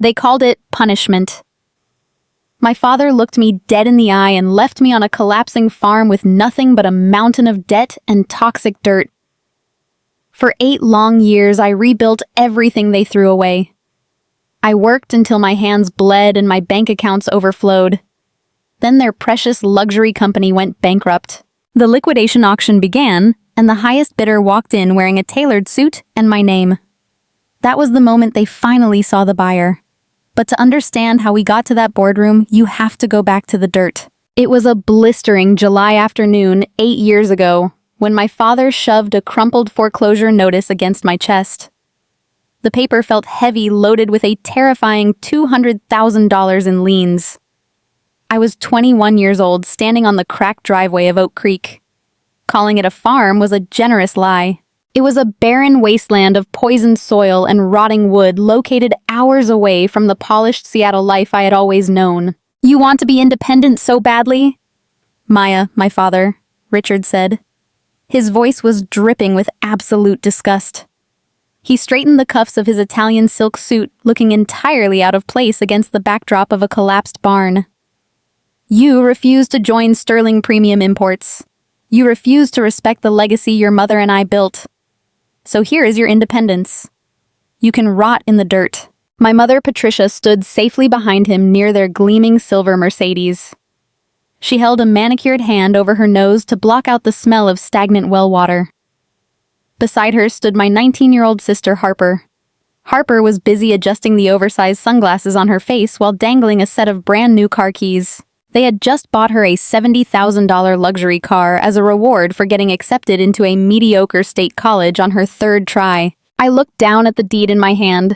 They called it punishment. My father looked me dead in the eye and left me on a collapsing farm with nothing but a mountain of debt and toxic dirt. For 8 long years, I rebuilt everything they threw away. I worked until my hands bled and my bank accounts overflowed. Then their precious luxury company went bankrupt. The liquidation auction began, and the highest bidder walked in wearing a tailored suit and my name. That was the moment they finally saw the buyer. But to understand how we got to that boardroom, you have to go back to the dirt. It was a blistering July afternoon 8 years ago when my father shoved a crumpled foreclosure notice against my chest. The paper felt heavy, loaded with a terrifying $200,000 in liens. I was 21 years old, standing on the cracked driveway of Oak Creek. Calling it a farm was a generous lie. It was a barren wasteland of poisoned soil and rotting wood located hours away from the polished Seattle life I had always known. "You want to be independent so badly?" "Maya, my father," Richard said. His voice was dripping with absolute disgust. He straightened the cuffs of his Italian silk suit, looking entirely out of place against the backdrop of a collapsed barn. "You refuse to join Sterling Premium Imports. You refuse to respect the legacy your mother and I built. So here is your independence. You can rot in the dirt." My mother, Patricia, stood safely behind him near their gleaming silver Mercedes. She held a manicured hand over her nose to block out the smell of stagnant well water. Beside her stood my 19-year-old sister, Harper. Harper was busy adjusting the oversized sunglasses on her face while dangling a set of brand-new car keys. They had just bought her a $70,000 luxury car as a reward for getting accepted into a mediocre state college on her 3rd try. I looked down at the deed in my hand.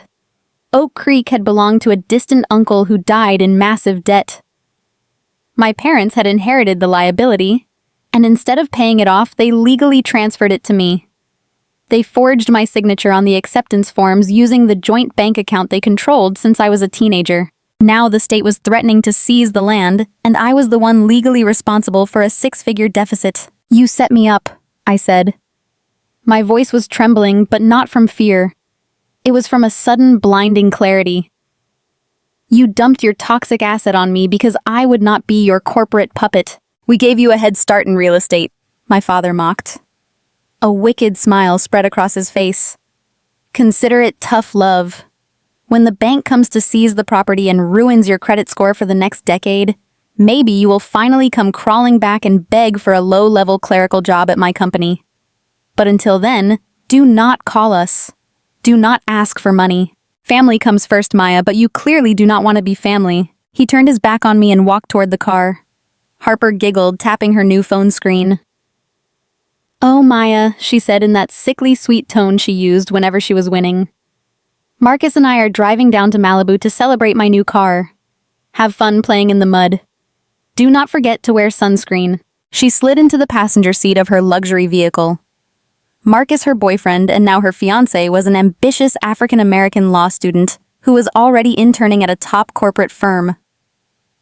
Oak Creek had belonged to a distant uncle who died in massive debt. My parents had inherited the liability, and instead of paying it off, they legally transferred it to me. They forged my signature on the acceptance forms using the joint bank account they controlled since I was a teenager. Now the state was threatening to seize the land, and I was the one legally responsible for a 6-figure deficit. "You set me up," I said. My voice was trembling, but not from fear. It was from a sudden, blinding clarity. "You dumped your toxic asset on me because I would not be your corporate puppet. We gave you a head start in real estate," my father mocked. A wicked smile spread across his face. "Consider it tough love. When the bank comes to seize the property and ruins your credit score for the next decade, maybe you will finally come crawling back and beg for a low-level clerical job at my company. But until then, do not call us. Do not ask for money. Family comes first, Maya, but you clearly do not want to be family." He turned his back on me and walked toward the car. Harper giggled, tapping her new phone screen. "Oh, Maya," she said in that sickly sweet tone she used whenever she was winning. "Marcus and I are driving down to Malibu to celebrate my new car. Have fun playing in the mud. Do not forget to wear sunscreen." She slid into the passenger seat of her luxury vehicle. Marcus, her boyfriend, and now her fiancé, was an ambitious African-American law student who was already interning at a top corporate firm.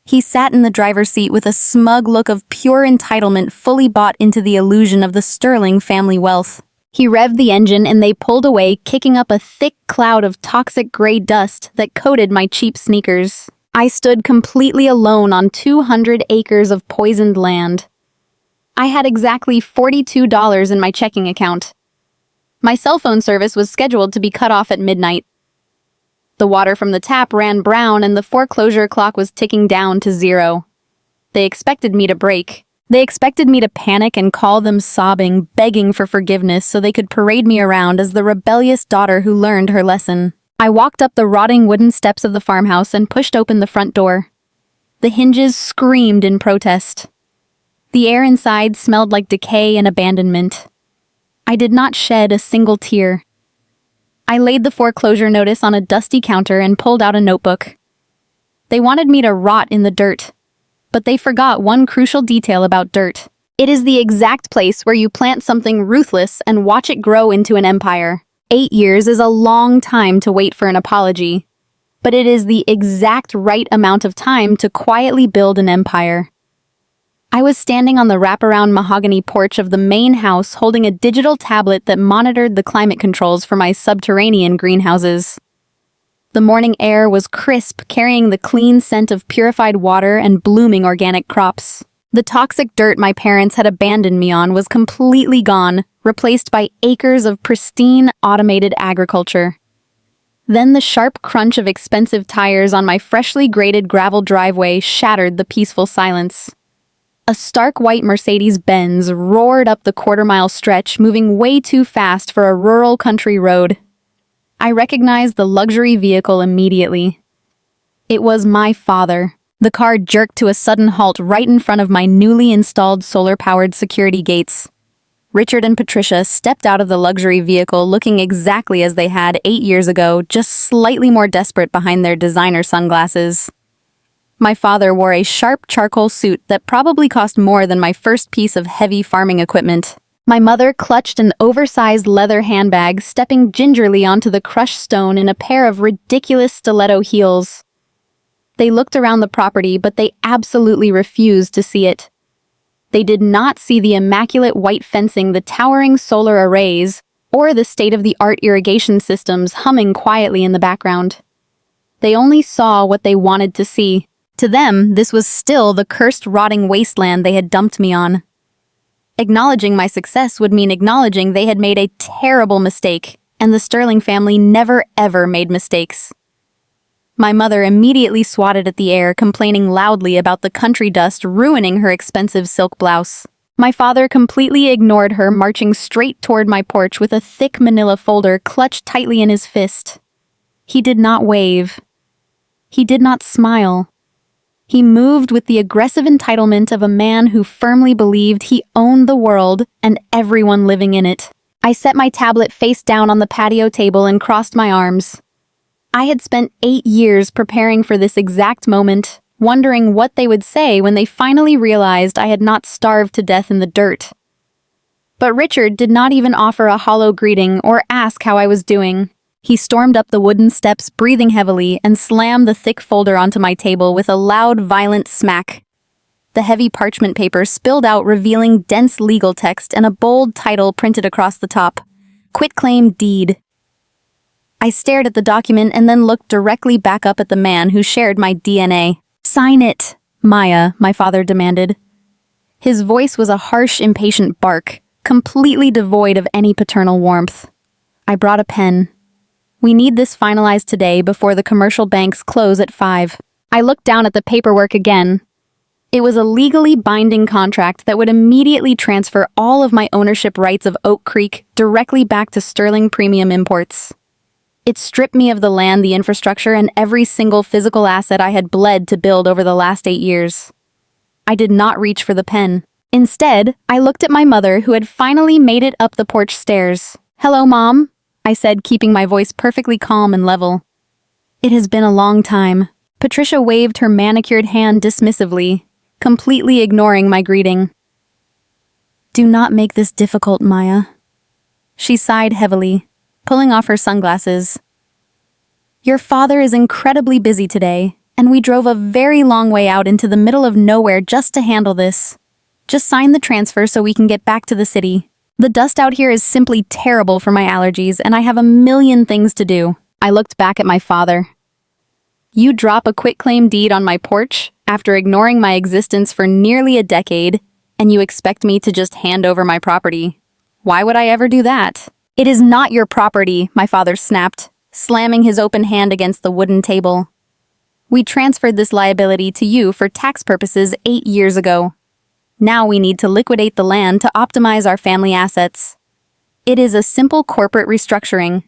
He sat in the driver's seat with a smug look of pure entitlement, fully bought into the illusion of the Sterling family wealth. He revved the engine and they pulled away, kicking up a thick cloud of toxic gray dust that coated my cheap sneakers. I stood completely alone on 200 acres of poisoned land. I had exactly $42 in my checking account. My cell phone service was scheduled to be cut off at midnight. The water from the tap ran brown and the foreclosure clock was ticking down to 0. They expected me to break. They expected me to panic and call them sobbing, begging for forgiveness so they could parade me around as the rebellious daughter who learned her lesson. I walked up the rotting wooden steps of the farmhouse and pushed open the front door. The hinges screamed in protest. The air inside smelled like decay and abandonment. I did not shed a single tear. I laid the foreclosure notice on a dusty counter and pulled out a notebook. They wanted me to rot in the dirt. But they forgot one crucial detail about dirt. It is the exact place where you plant something ruthless and watch it grow into an empire. 8 years is a long time to wait for an apology, but it is the exact right amount of time to quietly build an empire. I was standing on the wraparound mahogany porch of the main house holding a digital tablet that monitored the climate controls for my subterranean greenhouses. The morning air was crisp, carrying the clean scent of purified water and blooming organic crops. The toxic dirt my parents had abandoned me on was completely gone, replaced by acres of pristine, automated agriculture. Then the sharp crunch of expensive tires on my freshly graded gravel driveway shattered the peaceful silence. A stark white Mercedes-Benz roared up the quarter-mile stretch, moving way too fast for a rural country road. I recognized the luxury vehicle immediately. It was my father. The car jerked to a sudden halt right in front of my newly installed solar-powered security gates. Richard and Patricia stepped out of the luxury vehicle looking exactly as they had 8 years ago, just slightly more desperate behind their designer sunglasses. My father wore a sharp charcoal suit that probably cost more than my first piece of heavy farming equipment. My mother clutched an oversized leather handbag, stepping gingerly onto the crushed stone in a pair of ridiculous stiletto heels. They looked around the property, but they absolutely refused to see it. They did not see the immaculate white fencing, the towering solar arrays, or the state-of-the-art irrigation systems humming quietly in the background. They only saw what they wanted to see. To them, this was still the cursed, rotting wasteland they had dumped me on. Acknowledging my success would mean acknowledging they had made a terrible mistake, and the Sterling family never ever made mistakes. My mother immediately swatted at the air, complaining loudly about the country dust ruining her expensive silk blouse. My father completely ignored her, marching straight toward my porch with a thick manila folder clutched tightly in his fist. He did not wave. He did not smile. He moved with the aggressive entitlement of a man who firmly believed he owned the world and everyone living in it. I set my tablet face down on the patio table and crossed my arms. I had spent 8 years preparing for this exact moment, wondering what they would say when they finally realized I had not starved to death in the dirt. But Richard did not even offer a hollow greeting or ask how I was doing. He stormed up the wooden steps, breathing heavily, and slammed the thick folder onto my table with a loud, violent smack. The heavy parchment paper spilled out, revealing dense legal text and a bold title printed across the top: Quitclaim Deed. I stared at the document and then looked directly back up at the man who shared my DNA. "Sign it, Maya," my father demanded. His voice was a harsh, impatient bark, completely devoid of any paternal warmth. I brought a pen. "We need this finalized today before the commercial banks close at 5. I looked down at the paperwork again. It was a legally binding contract that would immediately transfer all of my ownership rights of Oak Creek directly back to Sterling Premium Imports. It stripped me of the land, the infrastructure, and every single physical asset I had bled to build over the last 8 years. I did not reach for the pen. Instead, I looked at my mother, who had finally made it up the porch stairs. "Hello, Mom," I said, keeping my voice perfectly calm and level. "It has been a long time." Patricia waved her manicured hand dismissively, completely ignoring my greeting. "Do not make this difficult, Maya." She sighed heavily, pulling off her sunglasses. "Your father is incredibly busy today, and we drove a very long way out into the middle of nowhere just to handle this. Just sign the transfer so we can get back to the city. The dust out here is simply terrible for my allergies, and I have a million things to do." I looked back at my father. "You drop a quitclaim deed on my porch after ignoring my existence for nearly a decade, and you expect me to just hand over my property. Why would I ever do that?" "It is not your property," my father snapped, slamming his open hand against the wooden table. "We transferred this liability to you for tax purposes 8 years ago. Now we need to liquidate the land to optimize our family assets. It is a simple corporate restructuring.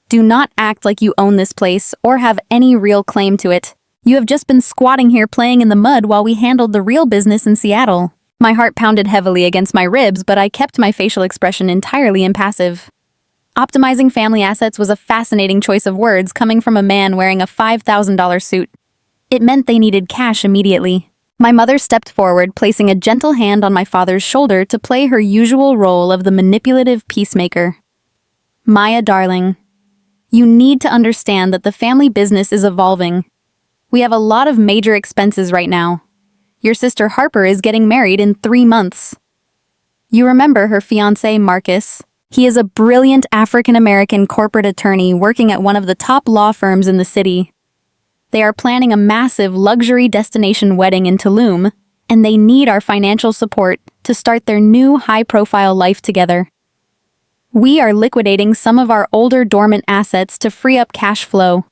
Do not act like you own this place or have any real claim to it. You have just been squatting here playing in the mud while we handled the real business in Seattle." My heart pounded heavily against my ribs, but I kept my facial expression entirely impassive. Optimizing family assets was a fascinating choice of words coming from a man wearing a $5,000 suit. It meant they needed cash immediately. My mother stepped forward, placing a gentle hand on my father's shoulder to play her usual role of the manipulative peacemaker. "Maya, darling, you need to understand that the family business is evolving. We have a lot of major expenses right now. Your sister Harper is getting married in 3 months. You remember her fiancé, Marcus, He is a brilliant African-American corporate attorney working at one of the top law firms in the city. They are planning a massive luxury destination wedding in Tulum, and they need our financial support to start their new high-profile life together. We are liquidating some of our older dormant assets to free up cash flow.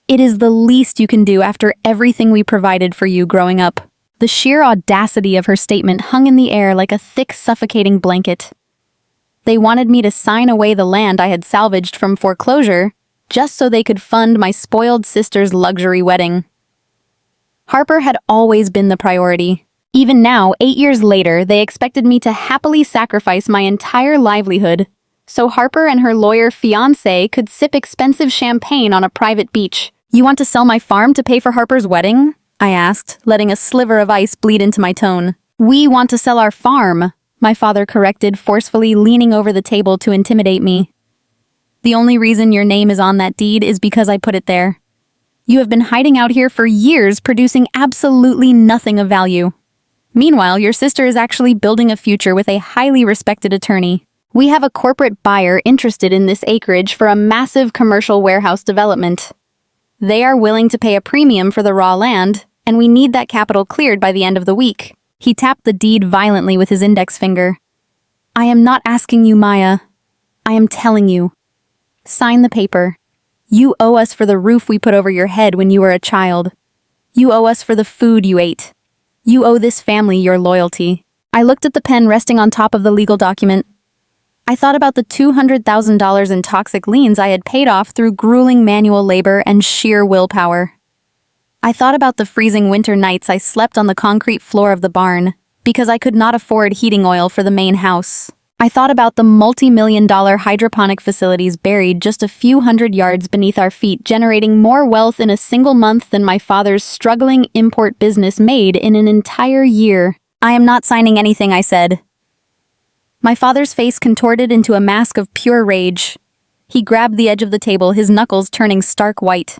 It is the least you can do after everything we provided for you growing up. The sheer audacity of her statement hung in the air like a thick, suffocating blanket. They wanted me to sign away the land I had salvaged from foreclosure just so they could fund my spoiled sister's luxury wedding. Harper had always been the priority. Even now, 8 years later, they expected me to happily sacrifice my entire livelihood so Harper and her lawyer fiancé could sip expensive champagne on a private beach. "You want to sell my farm to pay for Harper's wedding?" I asked, letting a sliver of ice bleed into my tone. "We want to sell our farm," my father corrected, forcefully leaning over the table to intimidate me. "The only reason your name is on that deed is because I put it there. You have been hiding out here for years, producing absolutely nothing of value. Meanwhile, your sister is actually building a future with a highly respected attorney. We have a corporate buyer interested in this acreage for a massive commercial warehouse development. They are willing to pay a premium for the raw land, and we need that capital cleared by the end of the week." He tapped the deed violently with his index finger. "I am not asking you, Maya. I am telling you. Sign the paper. You owe us for the roof we put over your head when you were a child. You owe us for the food you ate. You owe this family your loyalty." I looked at the pen resting on top of the legal document. I thought about the $200,000 in toxic liens I had paid off through grueling manual labor and sheer willpower. I thought about the freezing winter nights I slept on the concrete floor of the barn because I could not afford heating oil for the main house. I thought about the multi-million-dollar hydroponic facilities buried just a few hundred yards beneath our feet, generating more wealth in a single month than my father's struggling import business made in an entire year. "I am not signing anything," I said. My father's face contorted into a mask of pure rage. He grabbed the edge of the table, his knuckles turning stark white.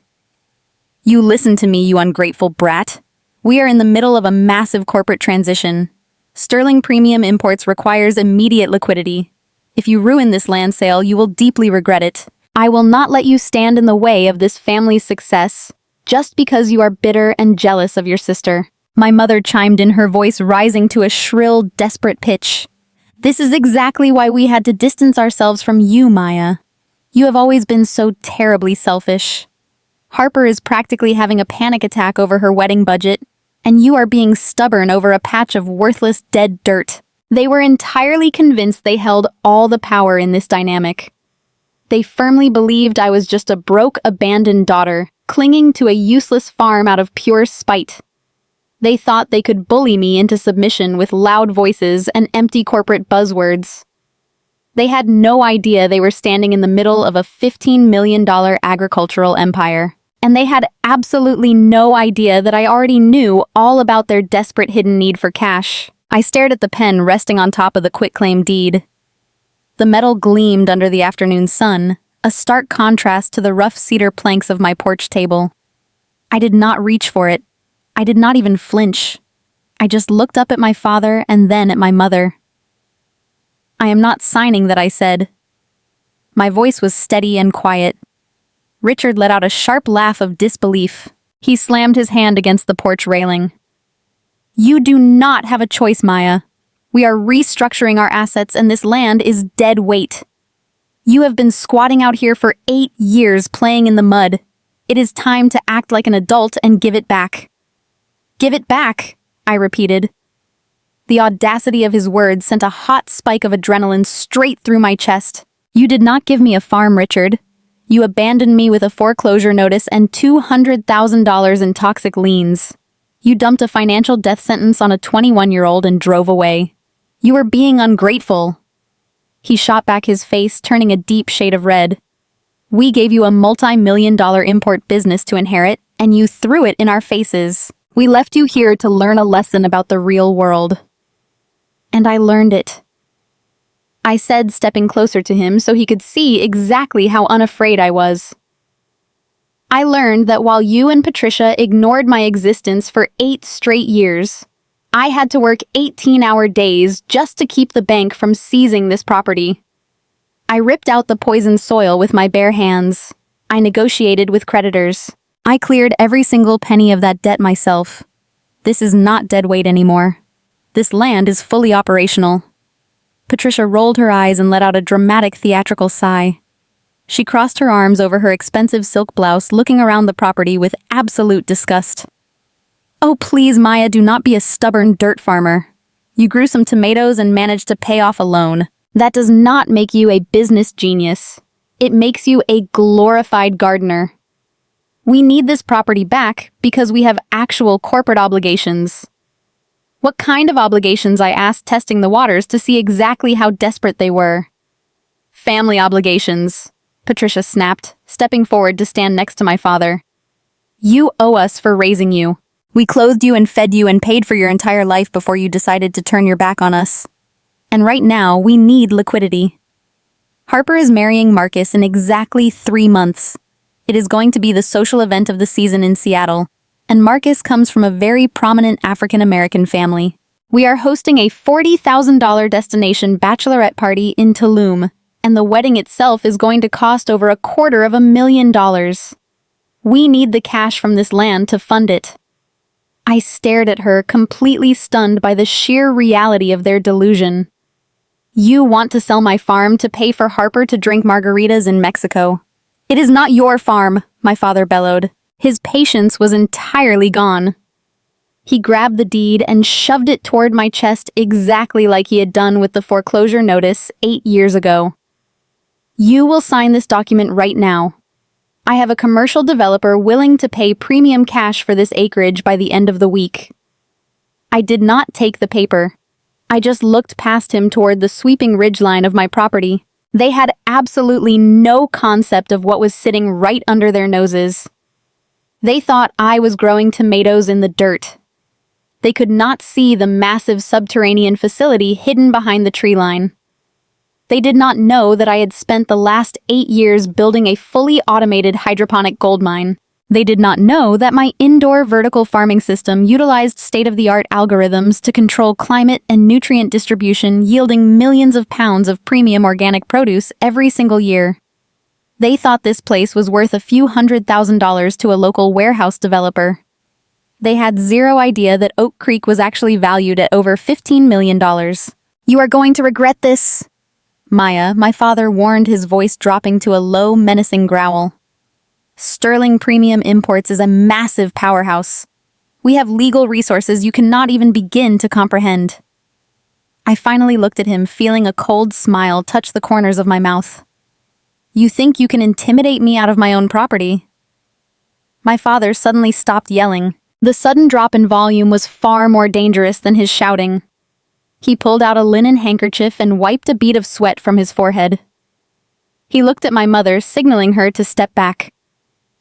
"You listen to me, you ungrateful brat. We are in the middle of a massive corporate transition. Sterling Premium Imports requires immediate liquidity. If you ruin this land sale, you will deeply regret it. I will not let you stand in the way of this family's success just because you are bitter and jealous of your sister." My mother chimed in, her voice rising to a shrill, desperate pitch. "This is exactly why we had to distance ourselves from you, Maya. You have always been so terribly selfish. Harper is practically having a panic attack over her wedding budget, and you are being stubborn over a patch of worthless dead dirt." They were entirely convinced they held all the power in this dynamic. They firmly believed I was just a broke, abandoned daughter, clinging to a useless farm out of pure spite. They thought they could bully me into submission with loud voices and empty corporate buzzwords. They had no idea they were standing in the middle of a $15 million agricultural empire. And they had absolutely no idea that I already knew all about their desperate hidden need for cash. I stared at the pen resting on top of the quitclaim deed. The metal gleamed under the afternoon sun, a stark contrast to the rough cedar planks of my porch table. I did not reach for it. I did not even flinch. I just looked up at my father and then at my mother. "I am not signing that," I said. My voice was steady and quiet. Richard let out a sharp laugh of disbelief. He slammed his hand against the porch railing. "You do not have a choice, Maya. We are restructuring our assets and this land is dead weight. You have been squatting out here for 8 years playing in the mud. It is time to act like an adult and give it back." "Give it back," I repeated. The audacity of his words sent a hot spike of adrenaline straight through my chest. "You did not give me a farm, Richard. You abandoned me with a foreclosure notice and $200,000 in toxic liens. You dumped a financial death sentence on a 21-year-old and drove away. You were being ungrateful." He shot back his face, turning a deep shade of red. "We gave you a multi-million-dollar import business to inherit, and you threw it in our faces. We left you here to learn a lesson about the real world." And I learned it. I said, stepping closer to him so he could see exactly how unafraid I was. "I learned that while you and Patricia ignored my existence for 8 straight years, I had to work 18-hour days just to keep the bank from seizing this property. I ripped out the poisoned soil with my bare hands. I negotiated with creditors. I cleared every single penny of that debt myself. This is not dead weight anymore. This land is fully operational. Patricia rolled her eyes and let out a dramatic theatrical sigh. She crossed her arms over her expensive silk blouse, looking around the property with absolute disgust. Oh, please, Maya, do not be a stubborn dirt farmer. You grew some tomatoes and managed to pay off a loan. That does not make you a business genius. It makes you a glorified gardener. We need this property back because we have actual corporate obligations. What kind of obligations? I asked, testing the waters to see exactly how desperate they were. Family obligations, Patricia snapped, stepping forward to stand next to my father. You owe us for raising you. We clothed you and fed you and paid for your entire life before you decided to turn your back on us. And right now, we need liquidity. Harper is marrying Marcus in exactly 3 months. It is going to be the social event of the season in Seattle, and Marcus comes from a very prominent African-American family. We are hosting a $40,000 destination bachelorette party in Tulum, and the wedding itself is going to cost over $250,000. We need the cash from this land to fund it. I stared at her, completely stunned by the sheer reality of their delusion. You want to sell my farm to pay for Harper to drink margaritas in Mexico. It is not your farm, my father bellowed. His patience was entirely gone. He grabbed the deed and shoved it toward my chest exactly like he had done with the foreclosure notice 8 years ago. You will sign this document right now. I have a commercial developer willing to pay premium cash for this acreage by the end of the week. I did not take the paper. I just looked past him toward the sweeping ridgeline of my property. They had absolutely no concept of what was sitting right under their noses. They thought I was growing tomatoes in the dirt. They could not see the massive subterranean facility hidden behind the tree line. They did not know that I had spent the last 8 years building a fully automated hydroponic gold mine. They did not know that my indoor vertical farming system utilized state-of-the-art algorithms to control climate and nutrient distribution, yielding millions of pounds of premium organic produce every single year. They thought this place was worth a few $100,000 to a local warehouse developer. They had zero idea that Oak Creek was actually valued at over $15 million. You are going to regret this, Maya, my father warned, his voice dropping to a low, menacing growl. Sterling Premium Imports is a massive powerhouse. We have legal resources you cannot even begin to comprehend. I finally looked at him, feeling a cold smile touch the corners of my mouth. You think you can intimidate me out of my own property? My father suddenly stopped yelling. The sudden drop in volume was far more dangerous than his shouting. He pulled out a linen handkerchief and wiped a bead of sweat from his forehead. He looked at my mother, signaling her to step back.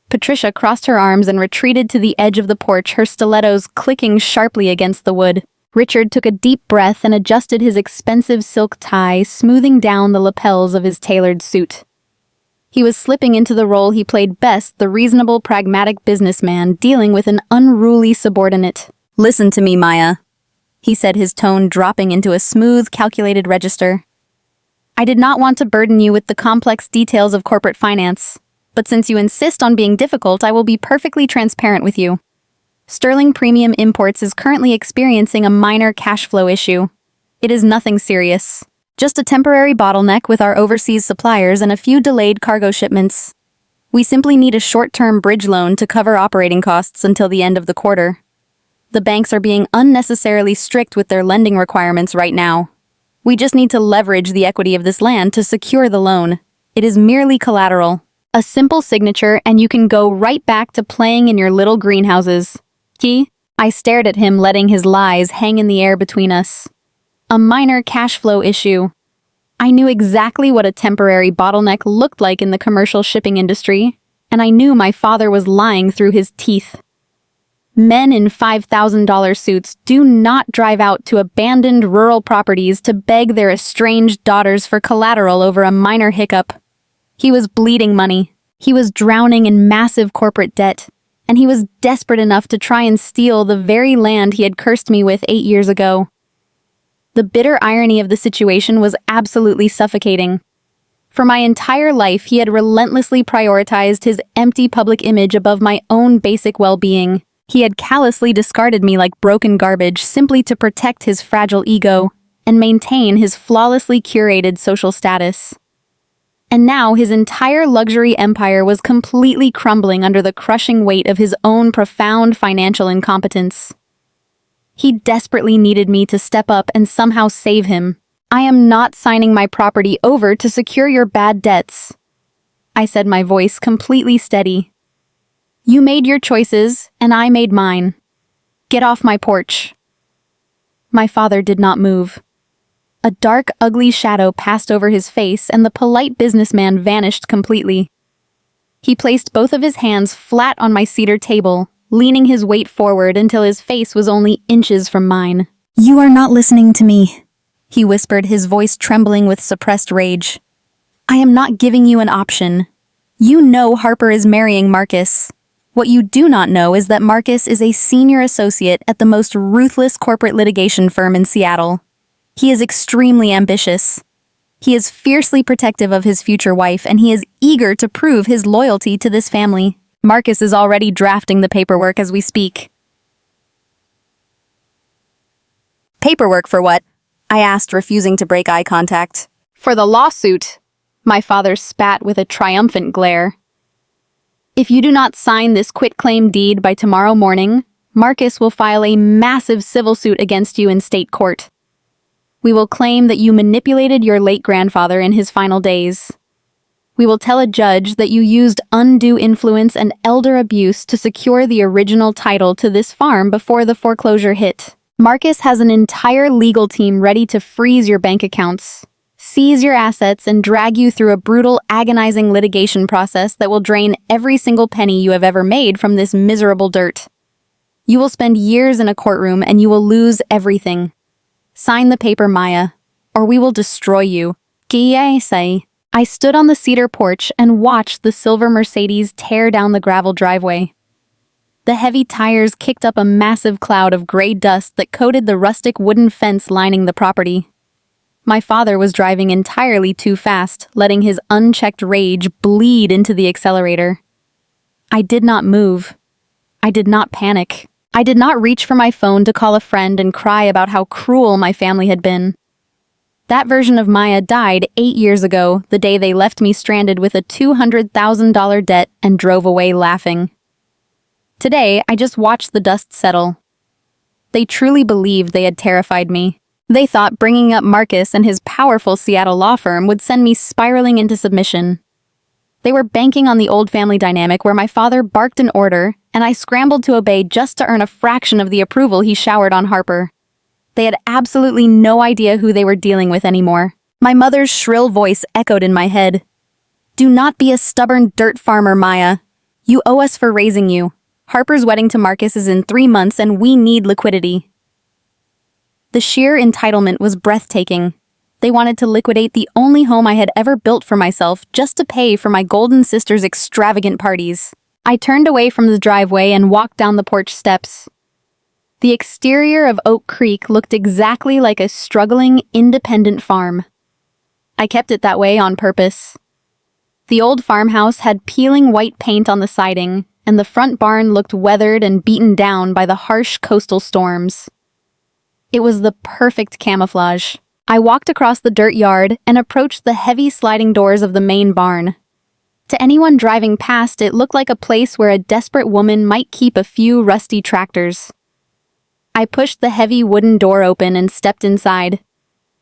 Patricia crossed her arms and retreated to the edge of the porch, her stilettos clicking sharply against the wood. Richard took a deep breath and adjusted his expensive silk tie, smoothing down the lapels of his tailored suit. He was slipping into the role he played best, the reasonable, pragmatic businessman dealing with an unruly subordinate. Listen to me, Maya, he said, his tone dropping into a smooth, calculated register. I did not want to burden you with the complex details of corporate finance, but since you insist on being difficult, I will be perfectly transparent with you. Sterling Premium Imports is currently experiencing a minor cash flow issue. It is nothing serious. Just a temporary bottleneck with our overseas suppliers and a few delayed cargo shipments. We simply need a short-term bridge loan to cover operating costs until the end of the quarter. The banks are being unnecessarily strict with their lending requirements right now. We just need to leverage the equity of this land to secure the loan. It is merely collateral. A simple signature and you can go right back to playing in your little greenhouses. I stared at him, letting his lies hang in the air between us. A minor cash flow issue. I knew exactly what a temporary bottleneck looked like in the commercial shipping industry, and I knew my father was lying through his teeth. Men in $5,000 suits do not drive out to abandoned rural properties to beg their estranged daughters for collateral over a minor hiccup. He was bleeding money. He was drowning in massive corporate debt, and he was desperate enough to try and steal the very land he had cursed me with 8 years ago. The bitter irony of the situation was absolutely suffocating. For my entire life, he had relentlessly prioritized his empty public image above my own basic well-being. He had callously discarded me like broken garbage simply to protect his fragile ego and maintain his flawlessly curated social status. And now his entire luxury empire was completely crumbling under the crushing weight of his own profound financial incompetence. He desperately needed me to step up and somehow save him. "I am not signing my property over to secure your bad debts," I said, my voice completely steady. "You made your choices, and I made mine. Get off my porch." My father did not move. A dark, ugly shadow passed over his face, and the polite businessman vanished completely. He placed both of his hands flat on my cedar table, leaning his weight forward until his face was only inches from mine. "You are not listening to me," he whispered, his voice trembling with suppressed rage. "I am not giving you an option. You know Harper is marrying Marcus. What you do not know is that Marcus is a senior associate at the most ruthless corporate litigation firm in Seattle. He is extremely ambitious. He is fiercely protective of his future wife, and he is eager to prove his loyalty to this family. Marcus is already drafting the paperwork as we speak." "Paperwork for what?" I asked, refusing to break eye contact. "For the lawsuit," my father spat with a triumphant glare. "If you do not sign this quitclaim deed by tomorrow morning, Marcus will file a massive civil suit against you in state court. We will claim that you manipulated your late grandfather in his final days. We will tell a judge that you used undue influence and elder abuse to secure the original title to this farm before the foreclosure hit. Marcus has an entire legal team ready to freeze your bank accounts, seize your assets, and drag you through a brutal, agonizing litigation process that will drain every single penny you have ever made from this miserable dirt. You will spend years in a courtroom and you will lose everything. Sign the paper, Maya, or we will destroy you." I stood on the cedar porch and watched the silver Mercedes tear down the gravel driveway. The heavy tires kicked up a massive cloud of gray dust that coated the rustic wooden fence lining the property. My father was driving entirely too fast, letting his unchecked rage bleed into the accelerator. I did not move. I did not panic. I did not reach for my phone to call a friend and cry about how cruel my family had been. That version of Maya died 8 years ago, the day they left me stranded with a $200,000 debt and drove away laughing. Today, I just watched the dust settle. They truly believed they had terrified me. They thought bringing up Marcus and his powerful Seattle law firm would send me spiraling into submission. They were banking on the old family dynamic where my father barked an order, and I scrambled to obey just to earn a fraction of the approval he showered on Harper. They had absolutely no idea who they were dealing with anymore. My mother's shrill voice echoed in my head. "Do not be a stubborn dirt farmer, Maya. You owe us for raising you. Harper's wedding to Marcus is in 3 months and we need liquidity." The sheer entitlement was breathtaking. They wanted to liquidate the only home I had ever built for myself just to pay for my golden sister's extravagant parties. I turned away from the driveway and walked down the porch steps. The exterior of Oak Creek looked exactly like a struggling, independent farm. I kept it that way on purpose. The old farmhouse had peeling white paint on the siding, and the front barn looked weathered and beaten down by the harsh coastal storms. It was the perfect camouflage. I walked across the dirt yard and approached the heavy sliding doors of the main barn. To anyone driving past, it looked like a place where a desperate woman might keep a few rusty tractors. I pushed the heavy wooden door open and stepped inside.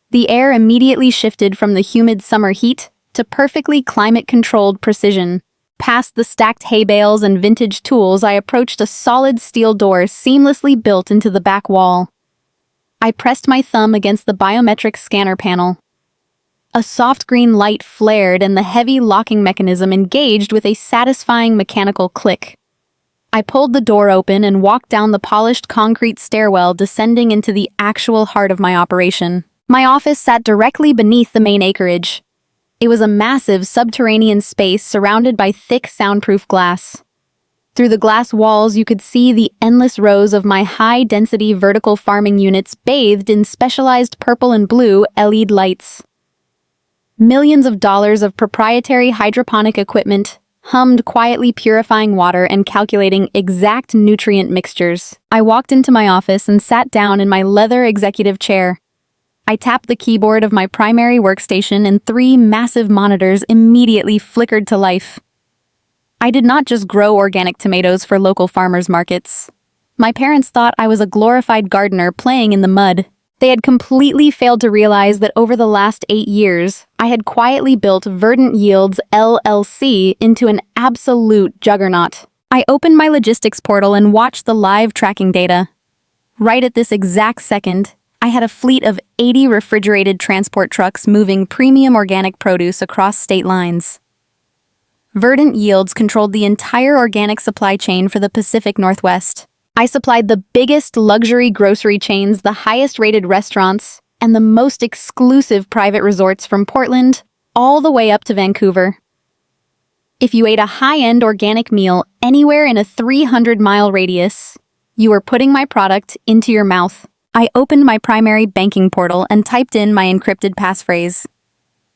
The air immediately shifted from the humid summer heat to perfectly climate-controlled precision. Past the stacked hay bales and vintage tools, I approached a solid steel door seamlessly built into the back wall. I pressed my thumb against the biometric scanner panel. A soft green light flared and the heavy locking mechanism engaged with a satisfying mechanical click. I pulled the door open and walked down the polished concrete stairwell, descending into the actual heart of my operation. My office sat directly beneath the main acreage. It was a massive subterranean space surrounded by thick soundproof glass. Through the glass walls, you could see the endless rows of my high-density vertical farming units bathed in specialized purple and blue LED lights. Millions of dollars of proprietary hydroponic equipment, hummed quietly purifying water and calculating exact nutrient mixtures. I walked into my office and sat down in my leather executive chair. I tapped the keyboard of my primary workstation and 3 massive monitors immediately flickered to life. I did not just grow organic tomatoes for local farmers markets. My parents thought I was a glorified gardener playing in the mud. They had completely failed to realize that over the last 8 years, I had quietly built Verdant Yields LLC into an absolute juggernaut. I opened my logistics portal and watched the live tracking data. Right at this exact second, I had a fleet of 80 refrigerated transport trucks moving premium organic produce across state lines. Verdant Yields controlled the entire organic supply chain for the Pacific Northwest. I supplied the biggest luxury grocery chains, the highest-rated restaurants, and the most exclusive private resorts from Portland all the way up to Vancouver. If you ate a high-end organic meal anywhere in a 300-mile radius, you were putting my product into your mouth. I opened my primary banking portal and typed in my encrypted passphrase.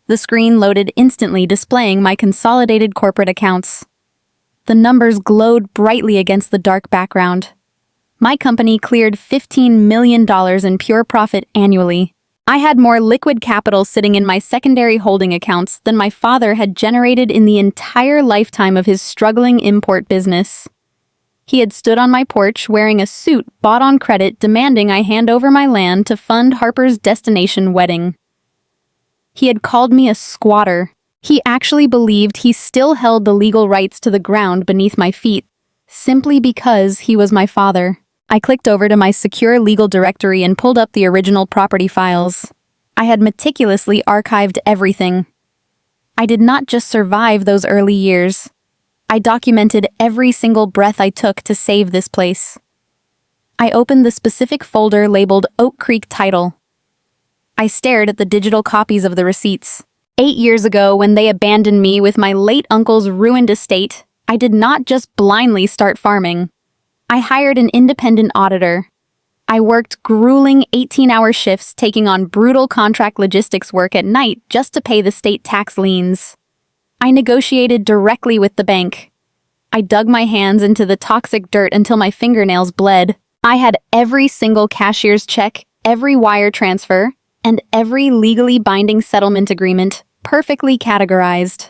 The screen loaded instantly, displaying my consolidated corporate accounts. The numbers glowed brightly against the dark background. My company cleared $15 million in pure profit annually. I had more liquid capital sitting in my secondary holding accounts than my father had generated in the entire lifetime of his struggling import business. He had stood on my porch wearing a suit bought on credit, demanding I hand over my land to fund Harper's destination wedding. He had called me a squatter. He actually believed he still held the legal rights to the ground beneath my feet, simply because he was my father. I clicked over to my secure legal directory and pulled up the original property files. I had meticulously archived everything. I did not just survive those early years. I documented every single breath I took to save this place. I opened the specific folder labeled Oak Creek Title. I stared at the digital copies of the receipts. 8 years ago, when they abandoned me with my late uncle's ruined estate, I did not just blindly start farming. I hired an independent auditor. I worked grueling 18-hour shifts, taking on brutal contract logistics work at night just to pay the state tax liens. I negotiated directly with the bank. I dug my hands into the toxic dirt until my fingernails bled. I had every single cashier's check, every wire transfer, and every legally binding settlement agreement perfectly categorized.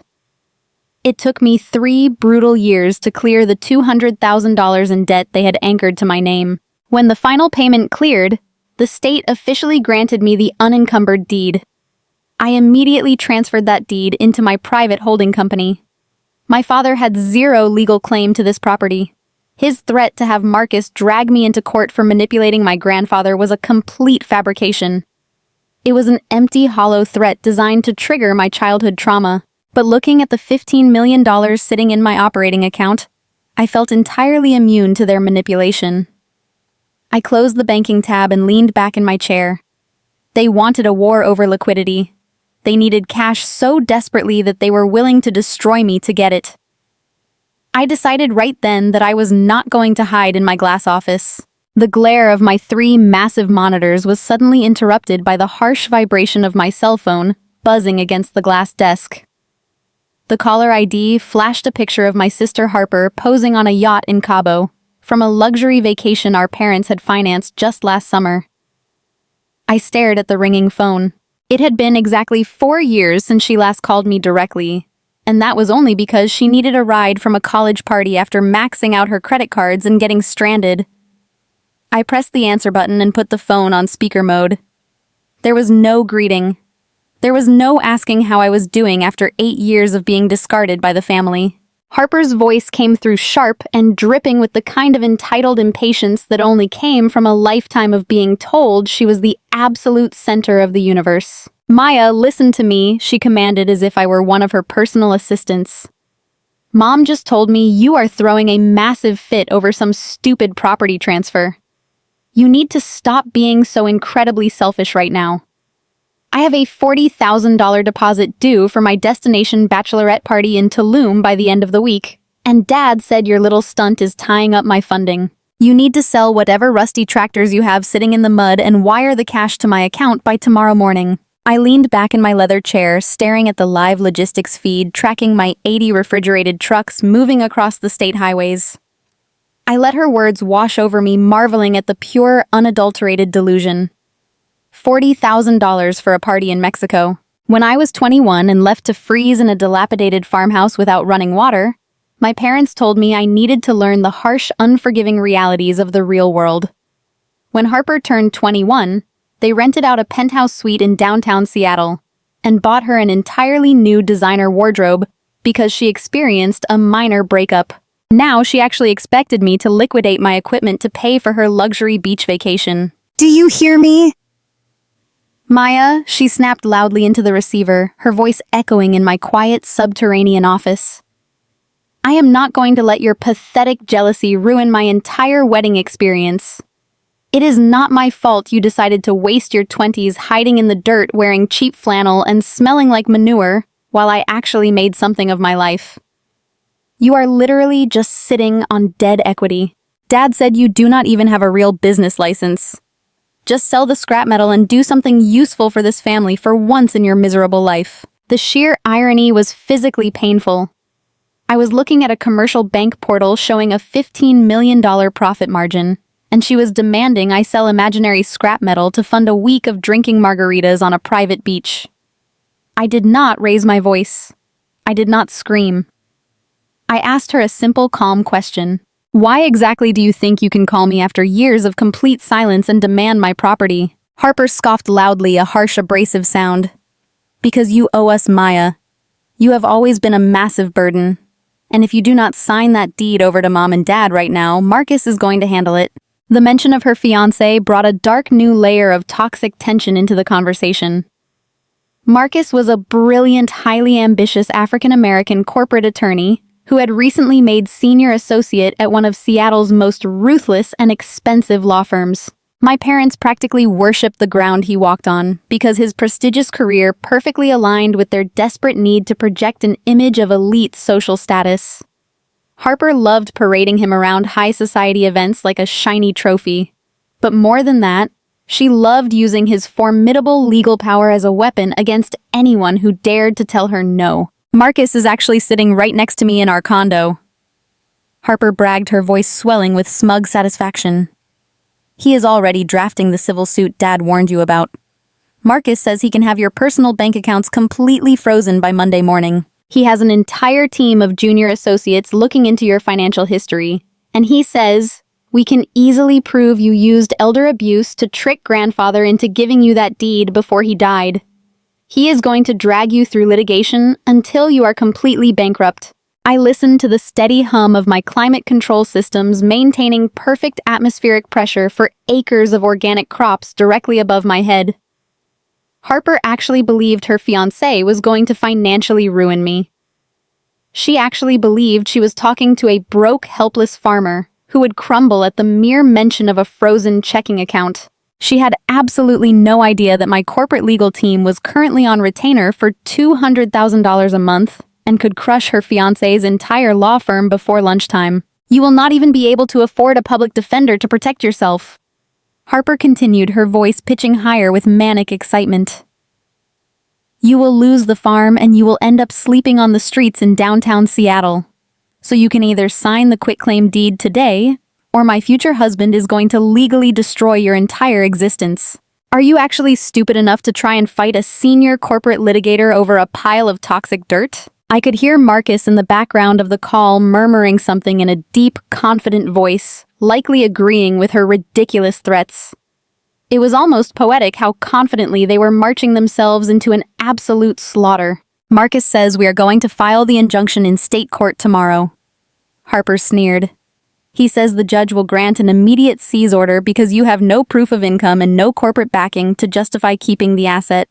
It took me 3 brutal years to clear the $200,000 in debt they had anchored to my name. When the final payment cleared, the state officially granted me the unencumbered deed. I immediately transferred that deed into my private holding company. My father had 0 legal claim to this property. His threat to have Marcus drag me into court for manipulating my grandfather was a complete fabrication. It was an empty, hollow threat designed to trigger my childhood trauma. But looking at the $15 million sitting in my operating account, I felt entirely immune to their manipulation. I closed the banking tab and leaned back in my chair. They wanted a war over liquidity. They needed cash so desperately that they were willing to destroy me to get it. I decided right then that I was not going to hide in my glass office. The glare of my 3 massive monitors was suddenly interrupted by the harsh vibration of my cell phone buzzing against the glass desk. The caller ID flashed a picture of my sister Harper posing on a yacht in Cabo, from a luxury vacation our parents had financed just last summer. I stared at the ringing phone. It had been exactly 4 years since she last called me directly, and that was only because she needed a ride from a college party after maxing out her credit cards and getting stranded. I pressed the answer button and put the phone on speaker mode. There was no greeting. There was no asking how I was doing after 8 years of being discarded by the family. Harper's voice came through sharp and dripping with the kind of entitled impatience that only came from a lifetime of being told she was the absolute center of the universe. "Maya, listen to me," she commanded as if I were one of her personal assistants. "Mom just told me you are throwing a massive fit over some stupid property transfer. You need to stop being so incredibly selfish right now. I have a $40,000 deposit due for my destination bachelorette party in Tulum by the end of the week, and Dad said your little stunt is tying up my funding. You need to sell whatever rusty tractors you have sitting in the mud and wire the cash to my account by tomorrow morning." I leaned back in my leather chair, staring at the live logistics feed, tracking my 80 refrigerated trucks moving across the state highways. I let her words wash over me, marveling at the pure, unadulterated delusion. $40,000 for a party in Mexico. When I was 21 and left to freeze in a dilapidated farmhouse without running water, my parents told me I needed to learn the harsh, unforgiving realities of the real world. When Harper turned 21, they rented out a penthouse suite in downtown Seattle and bought her an entirely new designer wardrobe because she experienced a minor breakup. Now she actually expected me to liquidate my equipment to pay for her luxury beach vacation. Do you hear me? Maya, she snapped loudly into the receiver, her voice echoing in my quiet, subterranean office. I am not going to let your pathetic jealousy ruin my entire wedding experience. It is not my fault you decided to waste your 20s hiding in the dirt wearing cheap flannel and smelling like manure while I actually made something of my life. You are literally just sitting on dead equity. Dad said you do not even have a real business license. Just sell the scrap metal and do something useful for this family for once in your miserable life. The sheer irony was physically painful. I was looking at a commercial bank portal showing a $15 million profit margin, and she was demanding I sell imaginary scrap metal to fund a week of drinking margaritas on a private beach. I did not raise my voice. I did not scream. I asked her a simple, calm question. Why exactly do you think you can call me after years of complete silence and demand my property? Harper scoffed loudly, a harsh, abrasive sound. Because you owe us, Maya. You have always been a massive burden. And if you do not sign that deed over to Mom and Dad right now, Marcus is going to handle it. The mention of her fiancé brought a dark new layer of toxic tension into the conversation. Marcus was a brilliant, highly ambitious African-American corporate attorney who had recently made senior associate at one of Seattle's most ruthless and expensive law firms. My parents practically worshipped the ground he walked on because his prestigious career perfectly aligned with their desperate need to project an image of elite social status. Harper loved parading him around high society events like a shiny trophy. But more than that, she loved using his formidable legal power as a weapon against anyone who dared to tell her no. Marcus is actually sitting right next to me in our condo. Harper bragged, her voice swelling with smug satisfaction. He is already drafting the civil suit Dad warned you about. Marcus says he can have your personal bank accounts completely frozen by Monday morning. He has an entire team of junior associates looking into your financial history, and he says, we can easily prove you used elder abuse to trick grandfather into giving you that deed before he died. He is going to drag you through litigation until you are completely bankrupt. I listened to the steady hum of my climate control systems maintaining perfect atmospheric pressure for acres of organic crops directly above my head. Harper actually believed her fiancé was going to financially ruin me. She actually believed she was talking to a broke, helpless farmer who would crumble at the mere mention of a frozen checking account. She had absolutely no idea that my corporate legal team was currently on retainer for $200,000 a month and could crush her fiancé's entire law firm before lunchtime. You will not even be able to afford a public defender to protect yourself. Harper continued, her voice pitching higher with manic excitement. You will lose the farm and you will end up sleeping on the streets in downtown Seattle. So you can either sign the quitclaim deed today, or my future husband is going to legally destroy your entire existence. Are you actually stupid enough to try and fight a senior corporate litigator over a pile of toxic dirt? I could hear Marcus in the background of the call murmuring something in a deep, confident voice, likely agreeing with her ridiculous threats. It was almost poetic how confidently they were marching themselves into an absolute slaughter. Marcus says we are going to file the injunction in state court tomorrow. Harper sneered. He says the judge will grant an immediate seize order because you have no proof of income and no corporate backing to justify keeping the asset.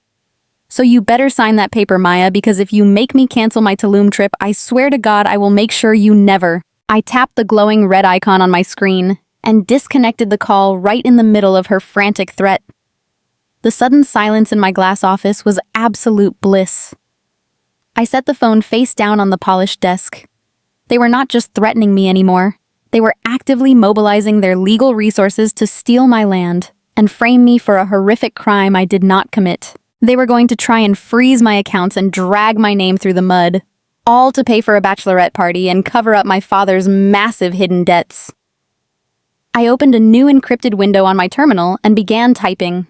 So you better sign that paper, Maya, because if you make me cancel my Tulum trip, I swear to God I will make sure you never. I tapped the glowing red icon on my screen and disconnected the call right in the middle of her frantic threat. The sudden silence in my glass office was absolute bliss. I set the phone face down on the polished desk. They were not just threatening me anymore. They were actively mobilizing their legal resources to steal my land and frame me for a horrific crime I did not commit. They were going to try and freeze my accounts and drag my name through the mud, all to pay for a bachelorette party and cover up my father's massive hidden debts. I opened a new encrypted window on my terminal and began typing.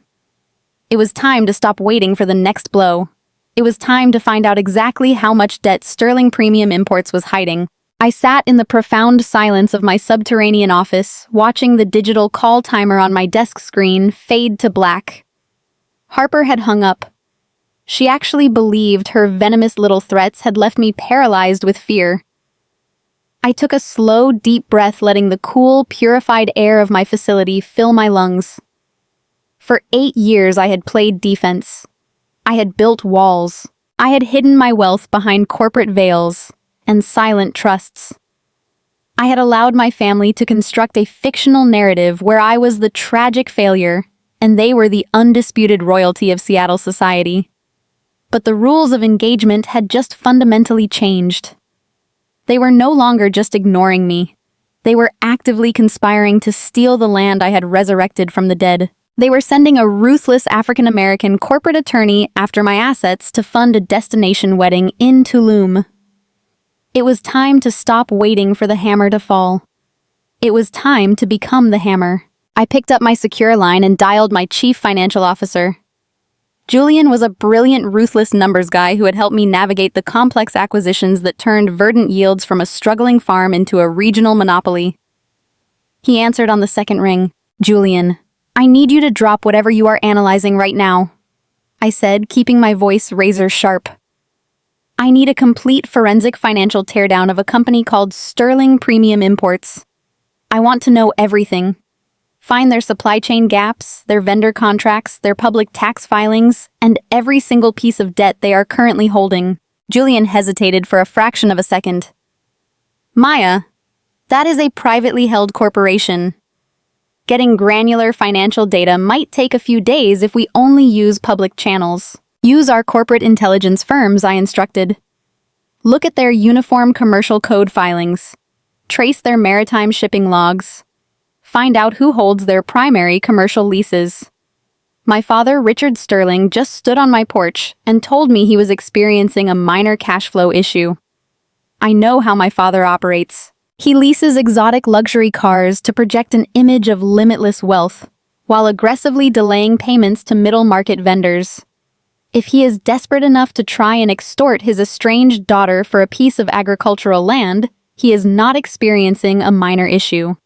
It was time to stop waiting for the next blow. It was time to find out exactly how much debt Sterling Premium Imports was hiding. I sat in the profound silence of my subterranean office, watching the digital call timer on my desk screen fade to black. Harper had hung up. She actually believed her venomous little threats had left me paralyzed with fear. I took a slow, deep breath, letting the cool, purified air of my facility fill my lungs. For 8 years, I had played defense. I had built walls. I had hidden my wealth behind corporate veils and silent trusts. I had allowed my family to construct a fictional narrative where I was the tragic failure and they were the undisputed royalty of Seattle society. But the rules of engagement had just fundamentally changed. They were no longer just ignoring me. They were actively conspiring to steal the land I had resurrected from the dead. They were sending a ruthless African-American corporate attorney after my assets to fund a destination wedding in Tulum. It was time to stop waiting for the hammer to fall. It was time to become the hammer. I picked up my secure line and dialed my chief financial officer. Julian was a brilliant, ruthless numbers guy who had helped me navigate the complex acquisitions that turned verdant yields from a struggling farm into a regional monopoly. He answered on the second ring. "Julian, I need you to drop whatever you are analyzing right now," I said, keeping my voice razor sharp. "I need a complete forensic financial teardown of a company called Sterling Premium Imports. I want to know everything. Find their supply chain gaps, their vendor contracts, their public tax filings, and every single piece of debt they are currently holding." Julian hesitated for a fraction of a second. "Maya, that is a privately held corporation. Getting granular financial data might take a few days if we only use public channels. Use our corporate intelligence firms," I instructed. "Look at their uniform commercial code filings. Trace their maritime shipping logs. Find out who holds their primary commercial leases." My father, Richard Sterling, just stood on my porch and told me he was experiencing a minor cash flow issue. I know how my father operates. He leases exotic luxury cars to project an image of limitless wealth, while aggressively delaying payments to middle-market vendors. If he is desperate enough to try and extort his estranged daughter for a piece of agricultural land, he is not experiencing a minor issue.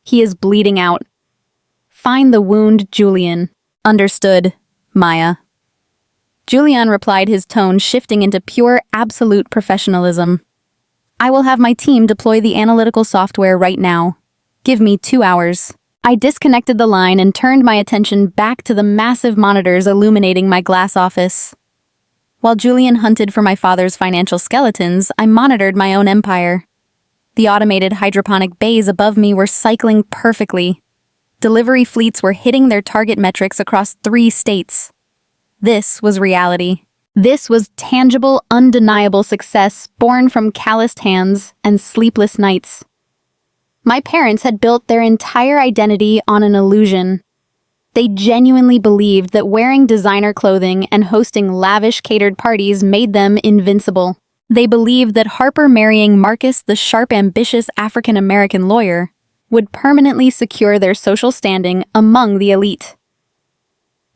He is bleeding out. Find the wound, Julian. Understood, Maya. Julian replied, his tone shifting into pure, absolute professionalism. I will have my team deploy the analytical software right now. Give me 2 hours. I disconnected the line and turned my attention back to the massive monitors illuminating my glass office. While Julian hunted for my father's financial skeletons, I monitored my own empire. The automated hydroponic bays above me were cycling perfectly. Delivery fleets were hitting their target metrics across 3 states. This was reality. This was tangible, undeniable success born from calloused hands and sleepless nights. My parents had built their entire identity on an illusion. They genuinely believed that wearing designer clothing and hosting lavish catered parties made them invincible. They believed that Harper marrying Marcus, the sharp, ambitious African-American lawyer, would permanently secure their social standing among the elite.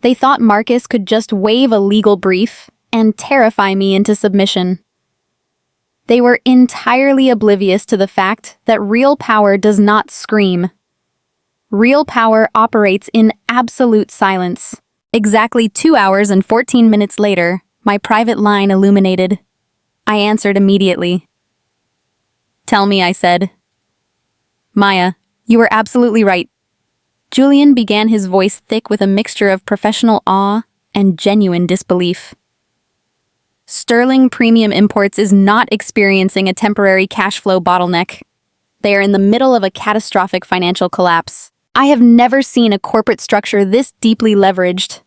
They thought Marcus could just wave a legal brief and terrify me into submission. They were entirely oblivious to the fact that real power does not scream. Real power operates in absolute silence. Exactly 2 hours and 14 minutes later, my private line illuminated. I answered immediately. Tell me, I said. Maya, you were absolutely right. Julian began, his voice thick with a mixture of professional awe and genuine disbelief. Sterling Premium Imports is not experiencing a temporary cash flow bottleneck. They are in the middle of a catastrophic financial collapse. I have never seen a corporate structure this deeply leveraged.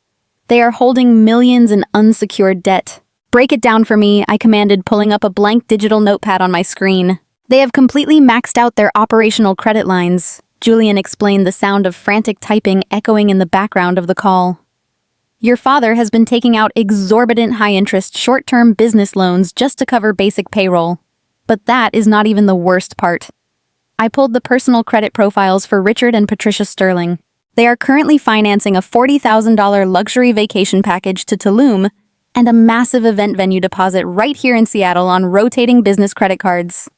They are holding millions in unsecured debt. Break it down for me, I commanded, pulling up a blank digital notepad on my screen. They have completely maxed out their operational credit lines, Julian explained, the sound of frantic typing echoing in the background of the call. Your father has been taking out exorbitant high-interest short-term business loans just to cover basic payroll. But that is not even the worst part. I pulled the personal credit profiles for Richard and Patricia Sterling. They are currently financing a $40,000 luxury vacation package to Tulum and a massive event venue deposit right here in Seattle on rotating business credit cards.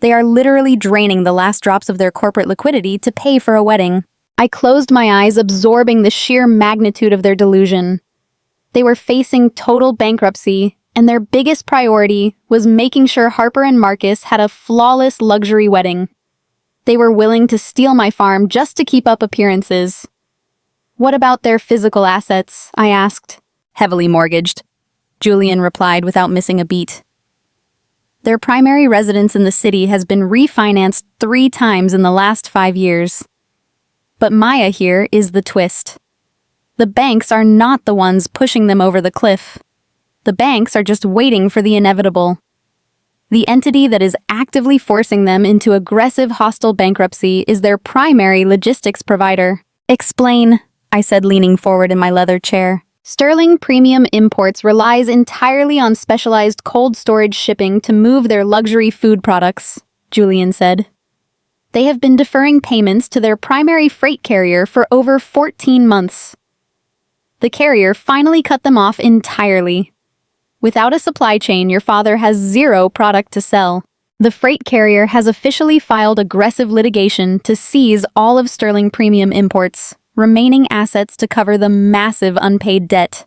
They are literally draining the last drops of their corporate liquidity to pay for a wedding. I closed my eyes, absorbing the sheer magnitude of their delusion. They were facing total bankruptcy, and their biggest priority was making sure Harper and Marcus had a flawless luxury wedding. They were willing to steal my farm just to keep up appearances. What about their physical assets? I asked. Heavily mortgaged, Julian replied without missing a beat. Their primary residence in the city has been refinanced 3 times in the last 5 years. But Maya here is the twist. The banks are not the ones pushing them over the cliff. The banks are just waiting for the inevitable. The entity that is actively forcing them into aggressive hostile bankruptcy is their primary logistics provider. Explain, I said, leaning forward in my leather chair. Sterling Premium Imports relies entirely on specialized cold storage shipping to move their luxury food products, Julian said. They have been deferring payments to their primary freight carrier for over 14 months. The carrier finally cut them off entirely. Without a supply chain, your father has 0 product to sell. The freight carrier has officially filed aggressive litigation to seize all of Sterling Premium Imports' remaining assets to cover the massive unpaid debt.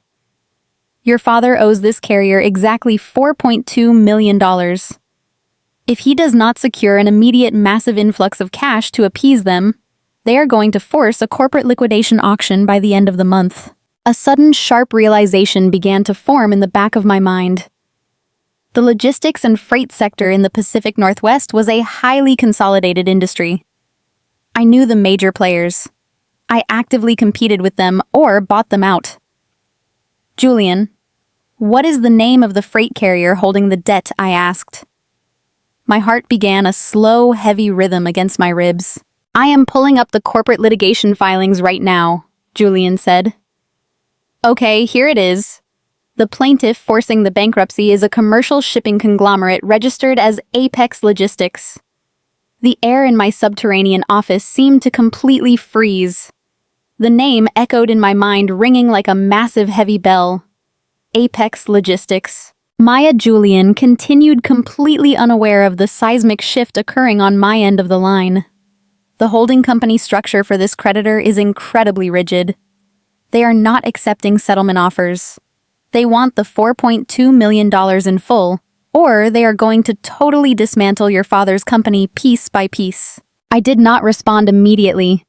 Your father owes this carrier exactly $4.2 million. If he does not secure an immediate massive influx of cash to appease them, they are going to force a corporate liquidation auction by the end of the month. A sudden, sharp realization began to form in the back of my mind. The logistics and freight sector in the Pacific Northwest was a highly consolidated industry. I knew the major players. I actively competed with them or bought them out. Julian, what is the name of the freight carrier holding the debt? I asked. My heart began a slow, heavy rhythm against my ribs. I am pulling up the corporate litigation filings right now, Julian said. Okay, here it is. The plaintiff forcing the bankruptcy is a commercial shipping conglomerate registered as Apex Logistics. The air in my subterranean office seemed to completely freeze. The name echoed in my mind, ringing like a massive heavy bell. Apex Logistics. Maya Julian continued completely unaware of the seismic shift occurring on my end of the line. The holding company structure for this creditor is incredibly rigid. They are not accepting settlement offers. They want the $4.2 million in full, or they are going to totally dismantle your father's company piece by piece. I did not respond immediately.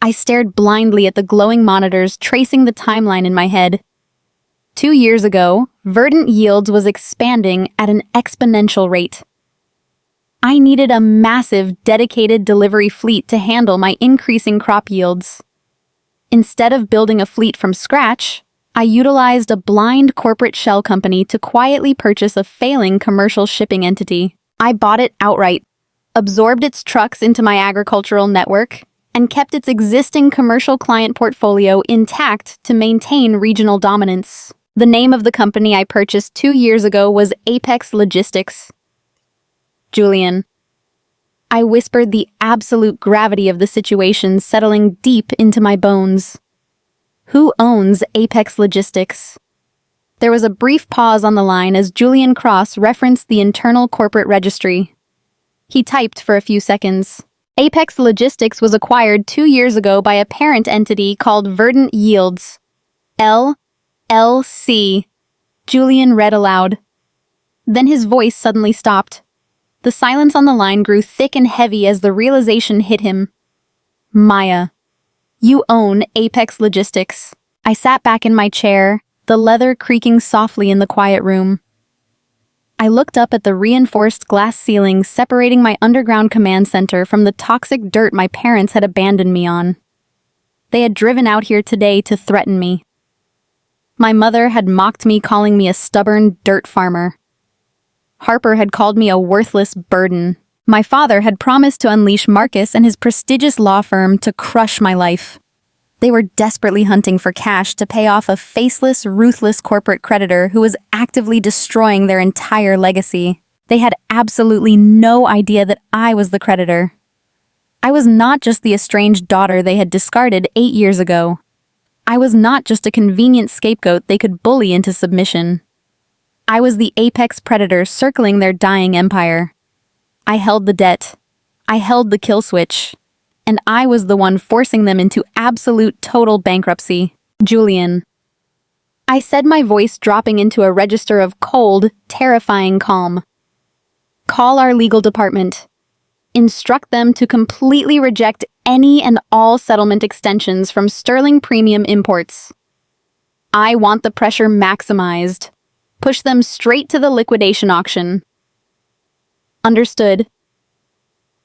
I stared blindly at the glowing monitors, tracing the timeline in my head. 2 years ago, Verdant Yields was expanding at an exponential rate. I needed a massive, dedicated delivery fleet to handle my increasing crop yields. Instead of building a fleet from scratch, I utilized a blind corporate shell company to quietly purchase a failing commercial shipping entity. I bought it outright, absorbed its trucks into my agricultural network, and kept its existing commercial client portfolio intact to maintain regional dominance. The name of the company I purchased 2 years ago was Apex Logistics. Julian. I whispered, the absolute gravity of the situation settling deep into my bones. Who owns Apex Logistics? There was a brief pause on the line as Julian Cross referenced the internal corporate registry. He typed for a few seconds. Apex Logistics was acquired 2 years ago by a parent entity called Verdant Yields. LLC. Julian read aloud. Then his voice suddenly stopped. The silence on the line grew thick and heavy as the realization hit him. Maya, you own Apex Logistics. I sat back in my chair, the leather creaking softly in the quiet room. I looked up at the reinforced glass ceiling separating my underground command center from the toxic dirt my parents had abandoned me on. They had driven out here today to threaten me. My mother had mocked me, calling me a stubborn dirt farmer. Harper had called me a worthless burden. My father had promised to unleash Marcus and his prestigious law firm to crush my life. They were desperately hunting for cash to pay off a faceless, ruthless corporate creditor who was actively destroying their entire legacy. They had absolutely no idea that I was the creditor. I was not just the estranged daughter they had discarded 8 years ago. I was not just a convenient scapegoat they could bully into submission. I was the apex predator circling their dying empire. I held the debt. I held the kill switch. And I was the one forcing them into absolute total bankruptcy. Julian. I said, my voice dropping into a register of cold, terrifying calm. Call our legal department. Instruct them to completely reject any and all settlement extensions from Sterling Premium Imports. I want the pressure maximized. Push them straight to the liquidation auction. Understood.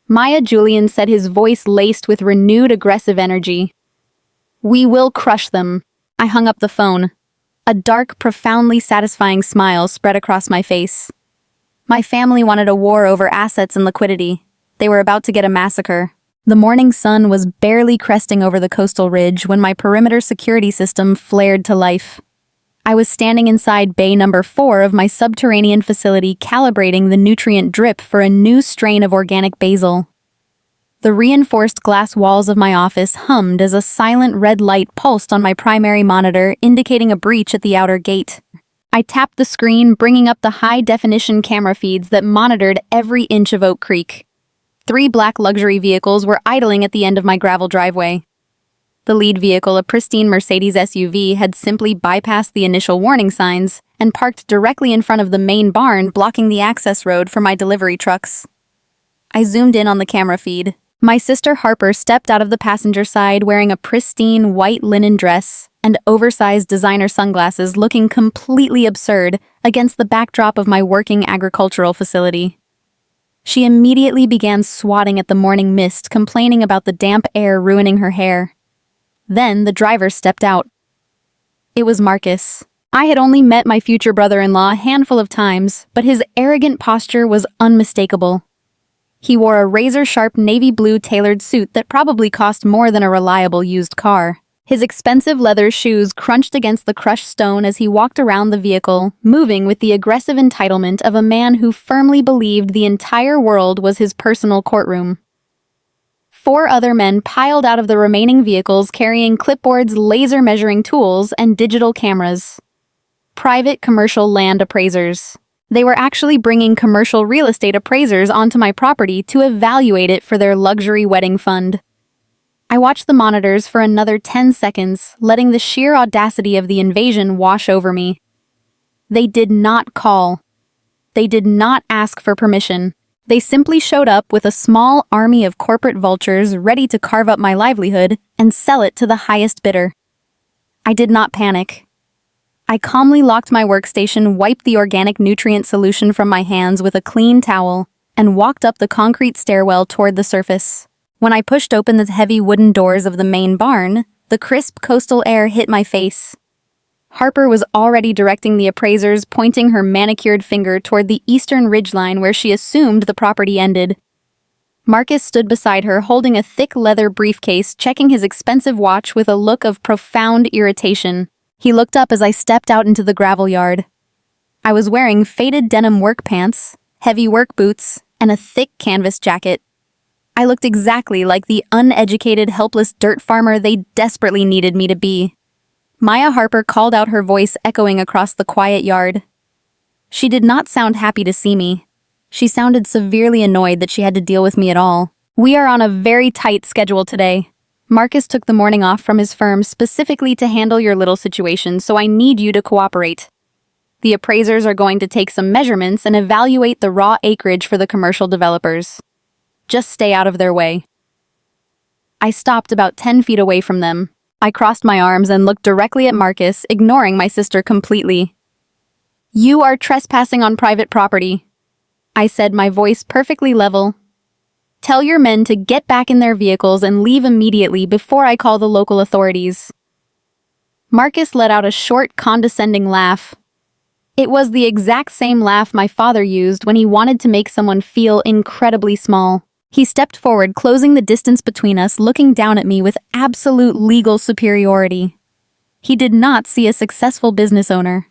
Maya Julian said, his voice laced with renewed aggressive energy. We will crush them. I hung up the phone. A dark, profoundly satisfying smile spread across my face. My family wanted a war over assets and liquidity. They were about to get a massacre. The morning sun was barely cresting over the coastal ridge when my perimeter security system flared to life. I was standing inside bay number 4 of my subterranean facility, calibrating the nutrient drip for a new strain of organic basil. The reinforced glass walls of my office hummed as a silent red light pulsed on my primary monitor, indicating a breach at the outer gate. I tapped the screen, bringing up the high-definition camera feeds that monitored every inch of Oak Creek. 3 black luxury vehicles were idling at the end of my gravel driveway. The lead vehicle, a pristine Mercedes SUV, had simply bypassed the initial warning signs and parked directly in front of the main barn, blocking the access road for my delivery trucks. I zoomed in on the camera feed. My sister Harper stepped out of the passenger side wearing a pristine white linen dress and oversized designer sunglasses, looking completely absurd against the backdrop of my working agricultural facility. She immediately began swatting at the morning mist, complaining about the damp air ruining her hair. Then the driver stepped out. It was Marcus. I had only met my future brother-in-law a handful of times, but his arrogant posture was unmistakable. He wore a razor-sharp navy blue tailored suit that probably cost more than a reliable used car. His expensive leather shoes crunched against the crushed stone as he walked around the vehicle, moving with the aggressive entitlement of a man who firmly believed the entire world was his personal courtroom. 4 other men piled out of the remaining vehicles carrying clipboards, laser measuring tools, and digital cameras. Private commercial land appraisers. They were actually bringing commercial real estate appraisers onto my property to evaluate it for their luxury wedding fund. I watched the monitors for another 10 seconds, letting the sheer audacity of the invasion wash over me. They did not call. They did not ask for permission. They simply showed up with a small army of corporate vultures ready to carve up my livelihood and sell it to the highest bidder. I did not panic. I calmly locked my workstation, wiped the organic nutrient solution from my hands with a clean towel, and walked up the concrete stairwell toward the surface. When I pushed open the heavy wooden doors of the main barn, the crisp coastal air hit my face. Harper was already directing the appraisers, pointing her manicured finger toward the eastern ridgeline where she assumed the property ended. Marcus stood beside her, holding a thick leather briefcase, checking his expensive watch with a look of profound irritation. He looked up as I stepped out into the gravel yard. I was wearing faded denim work pants, heavy work boots, and a thick canvas jacket. I looked exactly like the uneducated, helpless dirt farmer they desperately needed me to be. Maya Harper called out, her voice echoing across the quiet yard. She did not sound happy to see me. She sounded severely annoyed that she had to deal with me at all. We are on a very tight schedule today. Marcus took the morning off from his firm specifically to handle your little situation, so I need you to cooperate. The appraisers are going to take some measurements and evaluate the raw acreage for the commercial developers. Just stay out of their way. I stopped about 10 feet away from them. I crossed my arms and looked directly at Marcus, ignoring my sister completely. You are trespassing on private property, I said, my voice perfectly level. Tell your men to get back in their vehicles and leave immediately before I call the local authorities. Marcus let out a short, condescending laugh. It was the exact same laugh my father used when he wanted to make someone feel incredibly small. He stepped forward, closing the distance between us, looking down at me with absolute legal superiority. He did not see a successful business owner.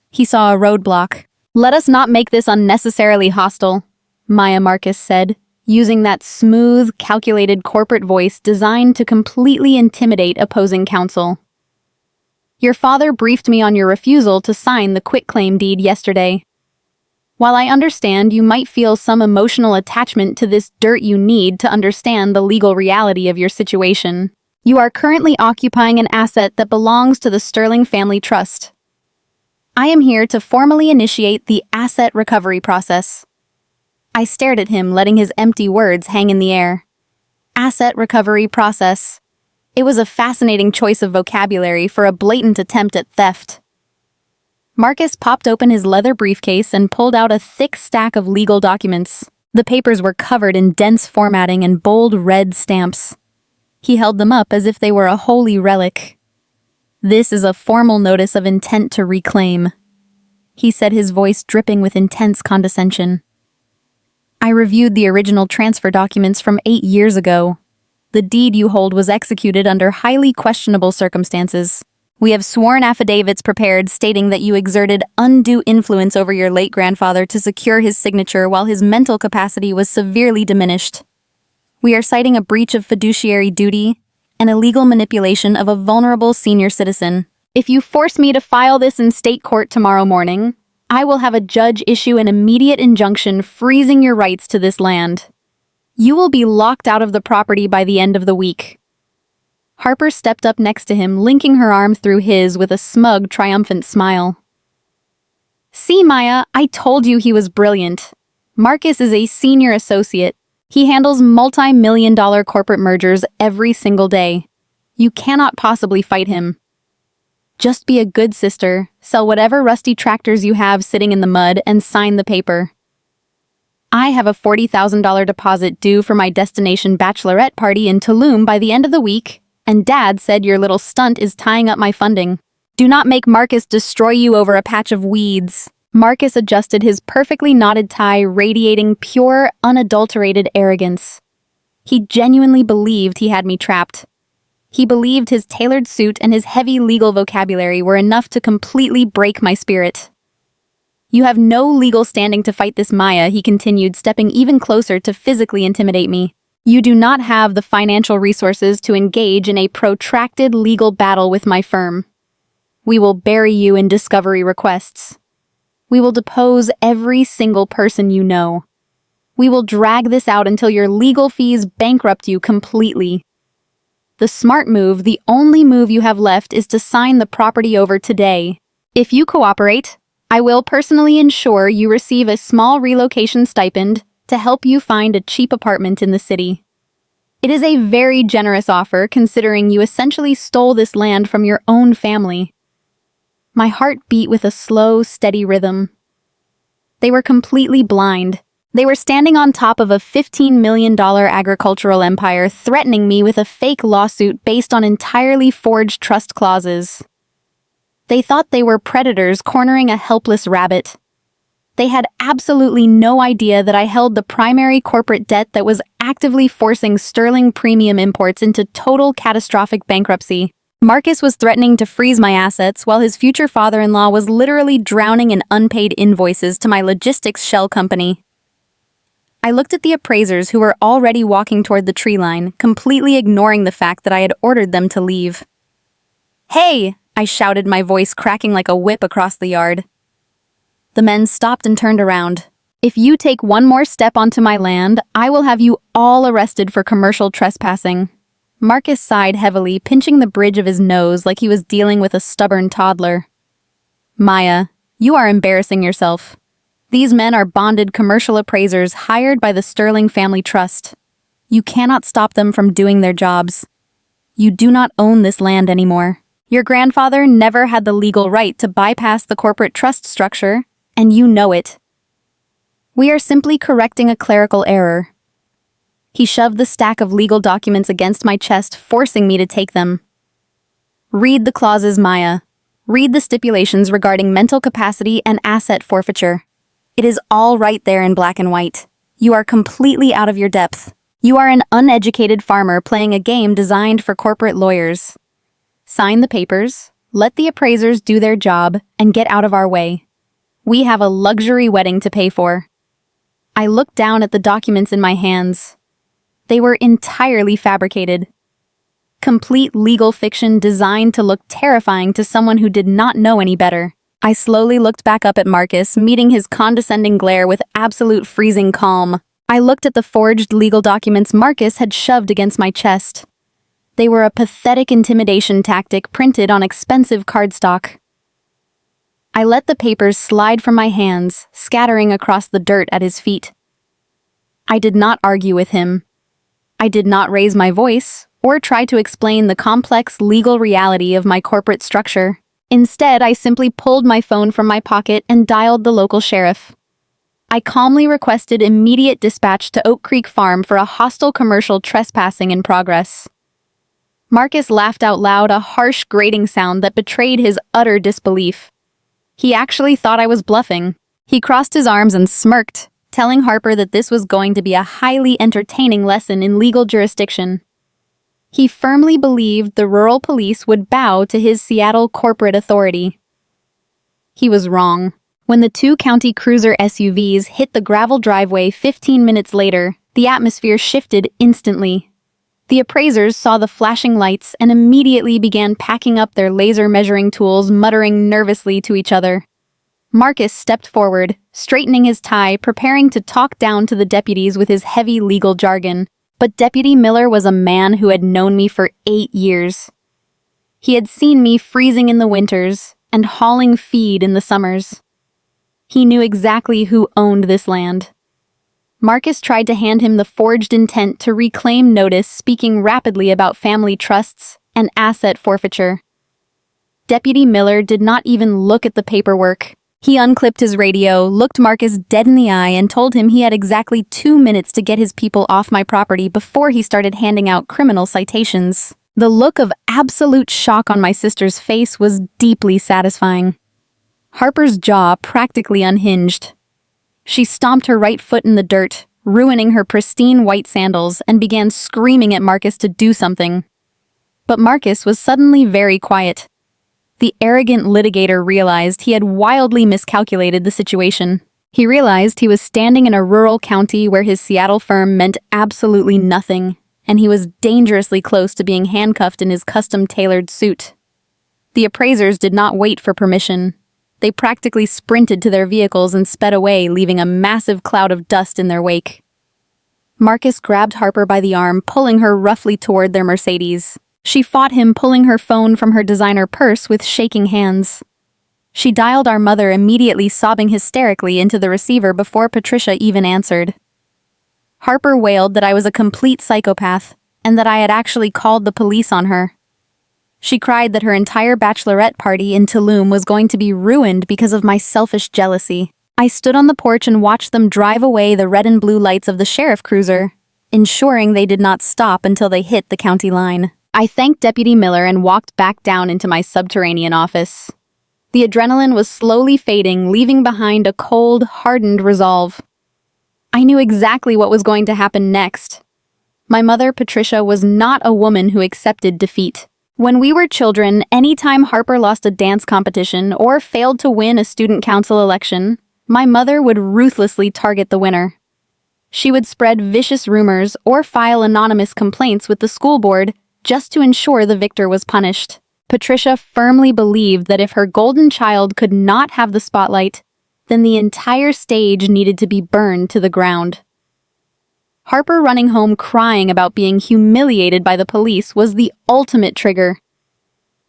He saw a roadblock. "Let us not make this unnecessarily hostile," Maya Marcus said, using that smooth, calculated corporate voice designed to completely intimidate opposing counsel. "Your father briefed me on your refusal to sign the quitclaim deed yesterday. While I understand you might feel some emotional attachment to this dirt, you need to understand the legal reality of your situation. You are currently occupying an asset that belongs to the Sterling Family Trust. I am here to formally initiate the asset recovery process." I stared at him, letting his empty words hang in the air. Asset recovery process. It was a fascinating choice of vocabulary for a blatant attempt at theft. Marcus popped open his leather briefcase and pulled out a thick stack of legal documents. The papers were covered in dense formatting and bold red stamps. He held them up as if they were a holy relic. "This is a formal notice of intent to reclaim," he said, his voice dripping with intense condescension. "I reviewed the original transfer documents from 8 years ago. The deed you hold was executed under highly questionable circumstances. We have sworn affidavits prepared stating that you exerted undue influence over your late grandfather to secure his signature while his mental capacity was severely diminished. We are citing a breach of fiduciary duty and illegal manipulation of a vulnerable senior citizen. If you force me to file this in state court tomorrow morning, I will have a judge issue an immediate injunction freezing your rights to this land. You will be locked out of the property by the end of the week." Harper stepped up next to him, linking her arm through his with a smug, triumphant smile. "See, Maya, I told you he was brilliant. Marcus is a senior associate. He handles multi-million-dollar corporate mergers every single day. You cannot possibly fight him. Just be a good sister, sell whatever rusty tractors you have sitting in the mud, and sign the paper. I have a $40,000 deposit due for my destination bachelorette party in Tulum by the end of the week, and Dad said your little stunt is tying up my funding. Do not make Marcus destroy you over a patch of weeds." Marcus adjusted his perfectly knotted tie, radiating pure, unadulterated arrogance. He genuinely believed he had me trapped. He believed his tailored suit and his heavy legal vocabulary were enough to completely break my spirit. "You have no legal standing to fight this, Maya," he continued, stepping even closer to physically intimidate me. "You do not have the financial resources to engage in a protracted legal battle with my firm. We will bury you in discovery requests. We will depose every single person you know. We will drag this out until your legal fees bankrupt you completely. The smart move, the only move you have left, is to sign the property over today. If you cooperate, I will personally ensure you receive a small relocation stipend to help you find a cheap apartment in the city. It is a very generous offer considering you essentially stole this land from your own family." My heart beat with a slow, steady rhythm. They were completely blind. They were standing on top of a $15 million agricultural empire, threatening me with a fake lawsuit based on entirely forged trust clauses. They thought they were predators cornering a helpless rabbit. They had absolutely no idea that I held the primary corporate debt that was actively forcing Sterling premium imports into total catastrophic bankruptcy. Marcus was threatening to freeze my assets while his future father-in-law was literally drowning in unpaid invoices to my logistics shell company. I looked at the appraisers who were already walking toward the tree line, completely ignoring the fact that I had ordered them to leave. "Hey!" I shouted, my voice cracking like a whip across the yard. The men stopped and turned around. "If you take one more step onto my land, I will have you all arrested for commercial trespassing." Marcus sighed heavily, pinching the bridge of his nose like he was dealing with a stubborn toddler. "Maya, you are embarrassing yourself. These men are bonded commercial appraisers hired by the Sterling Family Trust. You cannot stop them from doing their jobs. You do not own this land anymore. Your grandfather never had the legal right to bypass the corporate trust structure, and you know it. We are simply correcting a clerical error." He shoved the stack of legal documents against my chest, forcing me to take them. "Read the clauses, Maya. Read the stipulations regarding mental capacity and asset forfeiture. It is all right there in black and white. You are completely out of your depth. You are an uneducated farmer playing a game designed for corporate lawyers. Sign the papers, let the appraisers do their job, and get out of our way. We have a luxury wedding to pay for." I looked down at the documents in my hands. They were entirely fabricated. Complete legal fiction designed to look terrifying to someone who did not know any better. I slowly looked back up at Marcus, meeting his condescending glare with absolute freezing calm. I looked at the forged legal documents Marcus had shoved against my chest. They were a pathetic intimidation tactic printed on expensive cardstock. I let the papers slide from my hands, scattering across the dirt at his feet. I did not argue with him. I did not raise my voice or try to explain the complex legal reality of my corporate structure. Instead, I simply pulled my phone from my pocket and dialed the local sheriff. I calmly requested immediate dispatch to Oak Creek Farm for a hostile commercial trespassing in progress. Marcus laughed out loud, a harsh, grating sound that betrayed his utter disbelief. He actually thought I was bluffing. He crossed his arms and smirked, telling Harper that this was going to be a highly entertaining lesson in legal jurisdiction. He firmly believed the rural police would bow to his Seattle corporate authority. He was wrong. When the two county cruiser SUVs hit the gravel driveway 15 minutes later, the atmosphere shifted instantly. The appraisers saw the flashing lights and immediately began packing up their laser measuring tools, muttering nervously to each other. Marcus stepped forward, straightening his tie, preparing to talk down to the deputies with his heavy legal jargon. But Deputy Miller was a man who had known me for 8 years. He had seen me freezing in the winters and hauling feed in the summers. He knew exactly who owned this land. Marcus tried to hand him the forged intent to reclaim notice, speaking rapidly about family trusts and asset forfeiture. Deputy Miller did not even look at the paperwork. He unclipped his radio, looked Marcus dead in the eye, and told him he had exactly 2 minutes to get his people off my property before he started handing out criminal citations. The look of absolute shock on my sister's face was deeply satisfying. Harper's jaw practically unhinged. She stomped her right foot in the dirt, ruining her pristine white sandals, and began screaming at Marcus to do something. But Marcus was suddenly very quiet. The arrogant litigator realized he had wildly miscalculated the situation. He realized he was standing in a rural county where his Seattle firm meant absolutely nothing, and he was dangerously close to being handcuffed in his custom-tailored suit. The appraisers did not wait for permission. They practically sprinted to their vehicles and sped away, leaving a massive cloud of dust in their wake. Marcus grabbed Harper by the arm, pulling her roughly toward their Mercedes. She fought him, pulling her phone from her designer purse with shaking hands. She dialed our mother, immediately sobbing hysterically into the receiver before Patricia even answered. Harper wailed that I was a complete psychopath and that I had actually called the police on her. She cried that her entire bachelorette party in Tulum was going to be ruined because of my selfish jealousy. I stood on the porch and watched them drive away the red and blue lights of the sheriff cruiser, ensuring they did not stop until they hit the county line. I thanked Deputy Miller and walked back down into my subterranean office. The adrenaline was slowly fading, leaving behind a cold, hardened resolve. I knew exactly what was going to happen next. My mother, Patricia, was not a woman who accepted defeat. When we were children, anytime Harper lost a dance competition or failed to win a student council election, my mother would ruthlessly target the winner. She would spread vicious rumors or file anonymous complaints with the school board just to ensure the victor was punished. Patricia firmly believed that if her golden child could not have the spotlight, then the entire stage needed to be burned to the ground. Harper running home crying about being humiliated by the police was the ultimate trigger.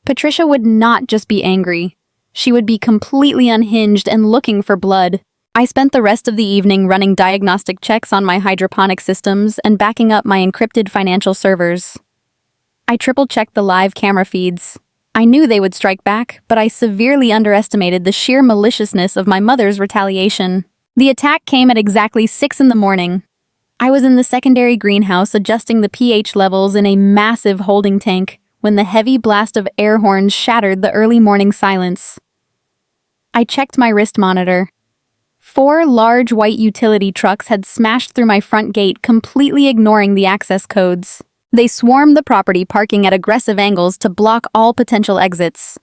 Patricia would not just be angry. She would be completely unhinged and looking for blood. I spent the rest of the evening running diagnostic checks on my hydroponic systems and backing up my encrypted financial servers. I triple-checked the live camera feeds. I knew they would strike back, but I severely underestimated the sheer maliciousness of my mother's retaliation. The attack came at exactly 6 in the morning. I was in the secondary greenhouse adjusting the pH levels in a massive holding tank when the heavy blast of air horns shattered the early morning silence. I checked my wrist monitor. 4 large white utility trucks had smashed through my front gate, completely ignoring the access codes. They swarmed the property, parking at aggressive angles to block all potential exits.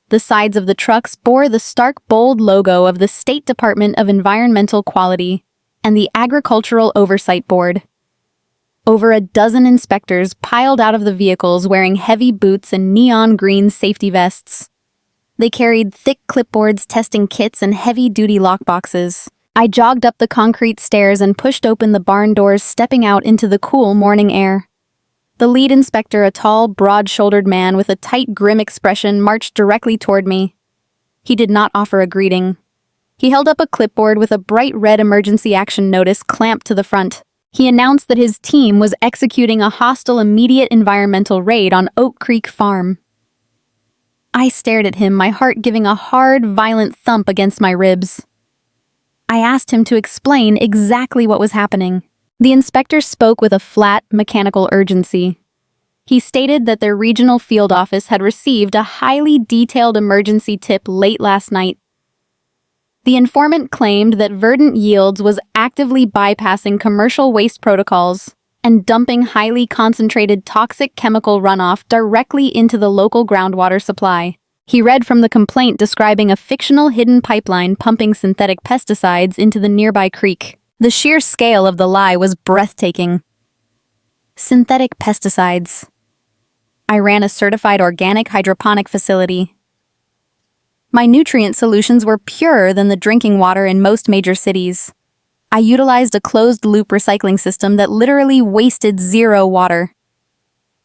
The sides of the trucks bore the stark, bold logo of the State Department of Environmental Quality and the Agricultural Oversight Board. Over a dozen inspectors piled out of the vehicles wearing heavy boots and neon green safety vests. They carried thick clipboards, testing kits, and heavy-duty lockboxes. I jogged up the concrete stairs and pushed open the barn doors, stepping out into the cool morning air. The lead inspector, a tall, broad-shouldered man with a tight, grim expression, marched directly toward me. He did not offer a greeting. He held up a clipboard with a bright red emergency action notice clamped to the front. He announced that his team was executing a hostile immediate environmental raid on Oak Creek Farm. I stared at him, my heart giving a hard, violent thump against my ribs. I asked him to explain exactly what was happening. The inspector spoke with a flat, mechanical urgency. He stated that their regional field office had received a highly detailed emergency tip late last night. The informant claimed that Verdant Yields was actively bypassing commercial waste protocols and dumping highly concentrated toxic chemical runoff directly into the local groundwater supply. He read from the complaint describing a fictional hidden pipeline pumping synthetic pesticides into the nearby creek. The sheer scale of the lie was breathtaking. Synthetic pesticides. I ran a certified organic hydroponic facility. My nutrient solutions were purer than the drinking water in most major cities. I utilized a closed-loop recycling system that literally wasted zero water.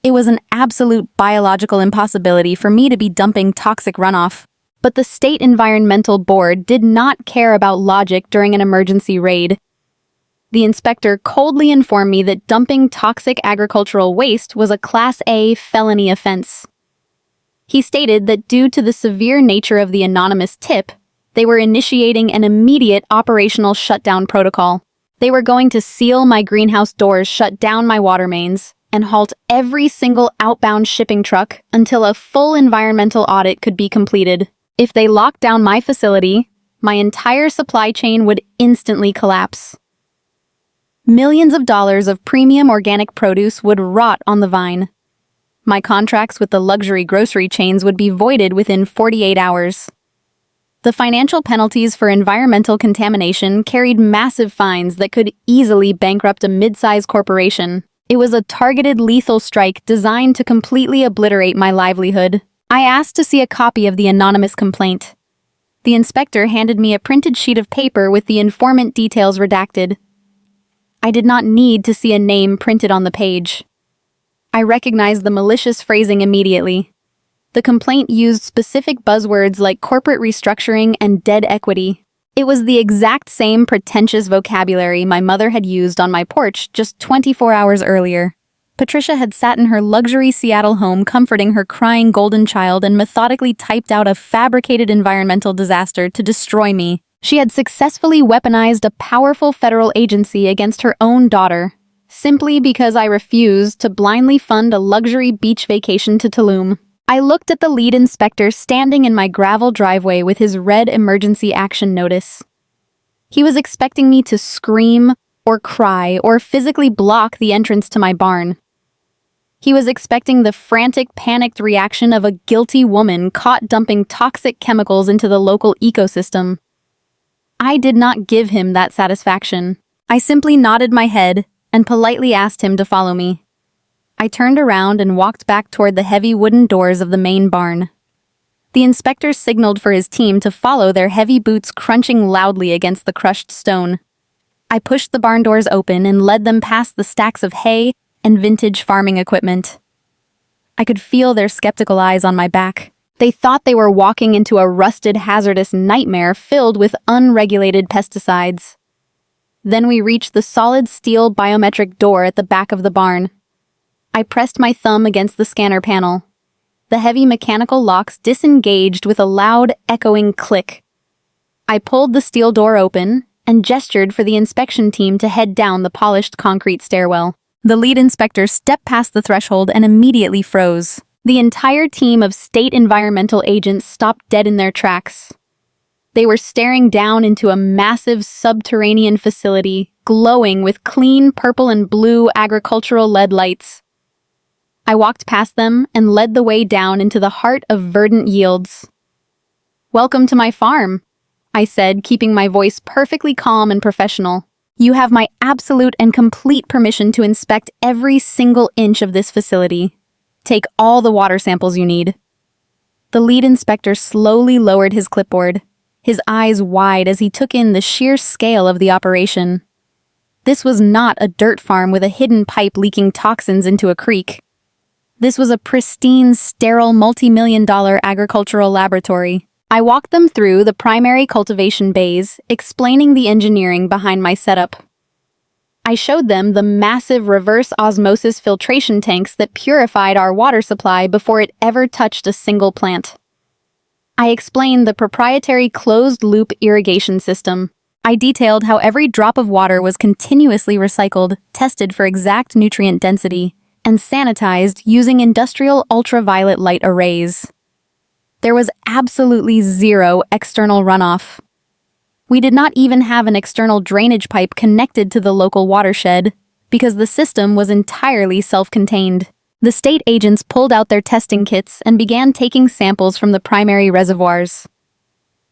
It was an absolute biological impossibility for me to be dumping toxic runoff. But the State Environmental Board did not care about logic during an emergency raid. The inspector coldly informed me that dumping toxic agricultural waste was a Class A felony offense. He stated that due to the severe nature of the anonymous tip, they were initiating an immediate operational shutdown protocol. They were going to seal my greenhouse doors, shut down my water mains, and halt every single outbound shipping truck until a full environmental audit could be completed. If they locked down my facility, my entire supply chain would instantly collapse. Millions of dollars of premium organic produce would rot on the vine. My contracts with the luxury grocery chains would be voided within 48 hours. The financial penalties for environmental contamination carried massive fines that could easily bankrupt a mid-sized corporation. It was a targeted lethal strike designed to completely obliterate my livelihood. I asked to see a copy of the anonymous complaint. The inspector handed me a printed sheet of paper with the informant details redacted. I did not need to see a name printed on the page. I recognized the malicious phrasing immediately. The complaint used specific buzzwords like corporate restructuring and dead equity. It was the exact same pretentious vocabulary my mother had used on my porch just 24 hours earlier. Patricia had sat in her luxury Seattle home comforting her crying golden child and methodically typed out a fabricated environmental disaster to destroy me. She had successfully weaponized a powerful federal agency against her own daughter, simply because I refused to blindly fund a luxury beach vacation to Tulum. I looked at the lead inspector standing in my gravel driveway with his red emergency action notice. He was expecting me to scream or cry or physically block the entrance to my barn. He was expecting the frantic, panicked reaction of a guilty woman caught dumping toxic chemicals into the local ecosystem. I did not give him that satisfaction. I simply nodded my head and politely asked him to follow me. I turned around and walked back toward the heavy wooden doors of the main barn. The inspector signaled for his team to follow, their heavy boots crunching loudly against the crushed stone. I pushed the barn doors open and led them past the stacks of hay and vintage farming equipment. I could feel their skeptical eyes on my back. They thought they were walking into a rusted, hazardous nightmare filled with unregulated pesticides. Then we reached the solid steel biometric door at the back of the barn. I pressed my thumb against the scanner panel. The heavy mechanical locks disengaged with a loud, echoing click. I pulled the steel door open and gestured for the inspection team to head down the polished concrete stairwell. The lead inspector stepped past the threshold and immediately froze. The entire team of state environmental agents stopped dead in their tracks. They were staring down into a massive subterranean facility, glowing with clean purple and blue agricultural LED lights. I walked past them and led the way down into the heart of verdant yields. "Welcome to my farm," I said, keeping my voice perfectly calm and professional. "You have my absolute and complete permission to inspect every single inch of this facility. Take all the water samples you need." The lead inspector slowly lowered his clipboard, his eyes wide as he took in the sheer scale of the operation. This was not a dirt farm with a hidden pipe leaking toxins into a creek. This was a pristine, sterile, multi-million-dollar agricultural laboratory. I walked them through the primary cultivation bays, explaining the engineering behind my setup. I showed them the massive reverse osmosis filtration tanks that purified our water supply before it ever touched a single plant. I explained the proprietary closed-loop irrigation system. I detailed how every drop of water was continuously recycled, tested for exact nutrient density, and sanitized using industrial ultraviolet light arrays. There was absolutely zero external runoff. We did not even have an external drainage pipe connected to the local watershed, because the system was entirely self-contained. The state agents pulled out their testing kits and began taking samples from the primary reservoirs.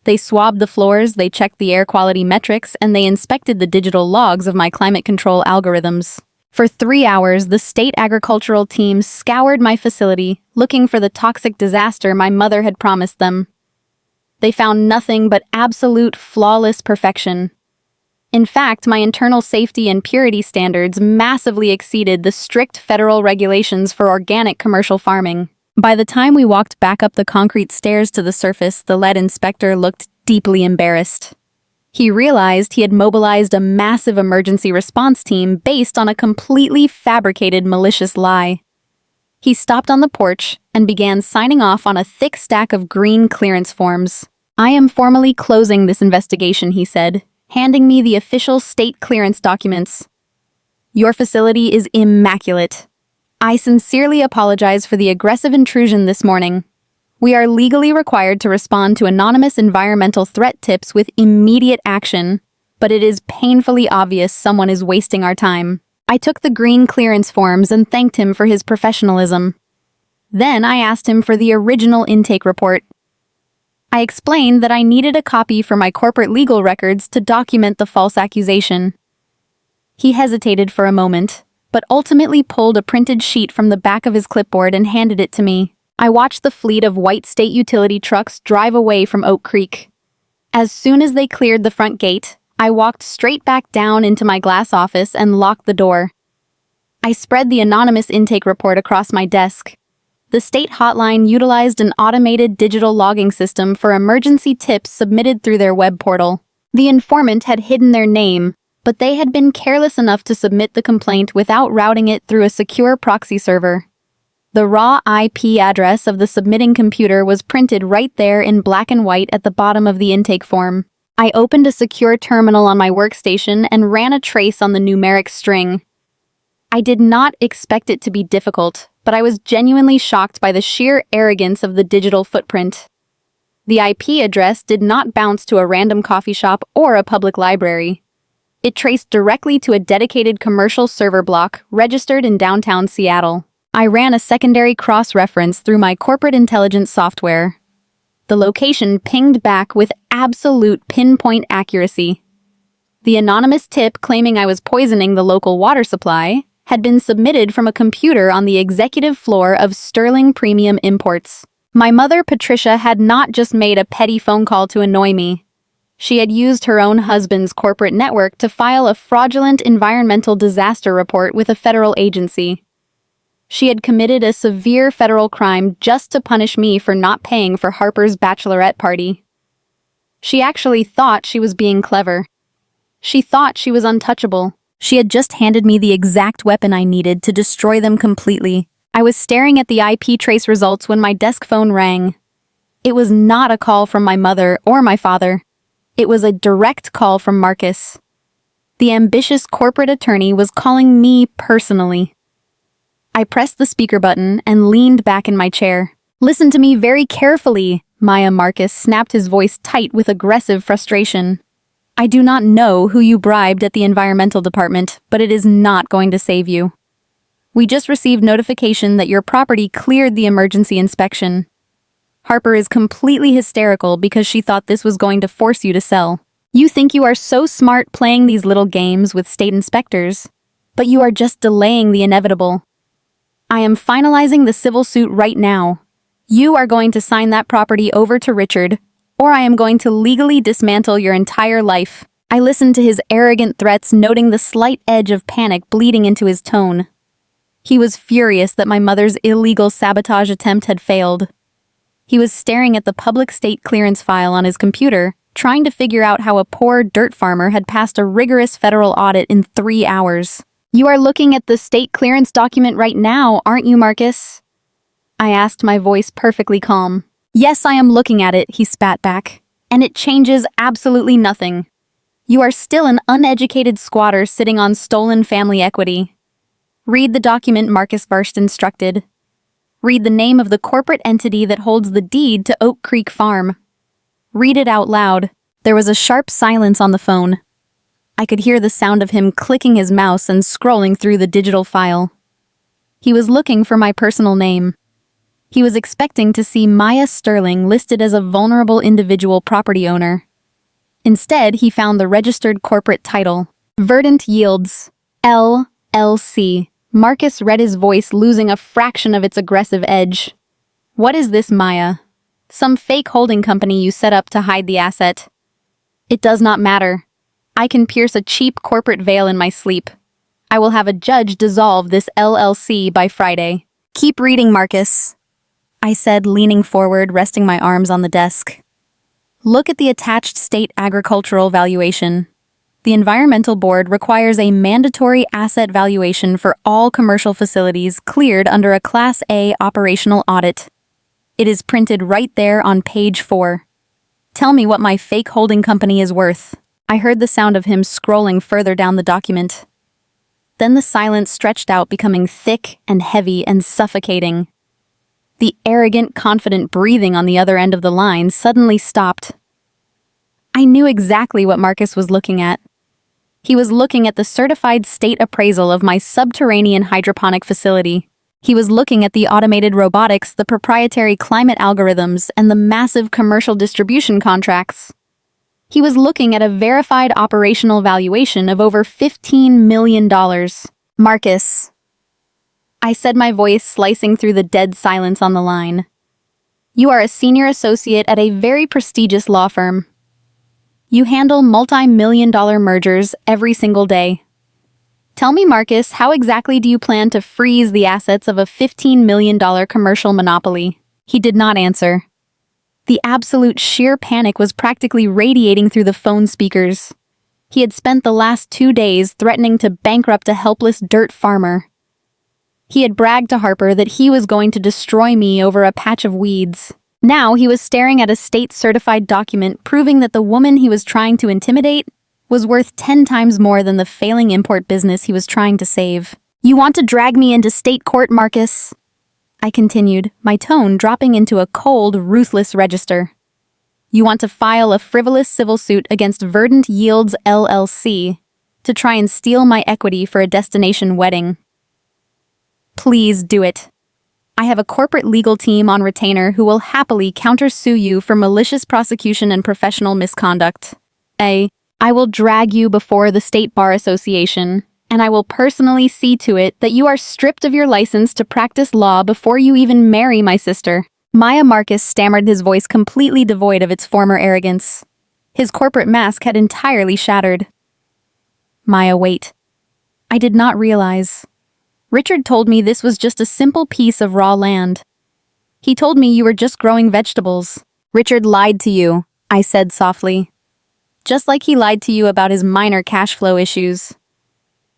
They swabbed the floors, they checked the air quality metrics, and they inspected the digital logs of my climate control algorithms. For 3 hours, the state agricultural team scoured my facility, looking for the toxic disaster my mother had promised them. They found nothing but absolute, flawless perfection. In fact, my internal safety and purity standards massively exceeded the strict federal regulations for organic commercial farming. By the time we walked back up the concrete stairs to the surface, the lead inspector looked deeply embarrassed. He realized he had mobilized a massive emergency response team based on a completely fabricated malicious lie. He stopped on the porch and began signing off on a thick stack of green clearance forms. "I am formally closing this investigation," he said, handing me the official state clearance documents. "Your facility is immaculate. I sincerely apologize for the aggressive intrusion this morning. We are legally required to respond to anonymous environmental threat tips with immediate action, but it is painfully obvious someone is wasting our time." I took the green clearance forms and thanked him for his professionalism. Then I asked him for the original intake report. I explained that I needed a copy for my corporate legal records to document the false accusation. He hesitated for a moment, but ultimately pulled a printed sheet from the back of his clipboard and handed it to me. I watched the fleet of white state utility trucks drive away from Oak Creek. As soon as they cleared the front gate, I walked straight back down into my glass office and locked the door. I spread the anonymous intake report across my desk. The state hotline utilized an automated digital logging system for emergency tips submitted through their web portal. The informant had hidden their name, but they had been careless enough to submit the complaint without routing it through a secure proxy server. The raw IP address of the submitting computer was printed right there in black and white at the bottom of the intake form. I opened a secure terminal on my workstation and ran a trace on the numeric string. I did not expect it to be difficult, but I was genuinely shocked by the sheer arrogance of the digital footprint. The IP address did not bounce to a random coffee shop or a public library. It traced directly to a dedicated commercial server block registered in downtown Seattle. I ran a secondary cross-reference through my corporate intelligence software. The location pinged back with absolute pinpoint accuracy. The anonymous tip claiming I was poisoning the local water supply had been submitted from a computer on the executive floor of Sterling Premium Imports. My mother, Patricia, had not just made a petty phone call to annoy me. She had used her own husband's corporate network to file a fraudulent environmental disaster report with a federal agency. She had committed a severe federal crime just to punish me for not paying for Harper's bachelorette party. She actually thought she was being clever. She thought she was untouchable. She had just handed me the exact weapon I needed to destroy them completely. I was staring at the IP trace results when my desk phone rang. It was not a call from my mother or my father. It was a direct call from Marcus. The ambitious corporate attorney was calling me personally. I pressed the speaker button and leaned back in my chair. "Listen to me very carefully," Maya Marcus snapped his voice tight with aggressive frustration. I do not know who you bribed at the environmental department, but it is not going to save you. We just received notification that your property cleared the emergency inspection. Harper is completely hysterical because she thought this was going to force you to sell. You think you are so smart playing these little games with state inspectors, but you are just delaying the inevitable. I am finalizing the civil suit right now. You are going to sign that property over to Richard, or I am going to legally dismantle your entire life. I listened to his arrogant threats, noting the slight edge of panic bleeding into his tone. He was furious that my mother's illegal sabotage attempt had failed. He was staring at the public state clearance file on his computer, trying to figure out how a poor dirt farmer had passed a rigorous federal audit in 3 hours. You are looking at the state clearance document right now, aren't you, Marcus? I asked, my voice perfectly calm. Yes, I am looking at it, he spat back. And it changes absolutely nothing. You are still an uneducated squatter sitting on stolen family equity. Read the document, Marcus first instructed. Read the name of the corporate entity that holds the deed to Oak Creek Farm. Read it out loud. There was a sharp silence on the phone. I could hear the sound of him clicking his mouse and scrolling through the digital file. He was looking for my personal name. He was expecting to see Maya Sterling listed as a vulnerable individual property owner. Instead, he found the registered corporate title, Verdant Yields, LLC. Marcus read his voice, losing a fraction of its aggressive edge. What is this, Maya? Some fake holding company you set up to hide the asset. It does not matter. I can pierce a cheap corporate veil in my sleep. I will have a judge dissolve this LLC by Friday. Keep reading, Marcus, I said, leaning forward, resting my arms on the desk. Look at the attached state agricultural valuation. The Environmental Board requires a mandatory asset valuation for all commercial facilities cleared under a Class A operational audit. It is printed right there on page 4. Tell me what my fake holding company is worth. I heard the sound of him scrolling further down the document. Then the silence stretched out, becoming thick and heavy and suffocating. The arrogant, confident breathing on the other end of the line suddenly stopped. I knew exactly what Marcus was looking at. He was looking at the certified state appraisal of my subterranean hydroponic facility. He was looking at the automated robotics, the proprietary climate algorithms, and the massive commercial distribution contracts. He was looking at a verified operational valuation of over $15 million. Marcus, I said, my voice slicing through the dead silence on the line. You are a senior associate at a very prestigious law firm. You handle multi-million-dollar mergers every single day. Tell me, Marcus, how exactly do you plan to freeze the assets of a $15 million commercial monopoly? He did not answer. The absolute sheer panic was practically radiating through the phone speakers. He had spent the last 2 days threatening to bankrupt a helpless dirt farmer. He had bragged to Harper that he was going to destroy me over a patch of weeds. Now he was staring at a state-certified document proving that the woman he was trying to intimidate was worth 10 times more than the failing import business he was trying to save. You want to drag me into state court, Marcus? I continued, my tone dropping into a cold, ruthless register. You want to file a frivolous civil suit against Verdant Yields LLC to try and steal my equity for a destination wedding. Please do it. I have a corporate legal team on retainer who will happily countersue you for malicious prosecution and professional misconduct. I will drag you before the State Bar Association, and I will personally see to it that you are stripped of your license to practice law before you even marry my sister. Maya Marcus stammered, his voice completely devoid of its former arrogance. His corporate mask had entirely shattered. Maya, wait. I did not realize. Richard told me this was just a simple piece of raw land. He told me you were just growing vegetables. Richard lied to you, I said softly. Just like he lied to you about his minor cash flow issues.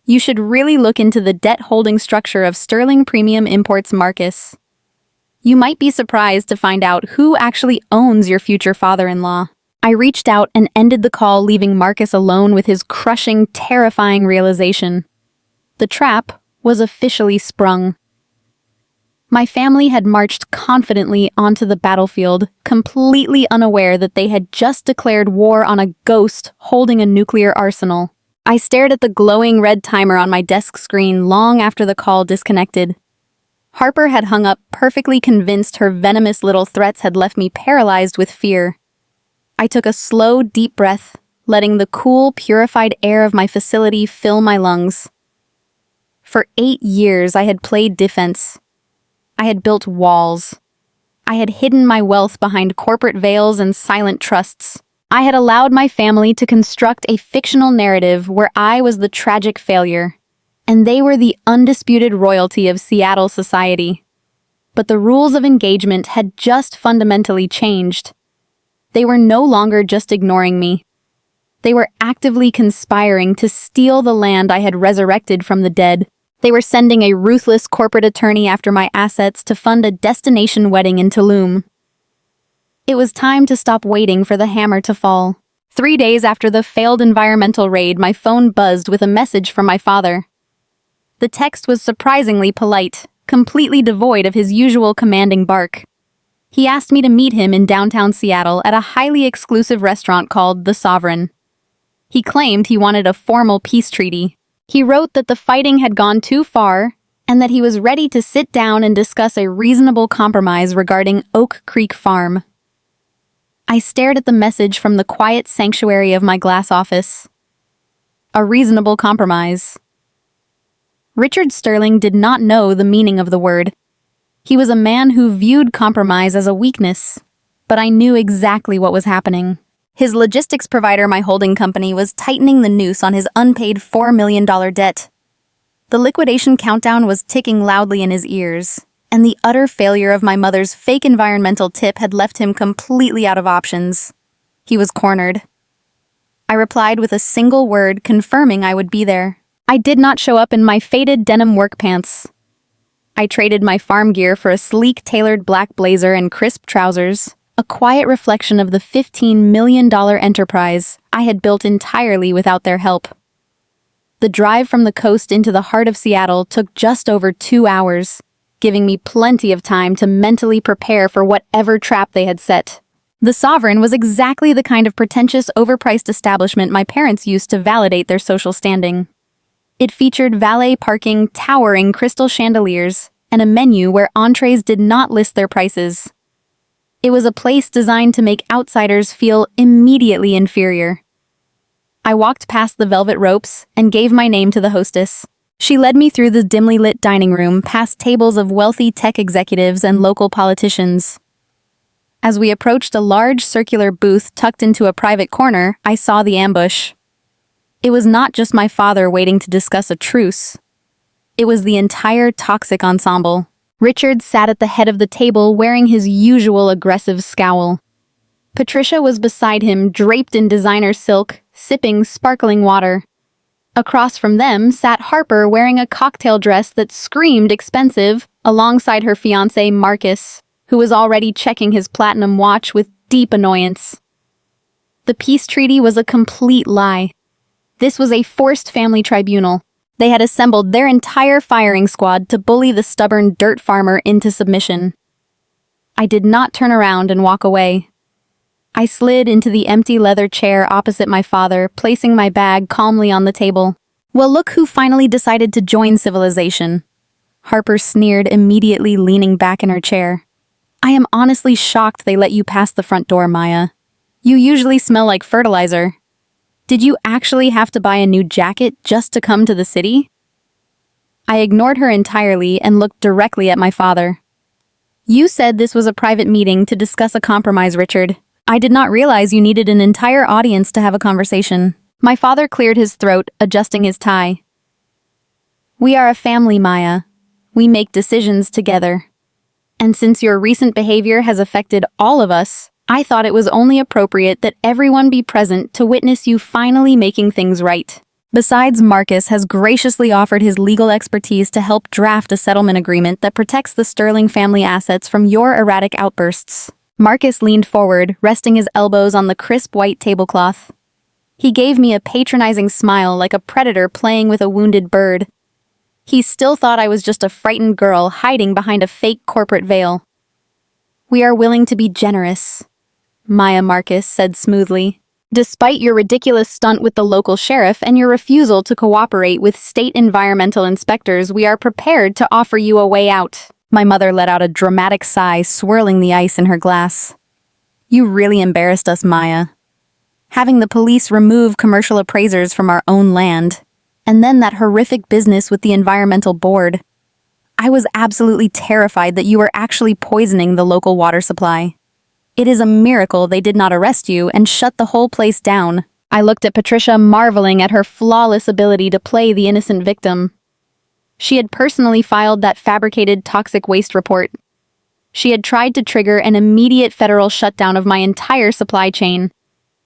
You should really look into the debt-holding structure of Sterling Premium Imports, Marcus. You might be surprised to find out who actually owns your future father-in-law. I reached out and ended the call, leaving Marcus alone with his crushing, terrifying realization. The trap was officially sprung. My family had marched confidently onto the battlefield, completely unaware that they had just declared war on a ghost holding a nuclear arsenal. I stared at the glowing red timer on my desk screen long after the call disconnected. Harper had hung up, perfectly convinced her venomous little threats had left me paralyzed with fear. I took a slow, deep breath, letting the cool, purified air of my facility fill my lungs. For 8 years, I had played defense. I had built walls. I had hidden my wealth behind corporate veils and silent trusts. I had allowed my family to construct a fictional narrative where I was the tragic failure, and they were the undisputed royalty of Seattle society. But the rules of engagement had just fundamentally changed. They were no longer just ignoring me. They were actively conspiring to steal the land I had resurrected from the dead. They were sending a ruthless corporate attorney after my assets to fund a destination wedding in Tulum. It was time to stop waiting for the hammer to fall. 3 days after the failed environmental raid, my phone buzzed with a message from my father. The text was surprisingly polite, completely devoid of his usual commanding bark. He asked me to meet him in downtown Seattle at a highly exclusive restaurant called The Sovereign. He claimed he wanted a formal peace treaty. He wrote that the fighting had gone too far and that he was ready to sit down and discuss a reasonable compromise regarding Oak Creek Farm. I stared at the message from the quiet sanctuary of my glass office. A reasonable compromise. Richard Sterling did not know the meaning of the word. He was a man who viewed compromise as a weakness, but I knew exactly what was happening. His logistics provider, my holding company, was tightening the noose on his unpaid $4 million debt. The liquidation countdown was ticking loudly in his ears, and the utter failure of my mother's fake environmental tip had left him completely out of options. He was cornered. I replied with a single word, confirming I would be there. I did not show up in my faded denim work pants. I traded my farm gear for a sleek, tailored black blazer and crisp trousers, a quiet reflection of the $15 million enterprise I had built entirely without their help. The drive from the coast into the heart of Seattle took just over 2 hours, giving me plenty of time to mentally prepare for whatever trap they had set. The Sovereign was exactly the kind of pretentious, overpriced establishment my parents used to validate their social standing. It featured valet parking, towering crystal chandeliers, and a menu where entrees did not list their prices. It was a place designed to make outsiders feel immediately inferior. I walked past the velvet ropes and gave my name to the hostess. She led me through the dimly lit dining room, past tables of wealthy tech executives and local politicians. As we approached a large circular booth tucked into a private corner, I saw the ambush. It was not just my father waiting to discuss a truce. It was the entire toxic ensemble. Richard sat at the head of the table wearing his usual aggressive scowl. Patricia was beside him, draped in designer silk, sipping sparkling water. Across from them sat Harper wearing a cocktail dress that screamed expensive, alongside her fiancé Marcus, who was already checking his platinum watch with deep annoyance. The peace treaty was a complete lie. This was a forced family tribunal. They had assembled their entire firing squad to bully the stubborn dirt farmer into submission. I did not turn around and walk away. I slid into the empty leather chair opposite my father, placing my bag calmly on the table. Well, look who finally decided to join civilization. Harper sneered, immediately leaning back in her chair. I am honestly shocked they let you pass the front door, Maya. You usually smell like fertilizer. Did you actually have to buy a new jacket just to come to the city? I ignored her entirely and looked directly at my father. You said this was a private meeting to discuss a compromise, Richard. I did not realize you needed an entire audience to have a conversation. My father cleared his throat, adjusting his tie. We are a family, Maya. We make decisions together. And since your recent behavior has affected all of us, I thought it was only appropriate that everyone be present to witness you finally making things right. Besides, Marcus has graciously offered his legal expertise to help draft a settlement agreement that protects the Sterling family assets from your erratic outbursts. Marcus leaned forward, resting his elbows on the crisp white tablecloth. He gave me a patronizing smile like a predator playing with a wounded bird. He still thought I was just a frightened girl hiding behind a fake corporate veil. "We are willing to be generous," Maya Marcus said smoothly. "Despite your ridiculous stunt with the local sheriff and your refusal to cooperate with state environmental inspectors, we are prepared to offer you a way out." My mother let out a dramatic sigh, swirling the ice in her glass. "You really embarrassed us, Maya. Having the police remove commercial appraisers from our own land, and then that horrific business with the environmental board. I was absolutely terrified that you were actually poisoning the local water supply. It is a miracle they did not arrest you and shut the whole place down." I looked at Patricia, marveling at her flawless ability to play the innocent victim. She had personally filed that fabricated toxic waste report. She had tried to trigger an immediate federal shutdown of my entire supply chain.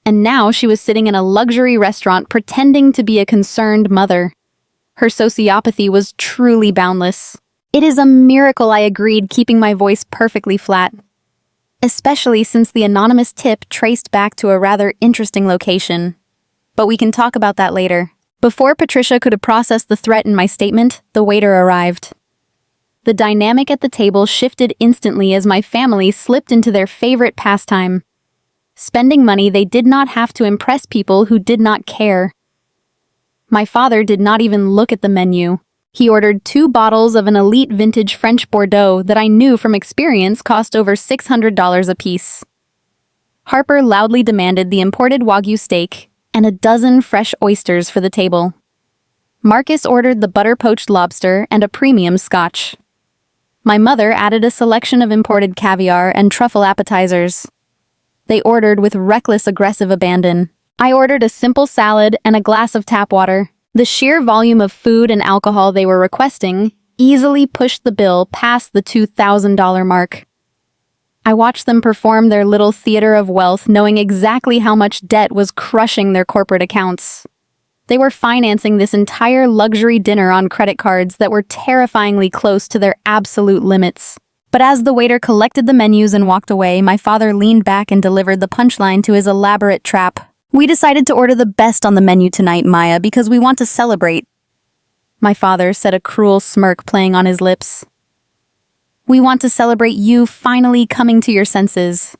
And now she was sitting in a luxury restaurant pretending to be a concerned mother. Her sociopathy was truly boundless. "It is a miracle," I agreed, keeping my voice perfectly flat. "Especially since the anonymous tip traced back to a rather interesting location. But we can talk about that later." Before Patricia could have processed the threat in my statement, the waiter arrived. The dynamic at the table shifted instantly as my family slipped into their favorite pastime. Spending money they did not have to impress people who did not care. My father did not even look at the menu. He ordered 2 bottles of an elite vintage French Bordeaux that I knew from experience cost over $600 apiece. Harper loudly demanded the imported Wagyu steak and a dozen fresh oysters for the table. Marcus ordered the butter-poached lobster and a premium scotch. My mother added a selection of imported caviar and truffle appetizers. They ordered with reckless, aggressive abandon. I ordered a simple salad and a glass of tap water. The sheer volume of food and alcohol they were requesting easily pushed the bill past the $2,000 mark. I watched them perform their little theater of wealth, knowing exactly how much debt was crushing their corporate accounts. They were financing this entire luxury dinner on credit cards that were terrifyingly close to their absolute limits. But as the waiter collected the menus and walked away, my father leaned back and delivered the punchline to his elaborate trap. "We decided to order the best on the menu tonight, Maya, because we want to celebrate." My father said, a cruel smirk playing on his lips. "We want to celebrate you finally coming to your senses.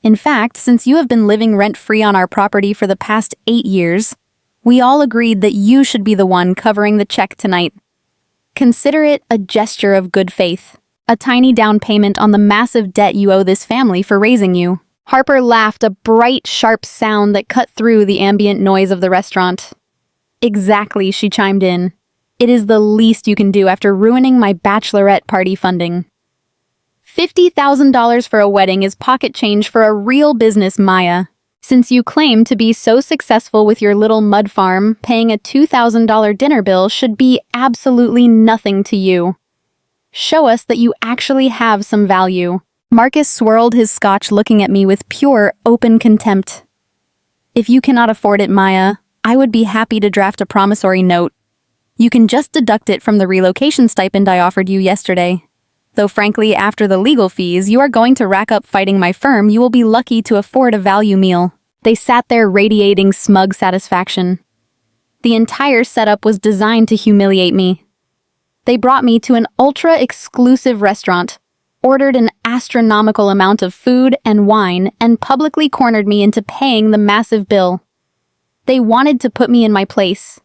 In fact, since you have been living rent-free on our property for the past 8 years, we all agreed that you should be the one covering the check tonight. Consider it a gesture of good faith, a tiny down payment on the massive debt you owe this family for raising you." Harper laughed, a bright, sharp sound that cut through the ambient noise of the restaurant. "Exactly," she chimed in. "It is the least you can do after ruining my bachelorette party funding. $50,000 for a wedding is pocket change for a real business, Maya. Since you claim to be so successful with your little mud farm, paying a $2,000 dinner bill should be absolutely nothing to you. Show us that you actually have some value." Marcus swirled his scotch, looking at me with pure, open contempt. "If you cannot afford it, Maya, I would be happy to draft a promissory note. You can just deduct it from the relocation stipend I offered you yesterday. Though frankly, after the legal fees you are going to rack up fighting my firm, you will be lucky to afford a value meal." They sat there radiating smug satisfaction. The entire setup was designed to humiliate me. They brought me to an ultra-exclusive restaurant, ordered an astronomical amount of food and wine, and publicly cornered me into paying the massive bill. They wanted to put me in my place.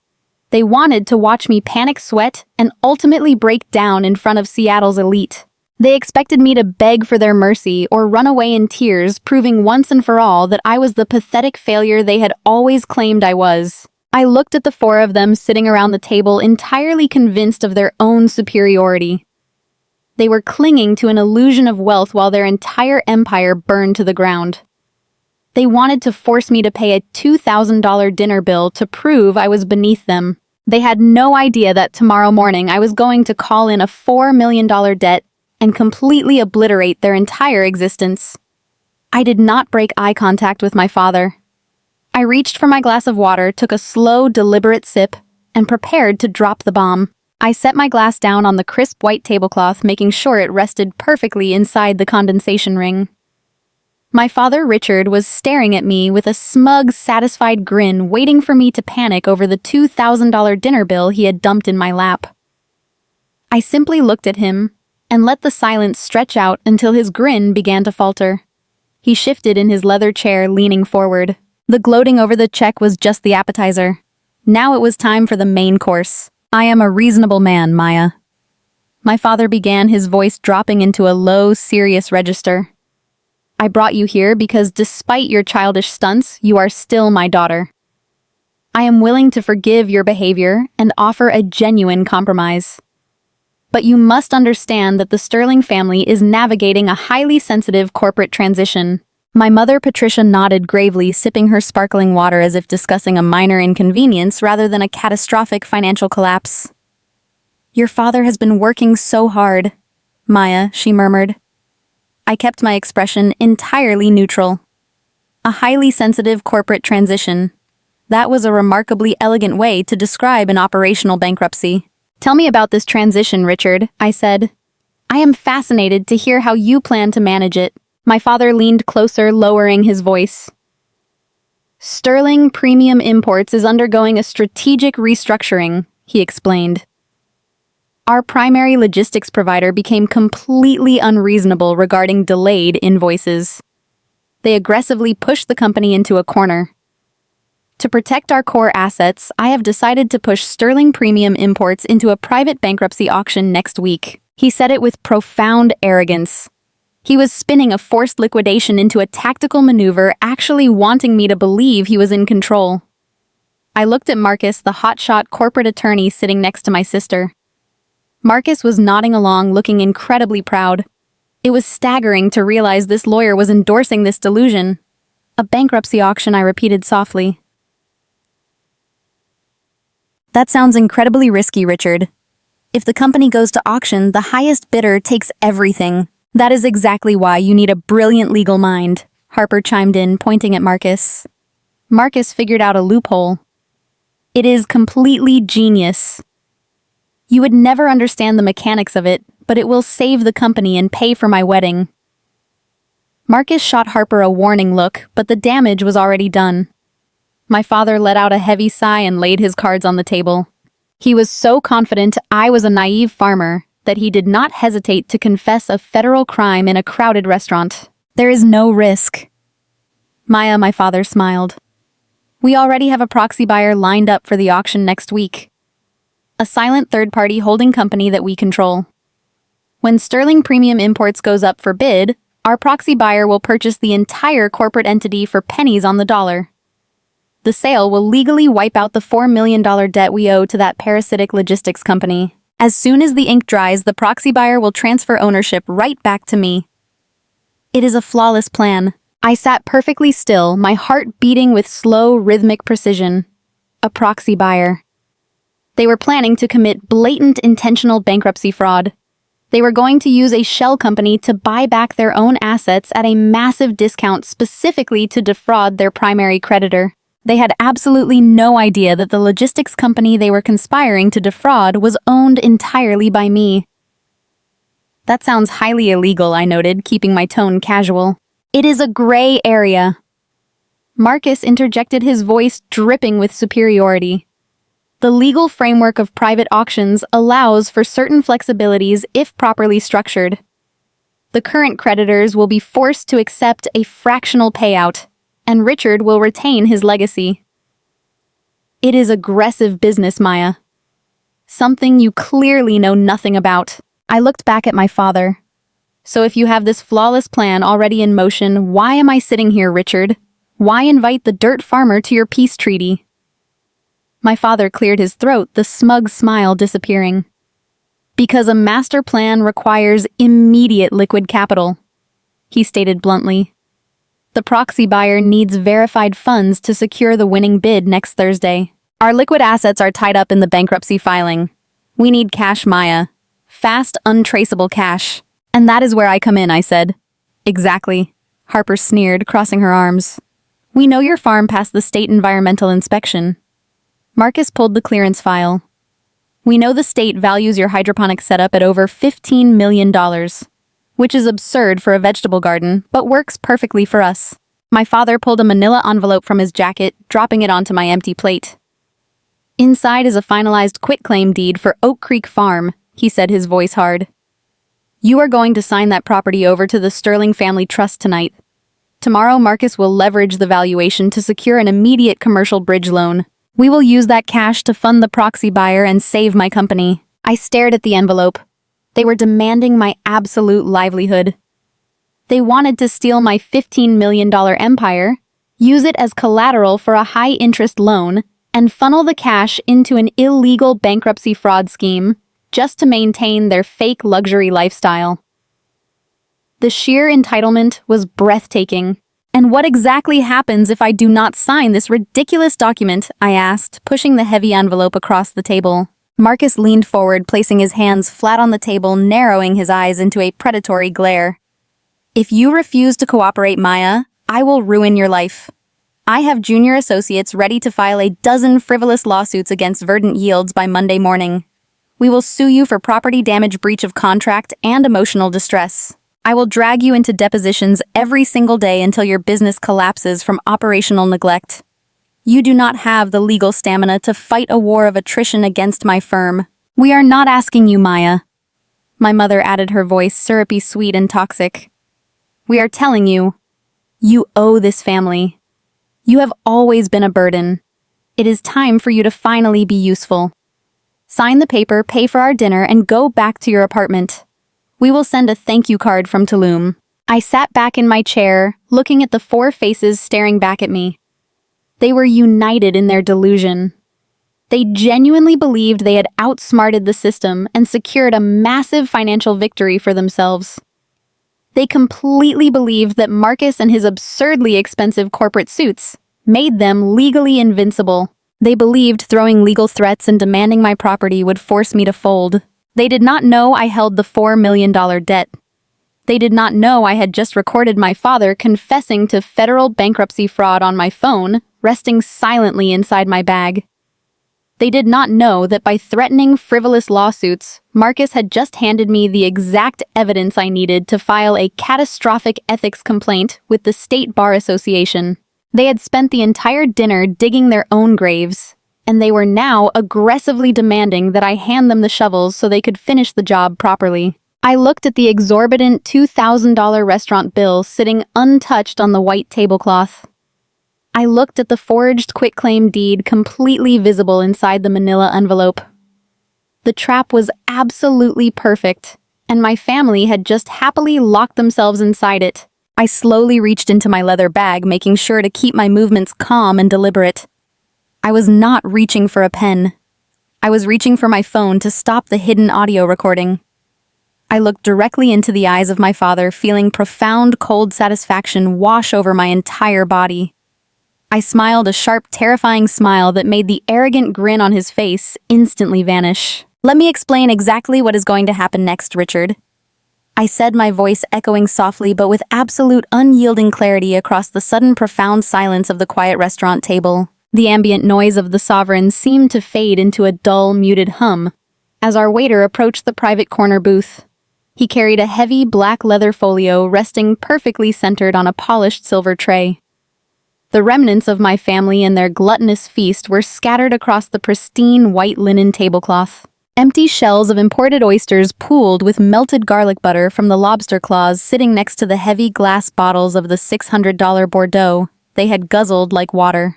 They wanted to watch me panic sweat and ultimately break down in front of Seattle's elite. They expected me to beg for their mercy or run away in tears, proving once and for all that I was the pathetic failure they had always claimed I was. I looked at the 4 of them sitting around the table, entirely convinced of their own superiority. They were clinging to an illusion of wealth while their entire empire burned to the ground. They wanted to force me to pay a $2,000 dinner bill to prove I was beneath them. They had no idea that tomorrow morning I was going to call in a $4 million debt and completely obliterate their entire existence. I did not break eye contact with my father. I reached for my glass of water, took a slow, deliberate sip, and prepared to drop the bomb. I set my glass down on the crisp white tablecloth, making sure it rested perfectly inside the condensation ring. My father, Richard, was staring at me with a smug, satisfied grin, waiting for me to panic over the $2,000 dinner bill he had dumped in my lap. I simply looked at him and let the silence stretch out until his grin began to falter. He shifted in his leather chair, leaning forward. The gloating over the check was just the appetizer. Now it was time for the main course. I am a reasonable man, Maya. My father began, his voice dropping into a low, serious register. I brought you here because despite your childish stunts, you are still my daughter. I am willing to forgive your behavior and offer a genuine compromise. But you must understand that the Sterling family is navigating a highly sensitive corporate transition. My mother, Patricia, nodded gravely, sipping her sparkling water as if discussing a minor inconvenience rather than a catastrophic financial collapse. Your father has been working so hard, Maya, she murmured. I kept my expression entirely neutral. A highly sensitive corporate transition. That was a remarkably elegant way to describe an operational bankruptcy. Tell me about this transition, Richard, I said. I am fascinated to hear how you plan to manage it. My father leaned closer, lowering his voice. Sterling Premium Imports is undergoing a strategic restructuring, he explained. Our primary logistics provider became completely unreasonable regarding delayed invoices. They aggressively pushed the company into a corner. To protect our core assets, I have decided to push Sterling Premium Imports into a private bankruptcy auction next week. He said it with profound arrogance. He was spinning a forced liquidation into a tactical maneuver, actually wanting me to believe he was in control. I looked at Marcus, the hotshot corporate attorney sitting next to my sister. Marcus was nodding along, looking incredibly proud. It was staggering to realize this lawyer was endorsing this delusion. A bankruptcy auction, I repeated softly. That sounds incredibly risky, Richard. If the company goes to auction, the highest bidder takes everything. That is exactly why you need a brilliant legal mind, Harper chimed in, pointing at Marcus. Marcus figured out a loophole. It is completely genius. You would never understand the mechanics of it, but it will save the company and pay for my wedding. Marcus shot Harper a warning look, but the damage was already done. My father let out a heavy sigh and laid his cards on the table. He was so confident I was a naive farmer that he did not hesitate to confess a federal crime in a crowded restaurant. There is no risk. Maya, my father smiled. We already have a proxy buyer lined up for the auction next week. A silent third-party holding company that we control. When Sterling Premium Imports goes up for bid, our proxy buyer will purchase the entire corporate entity for pennies on the dollar. The sale will legally wipe out the $4 million debt we owe to that parasitic logistics company. As soon as the ink dries, the proxy buyer will transfer ownership right back to me. It is a flawless plan. I sat perfectly still, my heart beating with slow, rhythmic precision. A proxy buyer. They were planning to commit blatant intentional bankruptcy fraud. They were going to use a shell company to buy back their own assets at a massive discount specifically to defraud their primary creditor. They had absolutely no idea that the logistics company they were conspiring to defraud was owned entirely by me. That sounds highly illegal, I noted, keeping my tone casual. It is a gray area. Marcus interjected, his voice dripping with superiority. The legal framework of private auctions allows for certain flexibilities if properly structured. The current creditors will be forced to accept a fractional payout, and Richard will retain his legacy. It is aggressive business, Maya. Something you clearly know nothing about. I looked back at my father. So if you have this flawless plan already in motion, why am I sitting here, Richard? Why invite the dirt farmer to your peace treaty? My father cleared his throat, the smug smile disappearing. Because a master plan requires immediate liquid capital, he stated bluntly. The proxy buyer needs verified funds to secure the winning bid next Thursday. Our liquid assets are tied up in the bankruptcy filing. We need cash, Maya. Fast, untraceable cash. And that is where I come in, I said. Exactly. Harper sneered, crossing her arms. We know your farm passed the state environmental inspection. Marcus pulled the clearance file. We know the state values your hydroponic setup at over $15 million, which is absurd for a vegetable garden, but works perfectly for us. My father pulled a manila envelope from his jacket, dropping it onto my empty plate. Inside is a finalized quitclaim deed for Oak Creek Farm, he said, his voice hard. "You are going to sign that property over to the Sterling Family Trust tonight. Tomorrow, Marcus will leverage the valuation to secure an immediate commercial bridge loan. We will use that cash to fund the proxy buyer and save my company." I stared at the envelope. They were demanding my absolute livelihood. They wanted to steal my $15 million empire, use it as collateral for a high-interest loan, and funnel the cash into an illegal bankruptcy fraud scheme just to maintain their fake luxury lifestyle. The sheer entitlement was breathtaking. "And what exactly happens if I do not sign this ridiculous document?" I asked, pushing the heavy envelope across the table. Marcus leaned forward, placing his hands flat on the table, narrowing his eyes into a predatory glare. "If you refuse to cooperate, Maya, I will ruin your life. I have junior associates ready to file a dozen frivolous lawsuits against Verdant Yields by Monday morning. We will sue you for property damage, breach of contract, and emotional distress. I will drag you into depositions every single day until your business collapses from operational neglect. You do not have the legal stamina to fight a war of attrition against my firm. We are not asking you, Maya." My mother added, her voice syrupy sweet and toxic. "We are telling you, you owe this family. You have always been a burden. It is time for you to finally be useful. Sign the paper, pay for our dinner, and go back to your apartment. We will send a thank you card from Tulum." I sat back in my chair, looking at the four faces staring back at me. They were united in their delusion. They genuinely believed they had outsmarted the system and secured a massive financial victory for themselves. They completely believed that Marcus and his absurdly expensive corporate suits made them legally invincible. They believed throwing legal threats and demanding my property would force me to fold. They did not know I held the $4 million debt. They did not know I had just recorded my father confessing to federal bankruptcy fraud on my phone, resting silently inside my bag. They did not know that by threatening frivolous lawsuits, Marcus had just handed me the exact evidence I needed to file a catastrophic ethics complaint with the State Bar Association. They had spent the entire dinner digging their own graves, and they were now aggressively demanding that I hand them the shovels so they could finish the job properly. I looked at the exorbitant $2,000 restaurant bill sitting untouched on the white tablecloth. I looked at the forged quitclaim deed completely visible inside the manila envelope. The trap was absolutely perfect, and my family had just happily locked themselves inside it. I slowly reached into my leather bag, making sure to keep my movements calm and deliberate. I was not reaching for a pen. I was reaching for my phone to stop the hidden audio recording. I looked directly into the eyes of my father, feeling profound, cold satisfaction wash over my entire body. I smiled a sharp, terrifying smile that made the arrogant grin on his face instantly vanish. "Let me explain exactly what is going to happen next, Richard," I said, my voice echoing softly but with absolute unyielding clarity across the sudden profound silence of the quiet restaurant table. The ambient noise of the sovereign seemed to fade into a dull, muted hum as our waiter approached the private corner booth. He carried a heavy black leather folio resting perfectly centered on a polished silver tray. The remnants of my family and their gluttonous feast were scattered across the pristine white linen tablecloth. Empty shells of imported oysters pooled with melted garlic butter from the lobster claws sitting next to the heavy glass bottles of the $600 Bordeaux they had guzzled like water.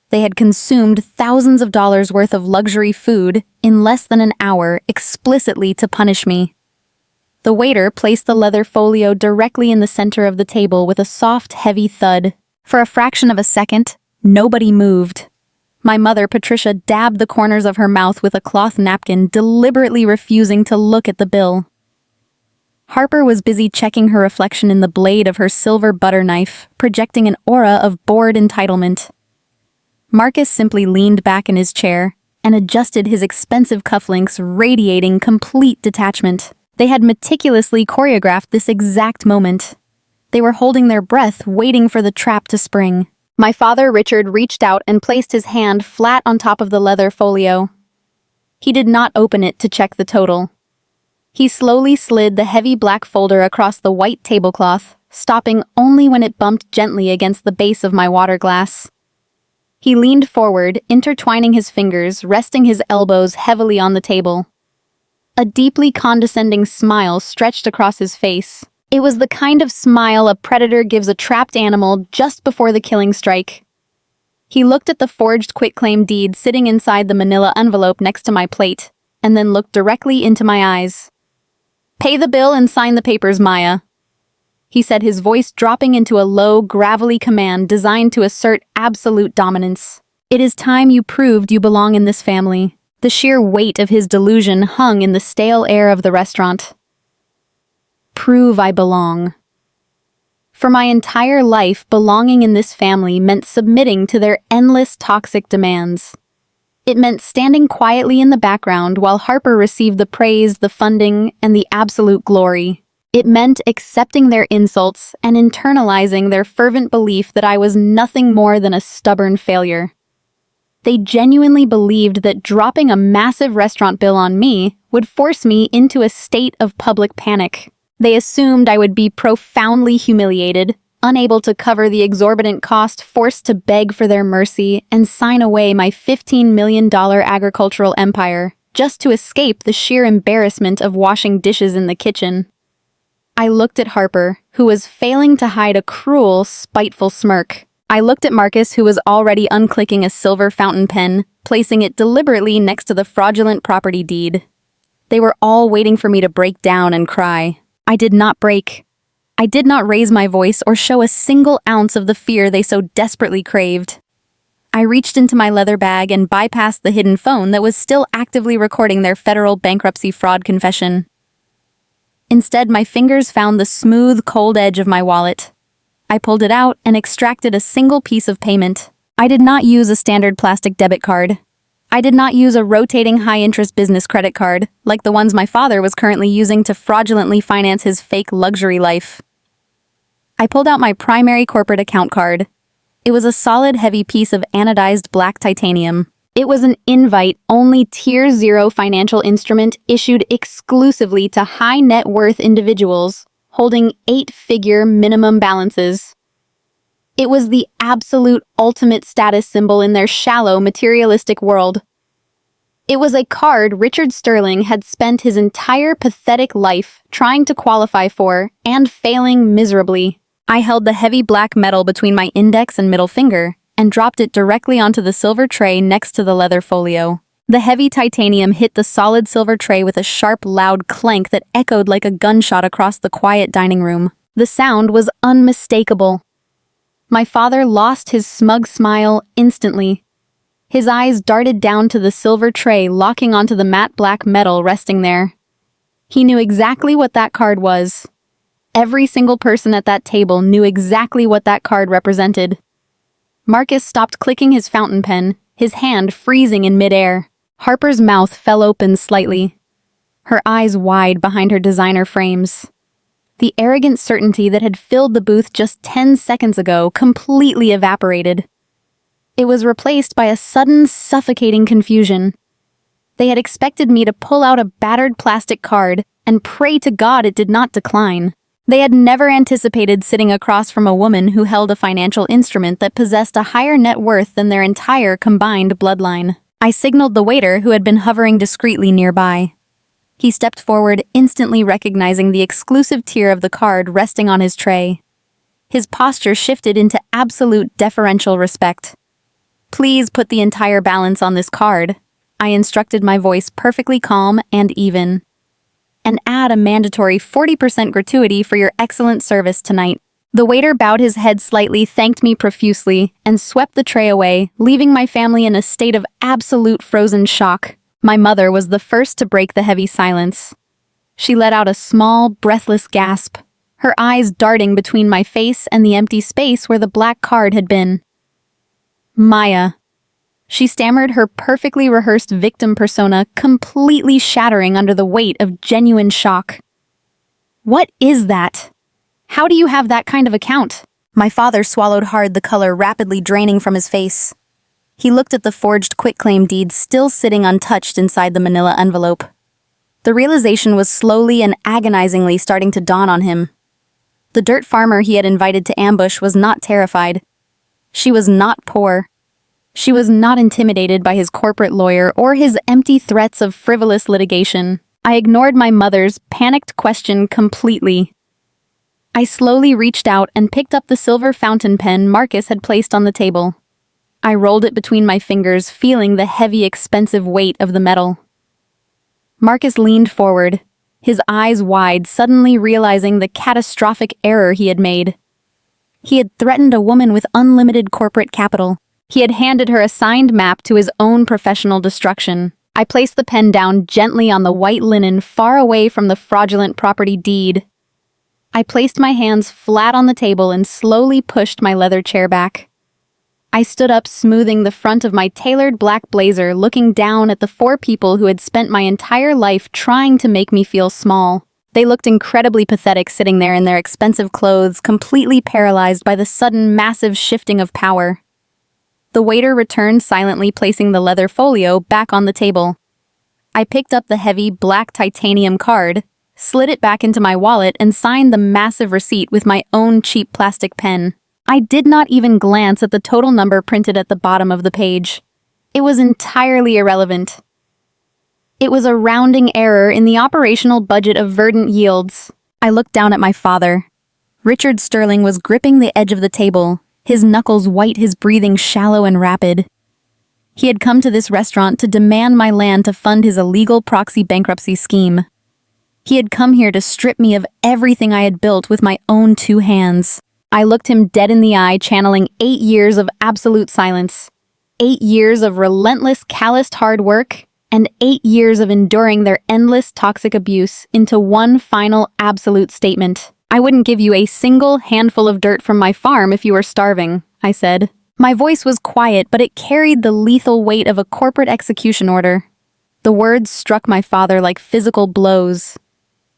They had consumed thousands of dollars worth of luxury food in less than an hour explicitly to punish me. The waiter placed the leather folio directly in the center of the table with a soft, heavy thud. For a fraction of a second, nobody moved. My mother, Patricia, dabbed the corners of her mouth with a cloth napkin, deliberately refusing to look at the bill. Harper was busy checking her reflection in the blade of her silver butter knife, projecting an aura of bored entitlement. Marcus simply leaned back in his chair and adjusted his expensive cufflinks, radiating complete detachment. They had meticulously choreographed this exact moment. They were holding their breath, waiting for the trap to spring. My father, Richard, reached out and placed his hand flat on top of the leather folio. He did not open it to check the total. He slowly slid the heavy black folder across the white tablecloth, stopping only when it bumped gently against the base of my water glass. He leaned forward, intertwining his fingers, resting his elbows heavily on the table. A deeply condescending smile stretched across his face. It was the kind of smile a predator gives a trapped animal just before the killing strike. He looked at the forged quitclaim deed sitting inside the manila envelope next to my plate, and then looked directly into my eyes. "Pay the bill and sign the papers, Maya," he said, his voice dropping into a low, gravelly command designed to assert absolute dominance. "It is time you proved you belong in this family." The sheer weight of his delusion hung in the stale air of the restaurant. Prove I belong. For my entire life, belonging in this family meant submitting to their endless toxic demands. It meant standing quietly in the background while Harper received the praise, the funding, and the absolute glory. It meant accepting their insults and internalizing their fervent belief that I was nothing more than a stubborn failure. They genuinely believed that dropping a massive restaurant bill on me would force me into a state of public panic. They assumed I would be profoundly humiliated, unable to cover the exorbitant cost, forced to beg for their mercy and sign away my $15 million agricultural empire, just to escape the sheer embarrassment of washing dishes in the kitchen. I looked at Harper, who was failing to hide a cruel, spiteful smirk. I looked at Marcus, who was already unclicking a silver fountain pen, placing it deliberately next to the fraudulent property deed. They were all waiting for me to break down and cry. I did not break. I did not raise my voice or show a single ounce of the fear they so desperately craved. I reached into my leather bag and bypassed the hidden phone that was still actively recording their federal bankruptcy fraud confession. Instead, my fingers found the smooth, cold edge of my wallet. I pulled it out and extracted a single piece of payment. I did not use a standard plastic debit card. I did not use a rotating high-interest business credit card, like the ones my father was currently using to fraudulently finance his fake luxury life. I pulled out my primary corporate account card. It was a solid, heavy piece of anodized black titanium. It was an invite-only Tier 0 financial instrument issued exclusively to high-net-worth individuals holding 8-figure minimum balances. It was the absolute ultimate status symbol in their shallow, materialistic world. It was a card Richard Sterling had spent his entire pathetic life trying to qualify for and failing miserably. I held the heavy black metal between my index and middle finger and dropped it directly onto the silver tray next to the leather folio. The heavy titanium hit the solid silver tray with a sharp, loud clank that echoed like a gunshot across the quiet dining room. The sound was unmistakable. My father lost his smug smile instantly. His eyes darted down to the silver tray, locking onto the matte black metal resting there. He knew exactly what that card was. Every single person at that table knew exactly what that card represented. Marcus stopped clicking his fountain pen, his hand freezing in midair. Harper's mouth fell open slightly, her eyes wide behind her designer frames. The arrogant certainty that had filled the booth just 10 seconds ago completely evaporated. It was replaced by a sudden, suffocating confusion. They had expected me to pull out a battered plastic card and pray to God it did not decline. They had never anticipated sitting across from a woman who held a financial instrument that possessed a higher net worth than their entire combined bloodline. I signaled the waiter, who had been hovering discreetly nearby. He stepped forward, instantly recognizing the exclusive tier of the card resting on his tray. His posture shifted into absolute deferential respect. "Please put the entire balance on this card," I instructed, my voice perfectly calm and even. "And add a mandatory 40% gratuity for your excellent service tonight." The waiter bowed his head slightly, thanked me profusely, and swept the tray away, leaving my family in a state of absolute frozen shock. My mother was the first to break the heavy silence. She let out a small, breathless gasp, her eyes darting between my face and the empty space where the black card had been. "Maya," she stammered, her perfectly rehearsed victim persona completely shattering under the weight of genuine shock. "What is that? How do you have that kind of account?" My father swallowed hard, the color rapidly draining from his face. He looked at the forged quitclaim deed still sitting untouched inside the manila envelope. The realization was slowly and agonizingly starting to dawn on him. The dirt farmer he had invited to ambush was not terrified. She was not poor. She was not intimidated by his corporate lawyer or his empty threats of frivolous litigation. I ignored my mother's panicked question completely. I slowly reached out and picked up the silver fountain pen Marcus had placed on the table. I rolled it between my fingers, feeling the heavy, expensive weight of the metal. Marcus leaned forward, his eyes wide, suddenly realizing the catastrophic error he had made. He had threatened a woman with unlimited corporate capital. He had handed her a signed map to his own professional destruction. I placed the pen down gently on the white linen far away from the fraudulent property deed. I placed my hands flat on the table and slowly pushed my leather chair back. I stood up, smoothing the front of my tailored black blazer, looking down at the 4 people who had spent my entire life trying to make me feel small. They looked incredibly pathetic sitting there in their expensive clothes, completely paralyzed by the sudden massive shifting of power. The waiter returned silently, placing the leather folio back on the table. I picked up the heavy black titanium card, slid it back into my wallet, and signed the massive receipt with my own cheap plastic pen. I did not even glance at the total number printed at the bottom of the page. It was entirely irrelevant. It was a rounding error in the operational budget of Verdant Yields. I looked down at my father. Richard Sterling was gripping the edge of the table, his knuckles white, his breathing shallow and rapid. He had come to this restaurant to demand my land to fund his illegal proxy bankruptcy scheme. He had come here to strip me of everything I had built with my own 2 hands. I looked him dead in the eye, channeling 8 years of absolute silence, 8 years of relentless, calloused hard work, and 8 years of enduring their endless toxic abuse into one final absolute statement. I wouldn't give you a single handful of dirt from my farm if you were starving, I said. My voice was quiet, but it carried the lethal weight of a corporate execution order. The words struck my father like physical blows.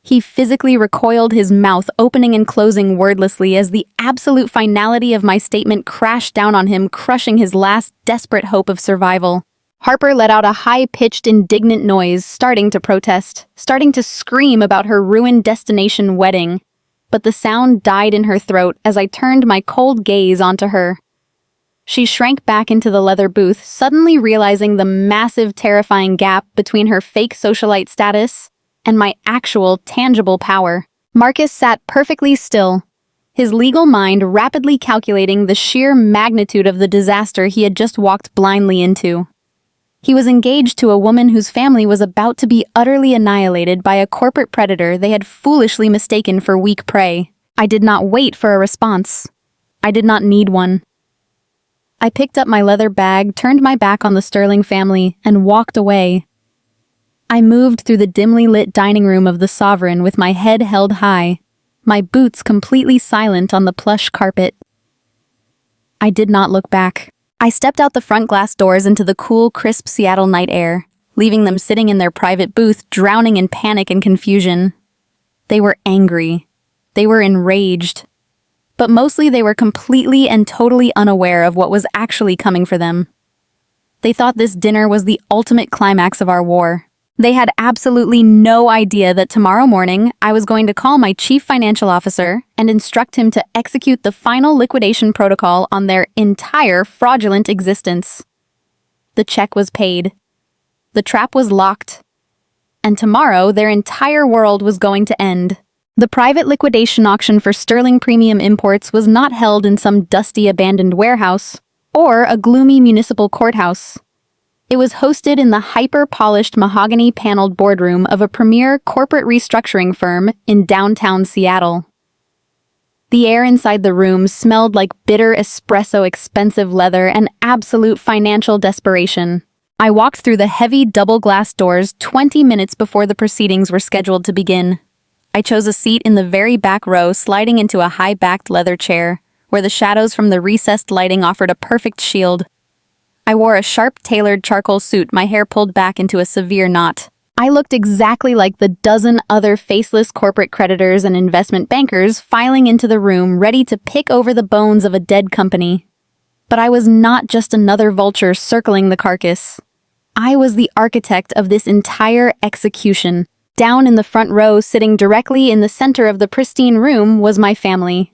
He physically recoiled, his mouth opening and closing wordlessly as the absolute finality of my statement crashed down on him, crushing his last desperate hope of survival. Harper let out a high-pitched, indignant noise, starting to protest, starting to scream about her ruined destination wedding. But the sound died in her throat as I turned my cold gaze onto her. She shrank back into the leather booth, suddenly realizing the massive, terrifying gap between her fake socialite status and my actual, tangible power. Marcus sat perfectly still, his legal mind rapidly calculating the sheer magnitude of the disaster he had just walked blindly into. He was engaged to a woman whose family was about to be utterly annihilated by a corporate predator they had foolishly mistaken for weak prey. I did not wait for a response. I did not need one. I picked up my leather bag, turned my back on the Sterling family, and walked away. I moved through the dimly lit dining room of the Sovereign with my head held high, my boots completely silent on the plush carpet. I did not look back. I stepped out the front glass doors into the cool, crisp Seattle night air, leaving them sitting in their private booth, drowning in panic and confusion. They were angry. They were enraged. But mostly they were completely and totally unaware of what was actually coming for them. They thought this dinner was the ultimate climax of our war. They had absolutely no idea that tomorrow morning I was going to call my chief financial officer and instruct him to execute the final liquidation protocol on their entire fraudulent existence. The check was paid. The trap was locked. And tomorrow their entire world was going to end. The private liquidation auction for Sterling Premium Imports was not held in some dusty abandoned warehouse or a gloomy municipal courthouse. It was hosted in the hyper-polished mahogany-paneled boardroom of a premier corporate restructuring firm in downtown Seattle. The air inside the room smelled like bitter espresso, expensive leather, and absolute financial desperation. I walked through the heavy double-glass doors 20 minutes before the proceedings were scheduled to begin. I chose a seat in the very back row, sliding into a high-backed leather chair, where the shadows from the recessed lighting offered a perfect shield. I wore a sharp, tailored charcoal suit, my hair pulled back into a severe knot. I looked exactly like the dozen other faceless corporate creditors and investment bankers filing into the room, ready to pick over the bones of a dead company. But I was not just another vulture circling the carcass. I was the architect of this entire execution. Down in the front row, sitting directly in the center of the pristine room, was my family.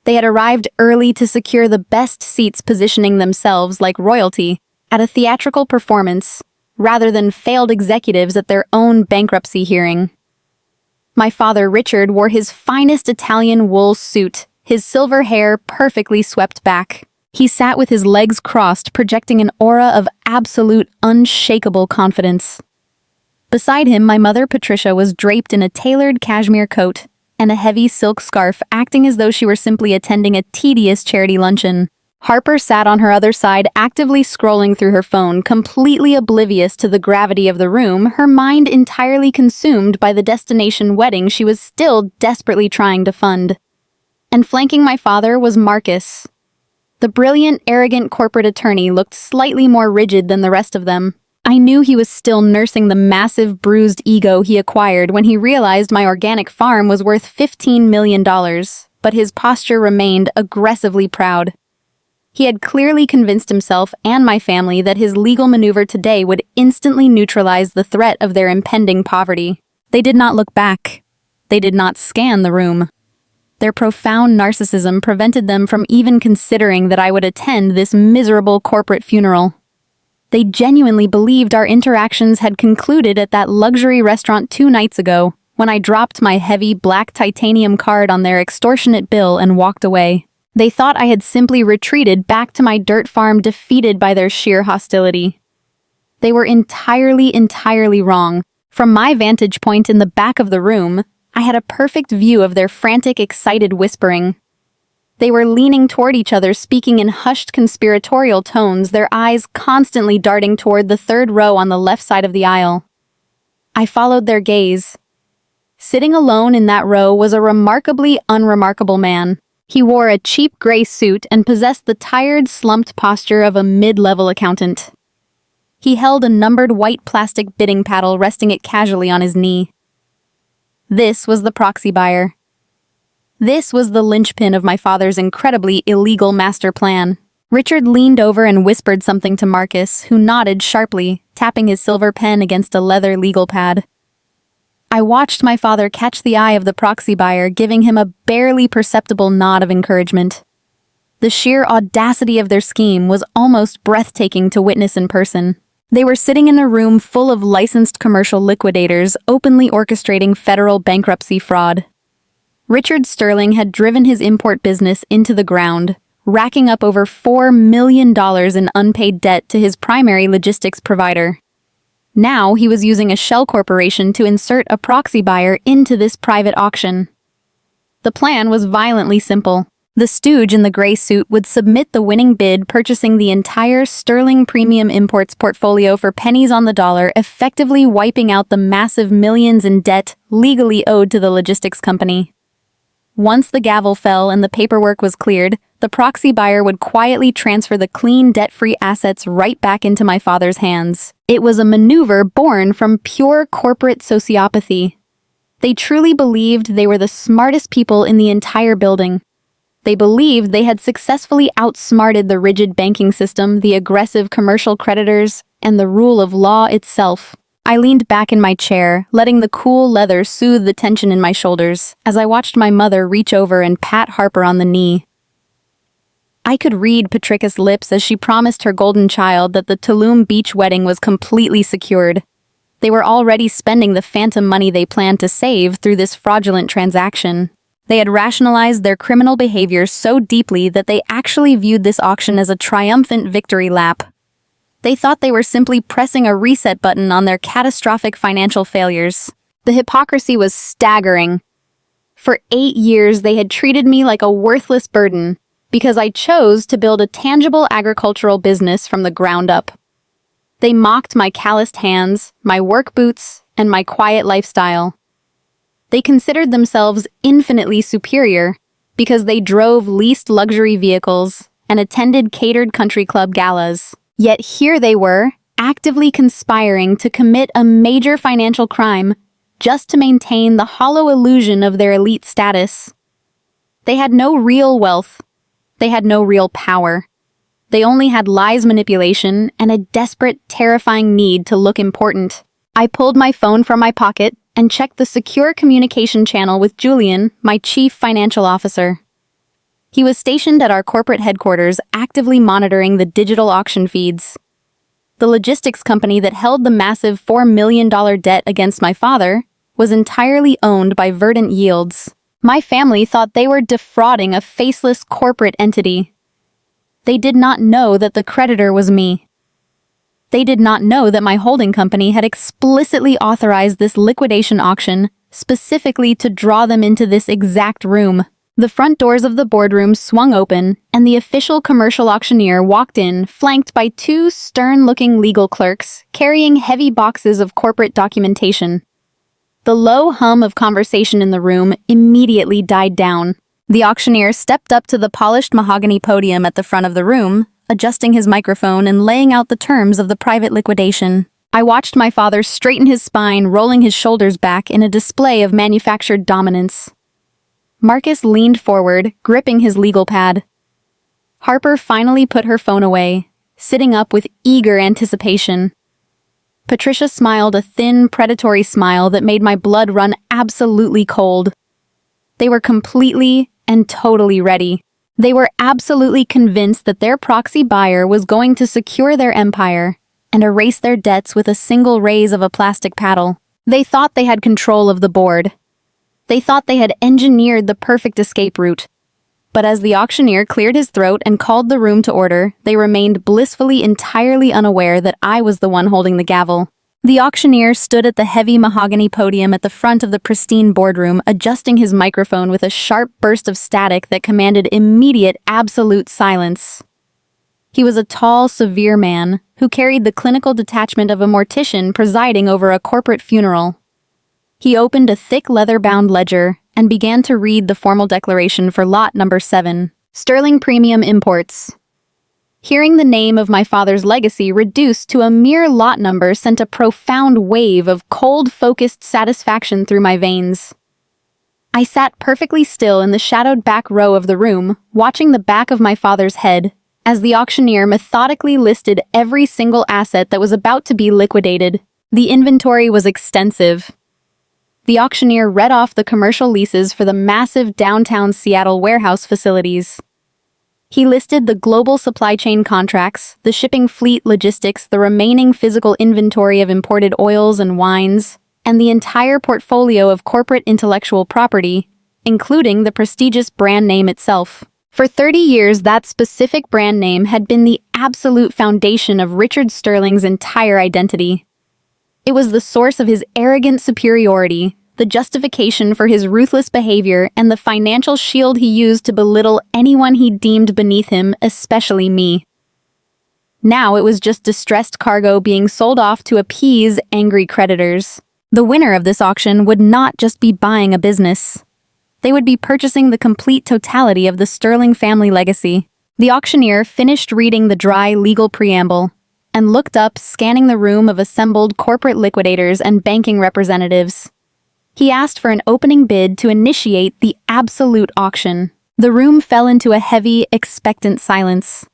They had arrived early to secure the best seats, positioning themselves like royalty at a theatrical performance, rather than failed executives at their own bankruptcy hearing. My father, Richard, wore his finest Italian wool suit, his silver hair perfectly swept back. He sat with his legs crossed, projecting an aura of absolute, unshakable confidence. Beside him, my mother, Patricia, was draped in a tailored cashmere coat and a heavy silk scarf, acting as though she were simply attending a tedious charity luncheon. Harper sat on her other side, actively scrolling through her phone, completely oblivious to the gravity of the room, her mind entirely consumed by the destination wedding she was still desperately trying to fund. And flanking my father was Marcus. The brilliant, arrogant corporate attorney looked slightly more rigid than the rest of them. I knew he was still nursing the massive, bruised ego he acquired when he realized my organic farm was worth $15 million, but his posture remained aggressively proud. He had clearly convinced himself and my family that his legal maneuver today would instantly neutralize the threat of their impending poverty. They did not look back. They did not scan the room. Their profound narcissism prevented them from even considering that I would attend this miserable corporate funeral. They genuinely believed our interactions had concluded at that luxury restaurant 2 nights ago, when I dropped my heavy black titanium card on their extortionate bill and walked away. They thought I had simply retreated back to my dirt farm, defeated by their sheer hostility. They were entirely wrong. From my vantage point in the back of the room, I had a perfect view of their frantic, excited whispering. They were leaning toward each other, speaking in hushed conspiratorial tones, their eyes constantly darting toward the 3rd row on the left side of the aisle. I followed their gaze. Sitting alone in that row was a remarkably unremarkable man. He wore a cheap gray suit and possessed the tired, slumped posture of a mid-level accountant. He held a numbered white plastic bidding paddle, resting it casually on his knee. This was the proxy buyer. This was the linchpin of my father's incredibly illegal master plan. Richard leaned over and whispered something to Marcus, who nodded sharply, tapping his silver pen against a leather legal pad. I watched my father catch the eye of the proxy buyer, giving him a barely perceptible nod of encouragement. The sheer audacity of their scheme was almost breathtaking to witness in person. They were sitting in a room full of licensed commercial liquidators, openly orchestrating federal bankruptcy fraud. Richard Sterling had driven his import business into the ground, racking up over $4 million in unpaid debt to his primary logistics provider. Now he was using a shell corporation to insert a proxy buyer into this private auction. The plan was violently simple. The stooge in the gray suit would submit the winning bid, purchasing the entire Sterling Premium Imports portfolio for pennies on the dollar, effectively wiping out the massive millions in debt legally owed to the logistics company. Once the gavel fell and the paperwork was cleared, the proxy buyer would quietly transfer the clean, debt-free assets right back into my father's hands. It was a maneuver born from pure corporate sociopathy. They truly believed they were the smartest people in the entire building. They believed they had successfully outsmarted the rigid banking system, the aggressive commercial creditors, and the rule of law itself. I leaned back in my chair, letting the cool leather soothe the tension in my shoulders, as I watched my mother reach over and pat Harper on the knee. I could read Patricia's lips as she promised her golden child that the Tulum Beach wedding was completely secured. They were already spending the phantom money they planned to save through this fraudulent transaction. They had rationalized their criminal behavior so deeply that they actually viewed this auction as a triumphant victory lap. They thought they were simply pressing a reset button on their catastrophic financial failures. The hypocrisy was staggering. For 8 years, they had treated me like a worthless burden because I chose to build a tangible agricultural business from the ground up. They mocked my calloused hands, my work boots, and my quiet lifestyle. They considered themselves infinitely superior because they drove leased luxury vehicles and attended catered country club galas. Yet here they were, actively conspiring to commit a major financial crime just to maintain the hollow illusion of their elite status. They had no real wealth. They had no real power. They only had lies, manipulation, and a desperate, terrifying need to look important. I pulled my phone from my pocket and checked the secure communication channel with Julian, my chief financial officer. He was stationed at our corporate headquarters, actively monitoring the digital auction feeds. The logistics company that held the massive $4 million debt against my father was entirely owned by Verdant Yields. My family thought they were defrauding a faceless corporate entity. They did not know that the creditor was me. They did not know that my holding company had explicitly authorized this liquidation auction specifically to draw them into this exact room. The front doors of the boardroom swung open, and the official commercial auctioneer walked in, flanked by two stern-looking legal clerks carrying heavy boxes of corporate documentation. The low hum of conversation in the room immediately died down. The auctioneer stepped up to the polished mahogany podium at the front of the room, adjusting his microphone and laying out the terms of the private liquidation. I watched my father straighten his spine, rolling his shoulders back in a display of manufactured dominance. Marcus leaned forward, gripping his legal pad. Harper finally put her phone away, sitting up with eager anticipation. Patricia smiled a thin, predatory smile that made my blood run absolutely cold. They were completely and totally ready. They were absolutely convinced that their proxy buyer was going to secure their empire and erase their debts with a single raise of a plastic paddle. They thought they had control of the board. They thought they had engineered the perfect escape route. But as the auctioneer cleared his throat and called the room to order, they remained blissfully entirely unaware that I was the one holding the gavel. The auctioneer stood at the heavy mahogany podium at the front of the pristine boardroom, adjusting his microphone with a sharp burst of static that commanded immediate, absolute silence. He was a tall, severe man who carried the clinical detachment of a mortician presiding over a corporate funeral. He opened a thick leather-bound ledger and began to read the formal declaration for lot number 7, Sterling Premium Imports. Hearing the name of my father's legacy reduced to a mere lot number sent a profound wave of cold-focused satisfaction through my veins. I sat perfectly still in the shadowed back row of the room, watching the back of my father's head, as the auctioneer methodically listed every single asset that was about to be liquidated. The inventory was extensive. The auctioneer read off the commercial leases for the massive downtown Seattle warehouse facilities. He listed the global supply chain contracts, the shipping fleet logistics, the remaining physical inventory of imported oils and wines, and the entire portfolio of corporate intellectual property, including the prestigious brand name itself. For 30 years, that specific brand name had been the absolute foundation of Richard Sterling's entire identity. It was the source of his arrogant superiority, the justification for his ruthless behavior, and the financial shield he used to belittle anyone he deemed beneath him, especially me. Now it was just distressed cargo being sold off to appease angry creditors. The winner of this auction would not just be buying a business. They would be purchasing the complete totality of the Sterling family legacy. The auctioneer finished reading the dry legal preamble and looked up, scanning the room of assembled corporate liquidators and banking representatives. He asked for an opening bid to initiate the absolute auction. The room fell into a heavy, expectant silence.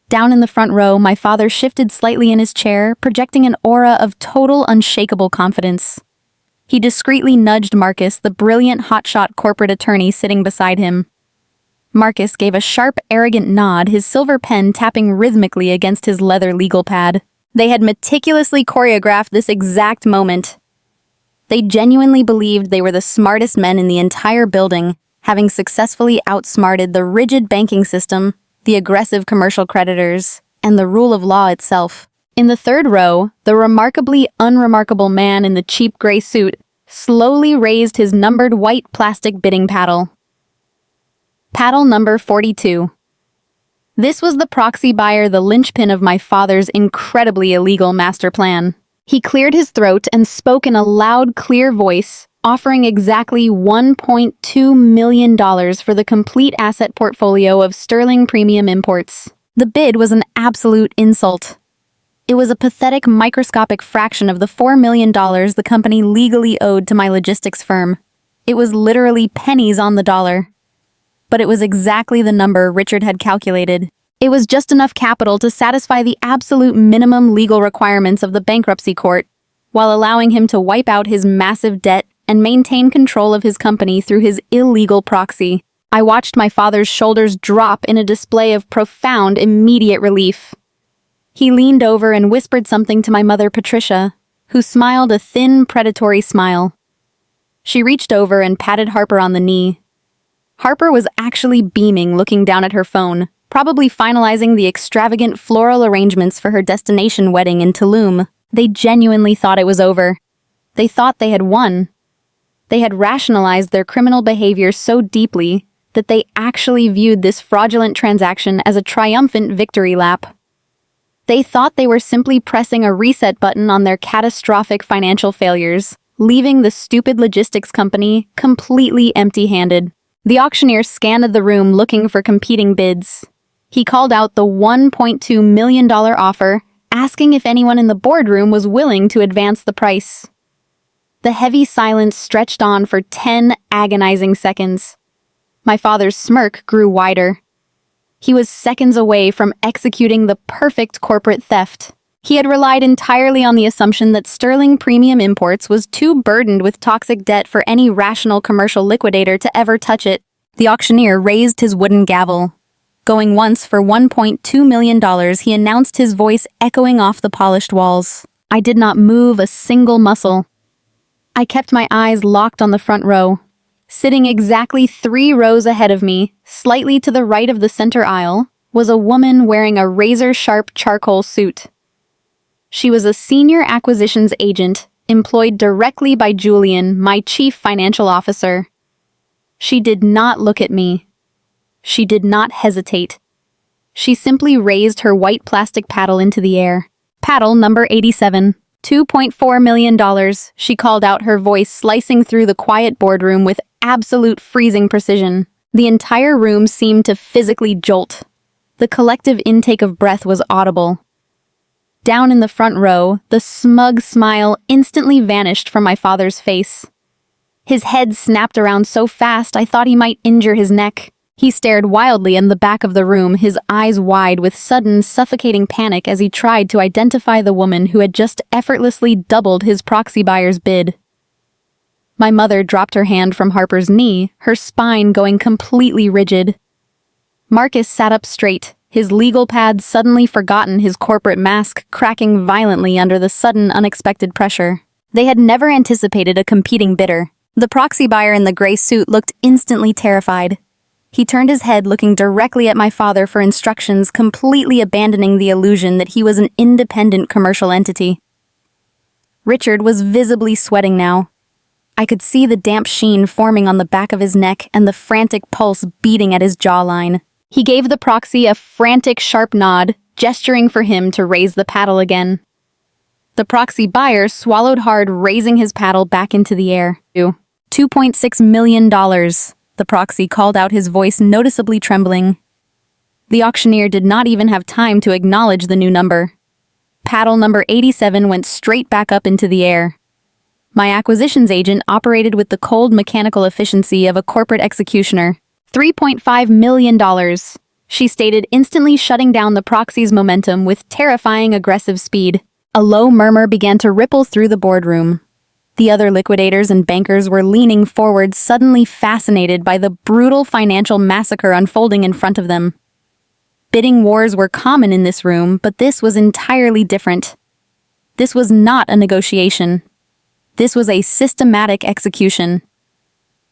Down in the front row, my father shifted slightly in his chair, projecting an aura of total, unshakable confidence. He discreetly nudged Marcus, the brilliant hotshot corporate attorney sitting beside him. Marcus gave a sharp, arrogant nod, his silver pen tapping rhythmically against his leather legal pad. They had meticulously choreographed this exact moment. They genuinely believed they were the smartest men in the entire building, having successfully outsmarted the rigid banking system, the aggressive commercial creditors, and the rule of law itself. In the third row, the remarkably unremarkable man in the cheap gray suit slowly raised his numbered white plastic bidding paddle. Paddle number 42. This was the proxy buyer, the linchpin of my father's incredibly illegal master plan. He cleared his throat and spoke in a loud, clear voice, offering exactly $1.2 million for the complete asset portfolio of Sterling Premium Imports. The bid was an absolute insult. It was a pathetic, microscopic fraction of the $4 million the company legally owed to my logistics firm. It was literally pennies on the dollar. But it was exactly the number Richard had calculated. It was just enough capital to satisfy the absolute minimum legal requirements of the bankruptcy court, while allowing him to wipe out his massive debt and maintain control of his company through his illegal proxy. I watched my father's shoulders drop in a display of profound, immediate relief. He leaned over and whispered something to my mother, Patricia, who smiled a thin, predatory smile. She reached over and patted Harper on the knee. Harper was actually beaming, looking down at her phone, probably finalizing the extravagant floral arrangements for her destination wedding in Tulum. They genuinely thought it was over. They thought they had won. They had rationalized their criminal behavior so deeply that they actually viewed this fraudulent transaction as a triumphant victory lap. They thought they were simply pressing a reset button on their catastrophic financial failures, leaving the stupid logistics company completely empty-handed. The auctioneer scanned the room looking for competing bids. He called out the $1.2 million offer, asking if anyone in the boardroom was willing to advance the price. The heavy silence stretched on for 10 agonizing seconds. My father's smirk grew wider. He was seconds away from executing the perfect corporate theft. He had relied entirely on the assumption that Sterling Premium Imports was too burdened with toxic debt for any rational commercial liquidator to ever touch it. The auctioneer raised his wooden gavel. Going once for $1.2 million, he announced, his voice echoing off the polished walls. I did not move a single muscle. I kept my eyes locked on the front row. Sitting exactly 3 rows ahead of me, slightly to the right of the center aisle, was a woman wearing a razor-sharp charcoal suit. She was a senior acquisitions agent employed directly by Julian, my chief financial officer. She did not look at me. She did not hesitate. She simply raised her white plastic paddle into the air. Paddle number 87. $2.4 million, she called out, her voice slicing through the quiet boardroom with absolute freezing precision. The entire room seemed to physically jolt. The collective intake of breath was audible. Down in the front row, the smug smile instantly vanished from my father's face. His head snapped around so fast I thought he might injure his neck. He stared wildly in the back of the room, his eyes wide with sudden, suffocating panic as he tried to identify the woman who had just effortlessly doubled his proxy buyer's bid. My mother dropped her hand from Harper's knee, her spine going completely rigid. Marcus sat up straight, his legal pad suddenly forgotten, his corporate mask cracking violently under the sudden, unexpected pressure. They had never anticipated a competing bidder. The proxy buyer in the gray suit looked instantly terrified. He turned his head, looking directly at my father for instructions, completely abandoning the illusion that he was an independent commercial entity. Richard was visibly sweating now. I could see the damp sheen forming on the back of his neck and the frantic pulse beating at his jawline. He gave the proxy a frantic, sharp nod, gesturing for him to raise the paddle again. The proxy buyer swallowed hard, raising his paddle back into the air. $2.6 million. The proxy called out, his voice noticeably trembling. The auctioneer did not even have time to acknowledge the new number. Paddle number 87 went straight back up into the air. My acquisitions agent operated with the cold mechanical efficiency of a corporate executioner. $3.5 million, she stated, instantly shutting down the proxy's momentum with terrifying aggressive speed. A low murmur began to ripple through the boardroom. The other liquidators and bankers were leaning forward, suddenly fascinated by the brutal financial massacre unfolding in front of them. Bidding wars were common in this room, but this was entirely different. This was not a negotiation. This was a systematic execution.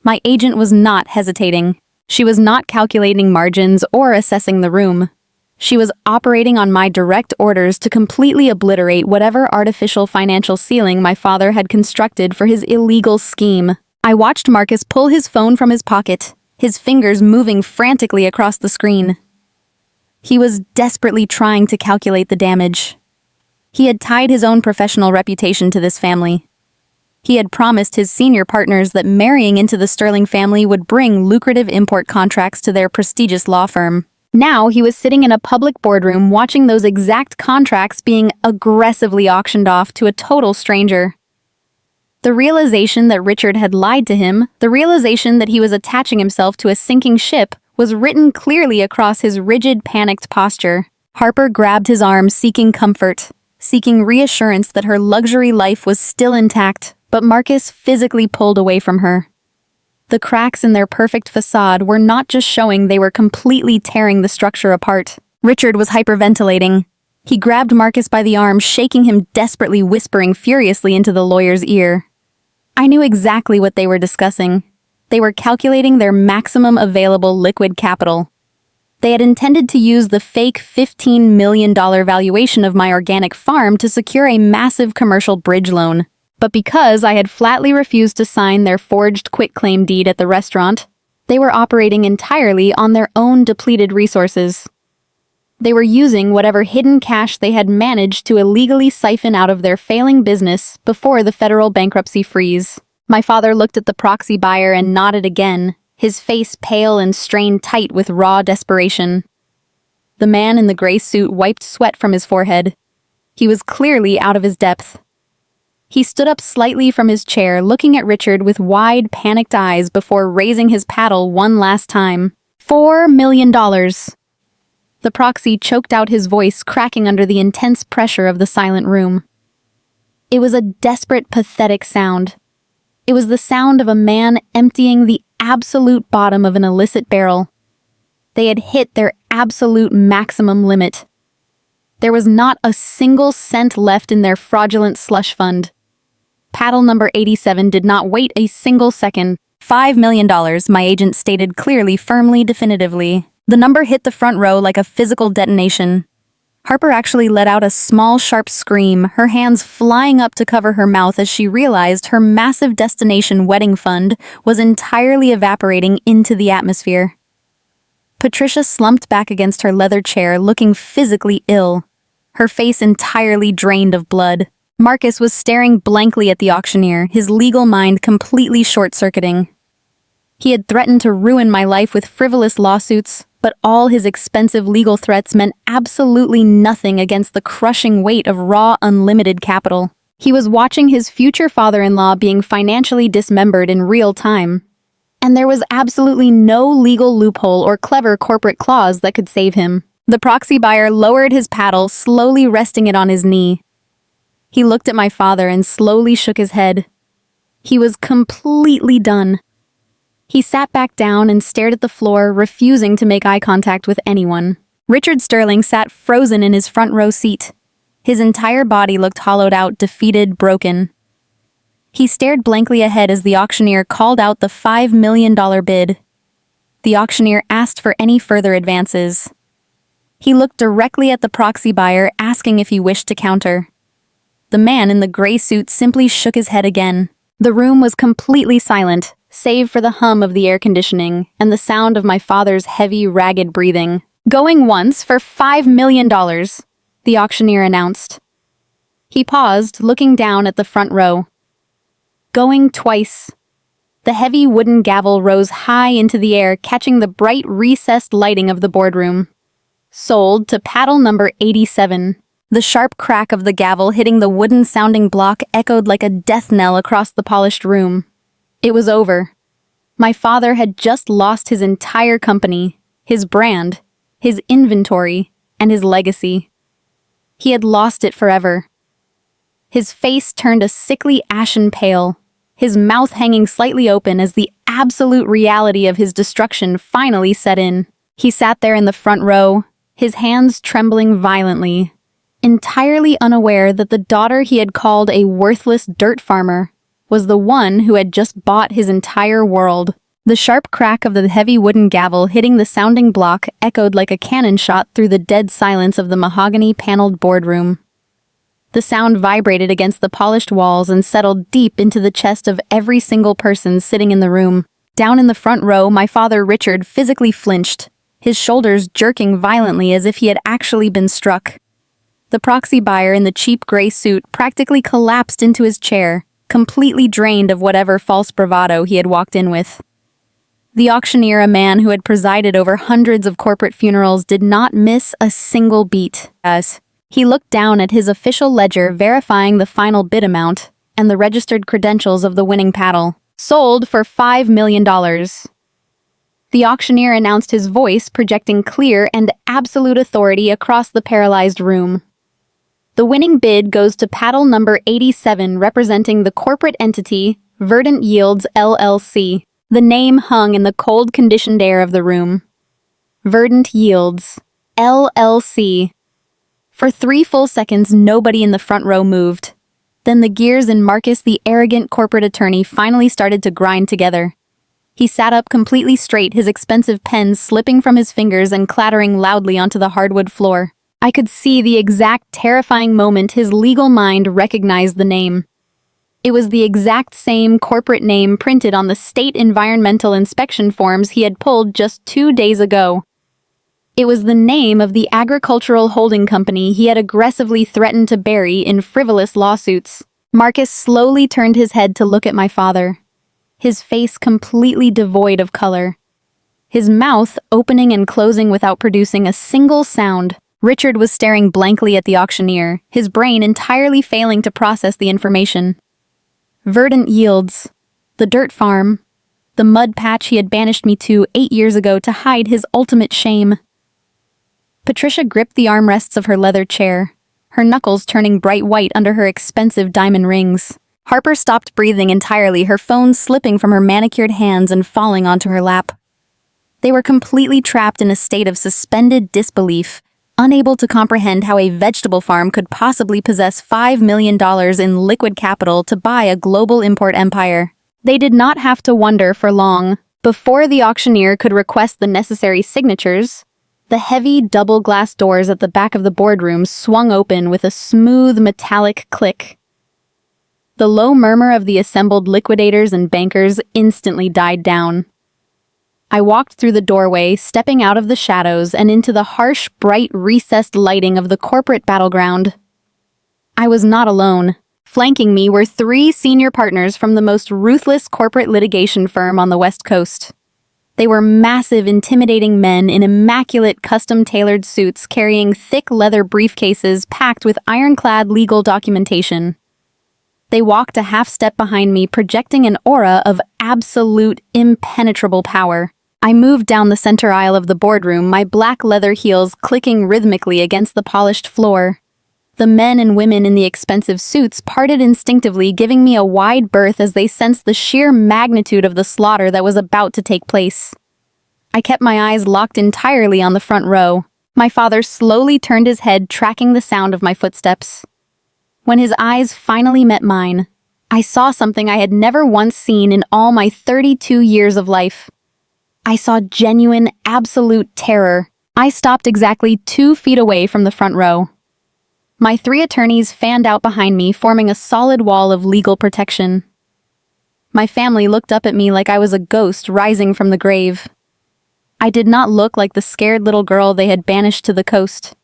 My agent was not hesitating. She was not calculating margins or assessing the room. She was operating on my direct orders to completely obliterate whatever artificial financial ceiling my father had constructed for his illegal scheme. I watched Marcus pull his phone from his pocket, his fingers moving frantically across the screen. He was desperately trying to calculate the damage. He had tied his own professional reputation to this family. He had promised his senior partners that marrying into the Sterling family would bring lucrative import contracts to their prestigious law firm. Now he was sitting in a public boardroom watching those exact contracts being aggressively auctioned off to a total stranger. The realization that Richard had lied to him, the realization that he was attaching himself to a sinking ship, was written clearly across his rigid, panicked posture. Harper grabbed his arm, seeking comfort, seeking reassurance that her luxury life was still intact, but Marcus physically pulled away from her. The cracks in their perfect facade were not just showing, they were completely tearing the structure apart. Richard was hyperventilating. He grabbed Marcus by the arm, shaking him desperately, whispering furiously into the lawyer's ear. I knew exactly what they were discussing. They were calculating their maximum available liquid capital. They had intended to use the fake $15 million valuation of my organic farm to secure a massive commercial bridge loan. But because I had flatly refused to sign their forged quitclaim deed at the restaurant, they were operating entirely on their own depleted resources. They were using whatever hidden cash they had managed to illegally siphon out of their failing business before the federal bankruptcy freeze. My father looked at the proxy buyer and nodded again, his face pale and strained tight with raw desperation. The man in the gray suit wiped sweat from his forehead. He was clearly out of his depth. He stood up slightly from his chair, looking at Richard with wide, panicked eyes before raising his paddle one last time. $4 million. The proxy choked out his voice, cracking under the intense pressure of the silent room. It was a desperate, pathetic sound. It was the sound of a man emptying the absolute bottom of an illicit barrel. They had hit their absolute maximum limit. There was not a single cent left in their fraudulent slush fund. Paddle number 87 did not wait a single second. $5 million, my agent stated clearly, firmly, definitively. The number hit the front row like a physical detonation. Harper actually let out a small, sharp scream, her hands flying up to cover her mouth as she realized her massive destination wedding fund was entirely evaporating into the atmosphere. Patricia slumped back against her leather chair, looking physically ill, her face entirely drained of blood. Marcus was staring blankly at the auctioneer, his legal mind completely short-circuiting. He had threatened to ruin my life with frivolous lawsuits, but all his expensive legal threats meant absolutely nothing against the crushing weight of raw, unlimited capital. He was watching his future father-in-law being financially dismembered in real time. And there was absolutely no legal loophole or clever corporate clause that could save him. The proxy buyer lowered his paddle, slowly resting it on his knee. He looked at my father and slowly shook his head. He was completely done. He sat back down and stared at the floor, refusing to make eye contact with anyone. Richard Sterling sat frozen in his front row seat. His entire body looked hollowed out, defeated, broken. He stared blankly ahead as the auctioneer called out the $5 million bid. The auctioneer asked for any further advances. He looked directly at the proxy buyer, asking if he wished to counter. The man in the gray suit simply shook his head again. The room was completely silent, save for the hum of the air conditioning and the sound of my father's heavy, ragged breathing. Going once for $5 million, the auctioneer announced. He paused, looking down at the front row. Going twice. The heavy wooden gavel rose high into the air, catching the bright, recessed lighting of the boardroom. Sold to paddle number 87. The sharp crack of the gavel hitting the wooden-sounding block echoed like a death knell across the polished room. It was over. My father had just lost his entire company, his brand, his inventory, and his legacy. He had lost it forever. His face turned a sickly ashen pale, his mouth hanging slightly open as the absolute reality of his destruction finally set in. He sat there in the front row, his hands trembling violently, entirely unaware that the daughter he had called a worthless dirt farmer was the one who had just bought his entire world. The sharp crack of the heavy wooden gavel hitting the sounding block echoed like a cannon shot through the dead silence of the mahogany-paneled boardroom. The sound vibrated against the polished walls and settled deep into the chest of every single person sitting in the room. Down in the front row, my father Richard physically flinched, his shoulders jerking violently as if he had actually been struck. The proxy buyer in the cheap gray suit practically collapsed into his chair, completely drained of whatever false bravado he had walked in with. The auctioneer, a man who had presided over hundreds of corporate funerals, did not miss a single beat. As he looked down at his official ledger verifying the final bid amount and the registered credentials of the winning paddle. Sold for $5 million. The auctioneer announced, his voice projecting clear and absolute authority across the paralyzed room. The winning bid goes to paddle number 87, representing the corporate entity, Verdant Yields, LLC. The name hung in the cold, conditioned air of the room. Verdant Yields, LLC. For 3 full seconds, nobody in the front row moved. Then the gears in Marcus, the arrogant corporate attorney, finally started to grind together. He sat up completely straight, his expensive pen slipping from his fingers and clattering loudly onto the hardwood floor. I could see the exact terrifying moment his legal mind recognized the name. It was the exact same corporate name printed on the state environmental inspection forms he had pulled just 2 days ago. It was the name of the agricultural holding company he had aggressively threatened to bury in frivolous lawsuits. Marcus slowly turned his head to look at my father, his face completely devoid of color, his mouth opening and closing without producing a single sound. Richard was staring blankly at the auctioneer, his brain entirely failing to process the information. Verdant yields, the dirt farm, the mud patch he had banished me to 8 years ago to hide his ultimate shame. Patricia gripped the armrests of her leather chair, her knuckles turning bright white under her expensive diamond rings. Harper stopped breathing entirely, her phone slipping from her manicured hands and falling onto her lap. They were completely trapped in a state of suspended disbelief, unable to comprehend how a vegetable farm could possibly possess $5 million in liquid capital to buy a global import empire. They did not have to wonder for long. Before the auctioneer could request the necessary signatures, the heavy double-glass doors at the back of the boardroom swung open with a smooth metallic click. The low murmur of the assembled liquidators and bankers instantly died down. I walked through the doorway, stepping out of the shadows and into the harsh, bright, recessed lighting of the corporate battleground. I was not alone. Flanking me were 3 senior partners from the most ruthless corporate litigation firm on the West Coast. They were massive, intimidating men in immaculate, custom-tailored suits carrying thick leather briefcases packed with ironclad legal documentation. They walked a half-step behind me, projecting an aura of absolute, impenetrable power. I moved down the center aisle of the boardroom, my black leather heels clicking rhythmically against the polished floor. The men and women in the expensive suits parted instinctively, giving me a wide berth as they sensed the sheer magnitude of the slaughter that was about to take place. I kept my eyes locked entirely on the front row. My father slowly turned his head, tracking the sound of my footsteps. When his eyes finally met mine, I saw something I had never once seen in all my 32 years of life. I saw genuine, absolute terror. I stopped exactly 2 feet away from the front row. My 3 attorneys fanned out behind me, forming a solid wall of legal protection. My family looked up at me like I was a ghost rising from the grave. I did not look like the scared little girl they had banished to the coast.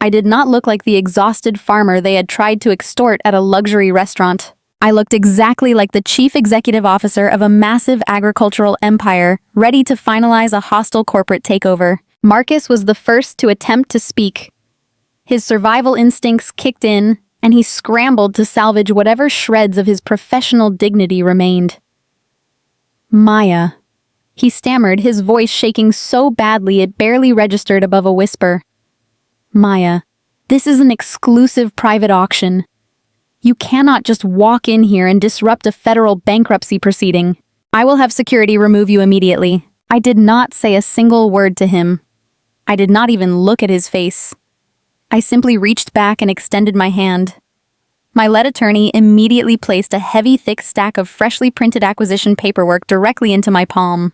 I did not look like the exhausted farmer they had tried to extort at a luxury restaurant. I looked exactly like the chief executive officer of a massive agricultural empire, ready to finalize a hostile corporate takeover. Marcus was the first to attempt to speak. His survival instincts kicked in, and he scrambled to salvage whatever shreds of his professional dignity remained. Maya. He stammered, his voice shaking so badly it barely registered above a whisper. Maya, this is an exclusive private auction. You cannot just walk in here and disrupt a federal bankruptcy proceeding. I will have security remove you immediately. I did not say a single word to him. I did not even look at his face. I simply reached back and extended my hand. My lead attorney immediately placed a heavy, thick stack of freshly printed acquisition paperwork directly into my palm.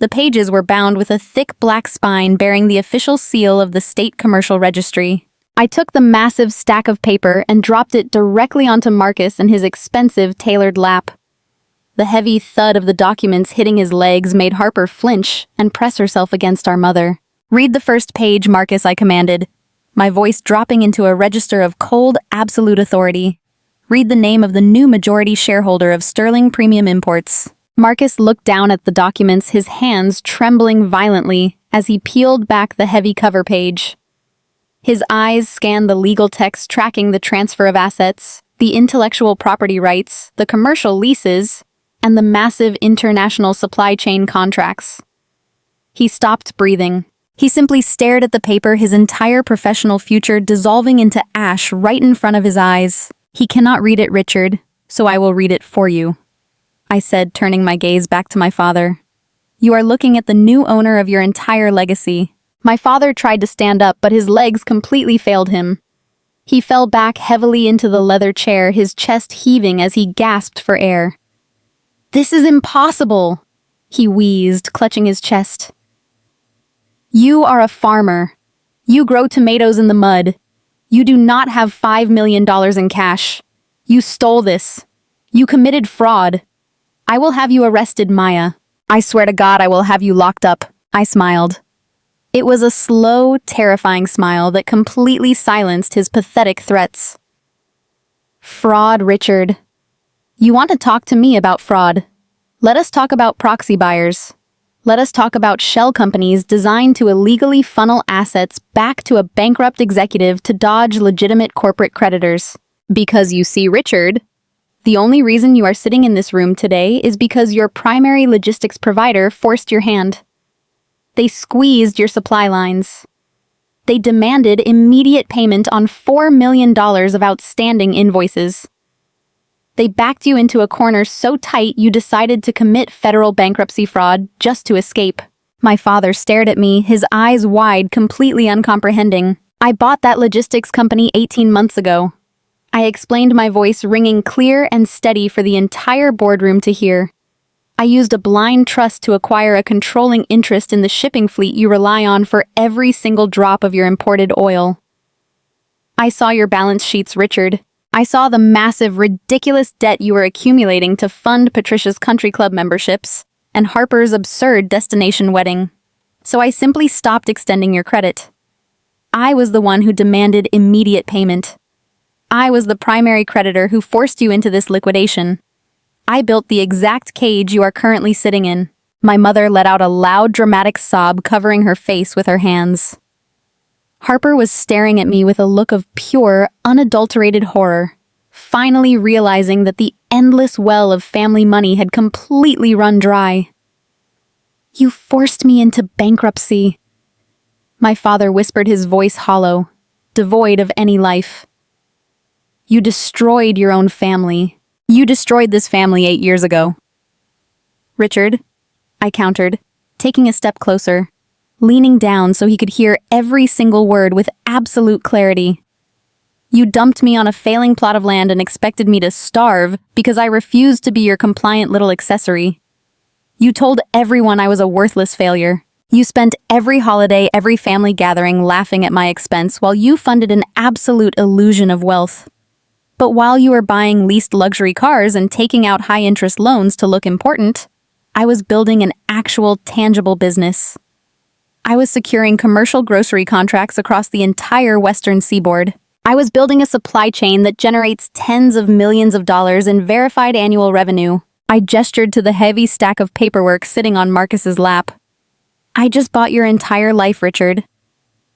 The pages were bound with a thick black spine bearing the official seal of the State Commercial Registry. I took the massive stack of paper and dropped it directly onto Marcus in his expensive, tailored lap. The heavy thud of the documents hitting his legs made Harper flinch and press herself against our mother. Read the first page, Marcus, I commanded, my voice dropping into a register of cold, absolute authority. Read the name of the new majority shareholder of Sterling Premium Imports. Marcus looked down at the documents, his hands trembling violently as he peeled back the heavy cover page. His eyes scanned the legal text tracking the transfer of assets, the intellectual property rights, the commercial leases, and the massive international supply chain contracts. He stopped breathing. He simply stared at the paper, his entire professional future dissolving into ash right in front of his eyes. He cannot read it, Richard, so I will read it for you, I said, turning my gaze back to my father. You are looking at the new owner of your entire legacy. My father tried to stand up, but his legs completely failed him. He fell back heavily into the leather chair, his chest heaving as he gasped for air. "This is impossible," he wheezed, clutching his chest. "You are a farmer. You grow tomatoes in the mud. You do not have $5 million in cash. You stole this. You committed fraud. I will have you arrested, Maya. I swear to God I will have you locked up." I smiled. It was a slow, terrifying smile that completely silenced his pathetic threats. "Fraud, Richard. You want to talk to me about fraud? Let us talk about proxy buyers. Let us talk about shell companies designed to illegally funnel assets back to a bankrupt executive to dodge legitimate corporate creditors. Because you see, Richard, the only reason you are sitting in this room today is because your primary logistics provider forced your hand. They squeezed your supply lines. They demanded immediate payment on $4 million of outstanding invoices. They backed you into a corner so tight you decided to commit federal bankruptcy fraud just to escape. My father stared at me, his eyes wide, completely uncomprehending. "I bought that logistics company 18 months ago." I explained, my voice ringing clear and steady for the entire boardroom to hear. "I used a blind trust to acquire a controlling interest in the shipping fleet you rely on for every single drop of your imported oil. I saw your balance sheets, Richard. I saw the massive, ridiculous debt you were accumulating to fund Patricia's country club memberships and Harper's absurd destination wedding. So I simply stopped extending your credit. I was the one who demanded immediate payment. I was the primary creditor who forced you into this liquidation. I built the exact cage you are currently sitting in." My mother let out a loud, dramatic sob, covering her face with her hands. Harper was staring at me with a look of pure, unadulterated horror, finally realizing that the endless well of family money had completely run dry. "You forced me into bankruptcy." My father whispered, his voice hollow, devoid of any life. "You destroyed your own family. You destroyed this family 8 years ago." "Richard," I countered, taking a step closer, leaning down so he could hear every single word with absolute clarity. "You dumped me on a failing plot of land and expected me to starve because I refused to be your compliant little accessory. You told everyone I was a worthless failure. You spent every holiday, every family gathering laughing at my expense while you funded an absolute illusion of wealth. But while you were buying leased luxury cars and taking out high-interest loans to look important, I was building an actual, tangible business. I was securing commercial grocery contracts across the entire Western Seaboard. I was building a supply chain that generates tens of millions of dollars in verified annual revenue." I gestured to the heavy stack of paperwork sitting on Marcus's lap. "I just bought your entire life, Richard.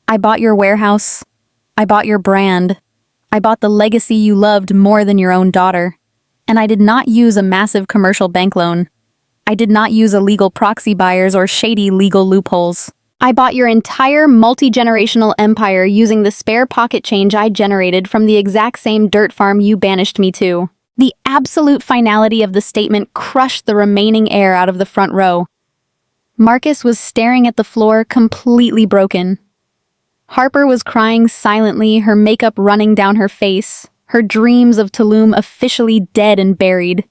I bought your warehouse. I bought your brand. I bought the legacy you loved more than your own daughter. And I did not use a massive commercial bank loan. I did not use illegal proxy buyers or shady legal loopholes. I bought your entire multi-generational empire using the spare pocket change I generated from the exact same dirt farm you banished me to." The absolute finality of the statement crushed the remaining air out of the front row. Marcus was staring at the floor, completely broken. Harper was crying silently, her makeup running down her face, her dreams of Tulum officially dead and buried.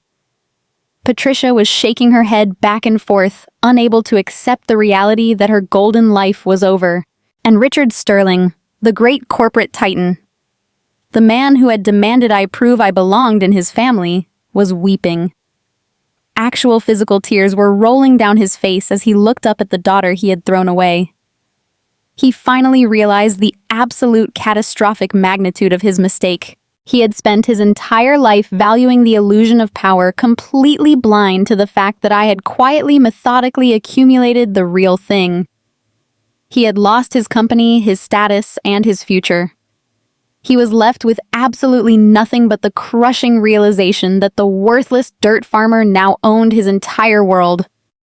Patricia was shaking her head back and forth, unable to accept the reality that her golden life was over. And Richard Sterling, the great corporate titan, the man who had demanded I prove I belonged in his family, was weeping. Actual physical tears were rolling down his face as he looked up at the daughter he had thrown away. He finally realized the absolute catastrophic magnitude of his mistake. He had spent his entire life valuing the illusion of power, completely blind to the fact that I had quietly, methodically accumulated the real thing. He had lost his company, his status, and his future. He was left with absolutely nothing but the crushing realization that the worthless dirt farmer now owned his entire world.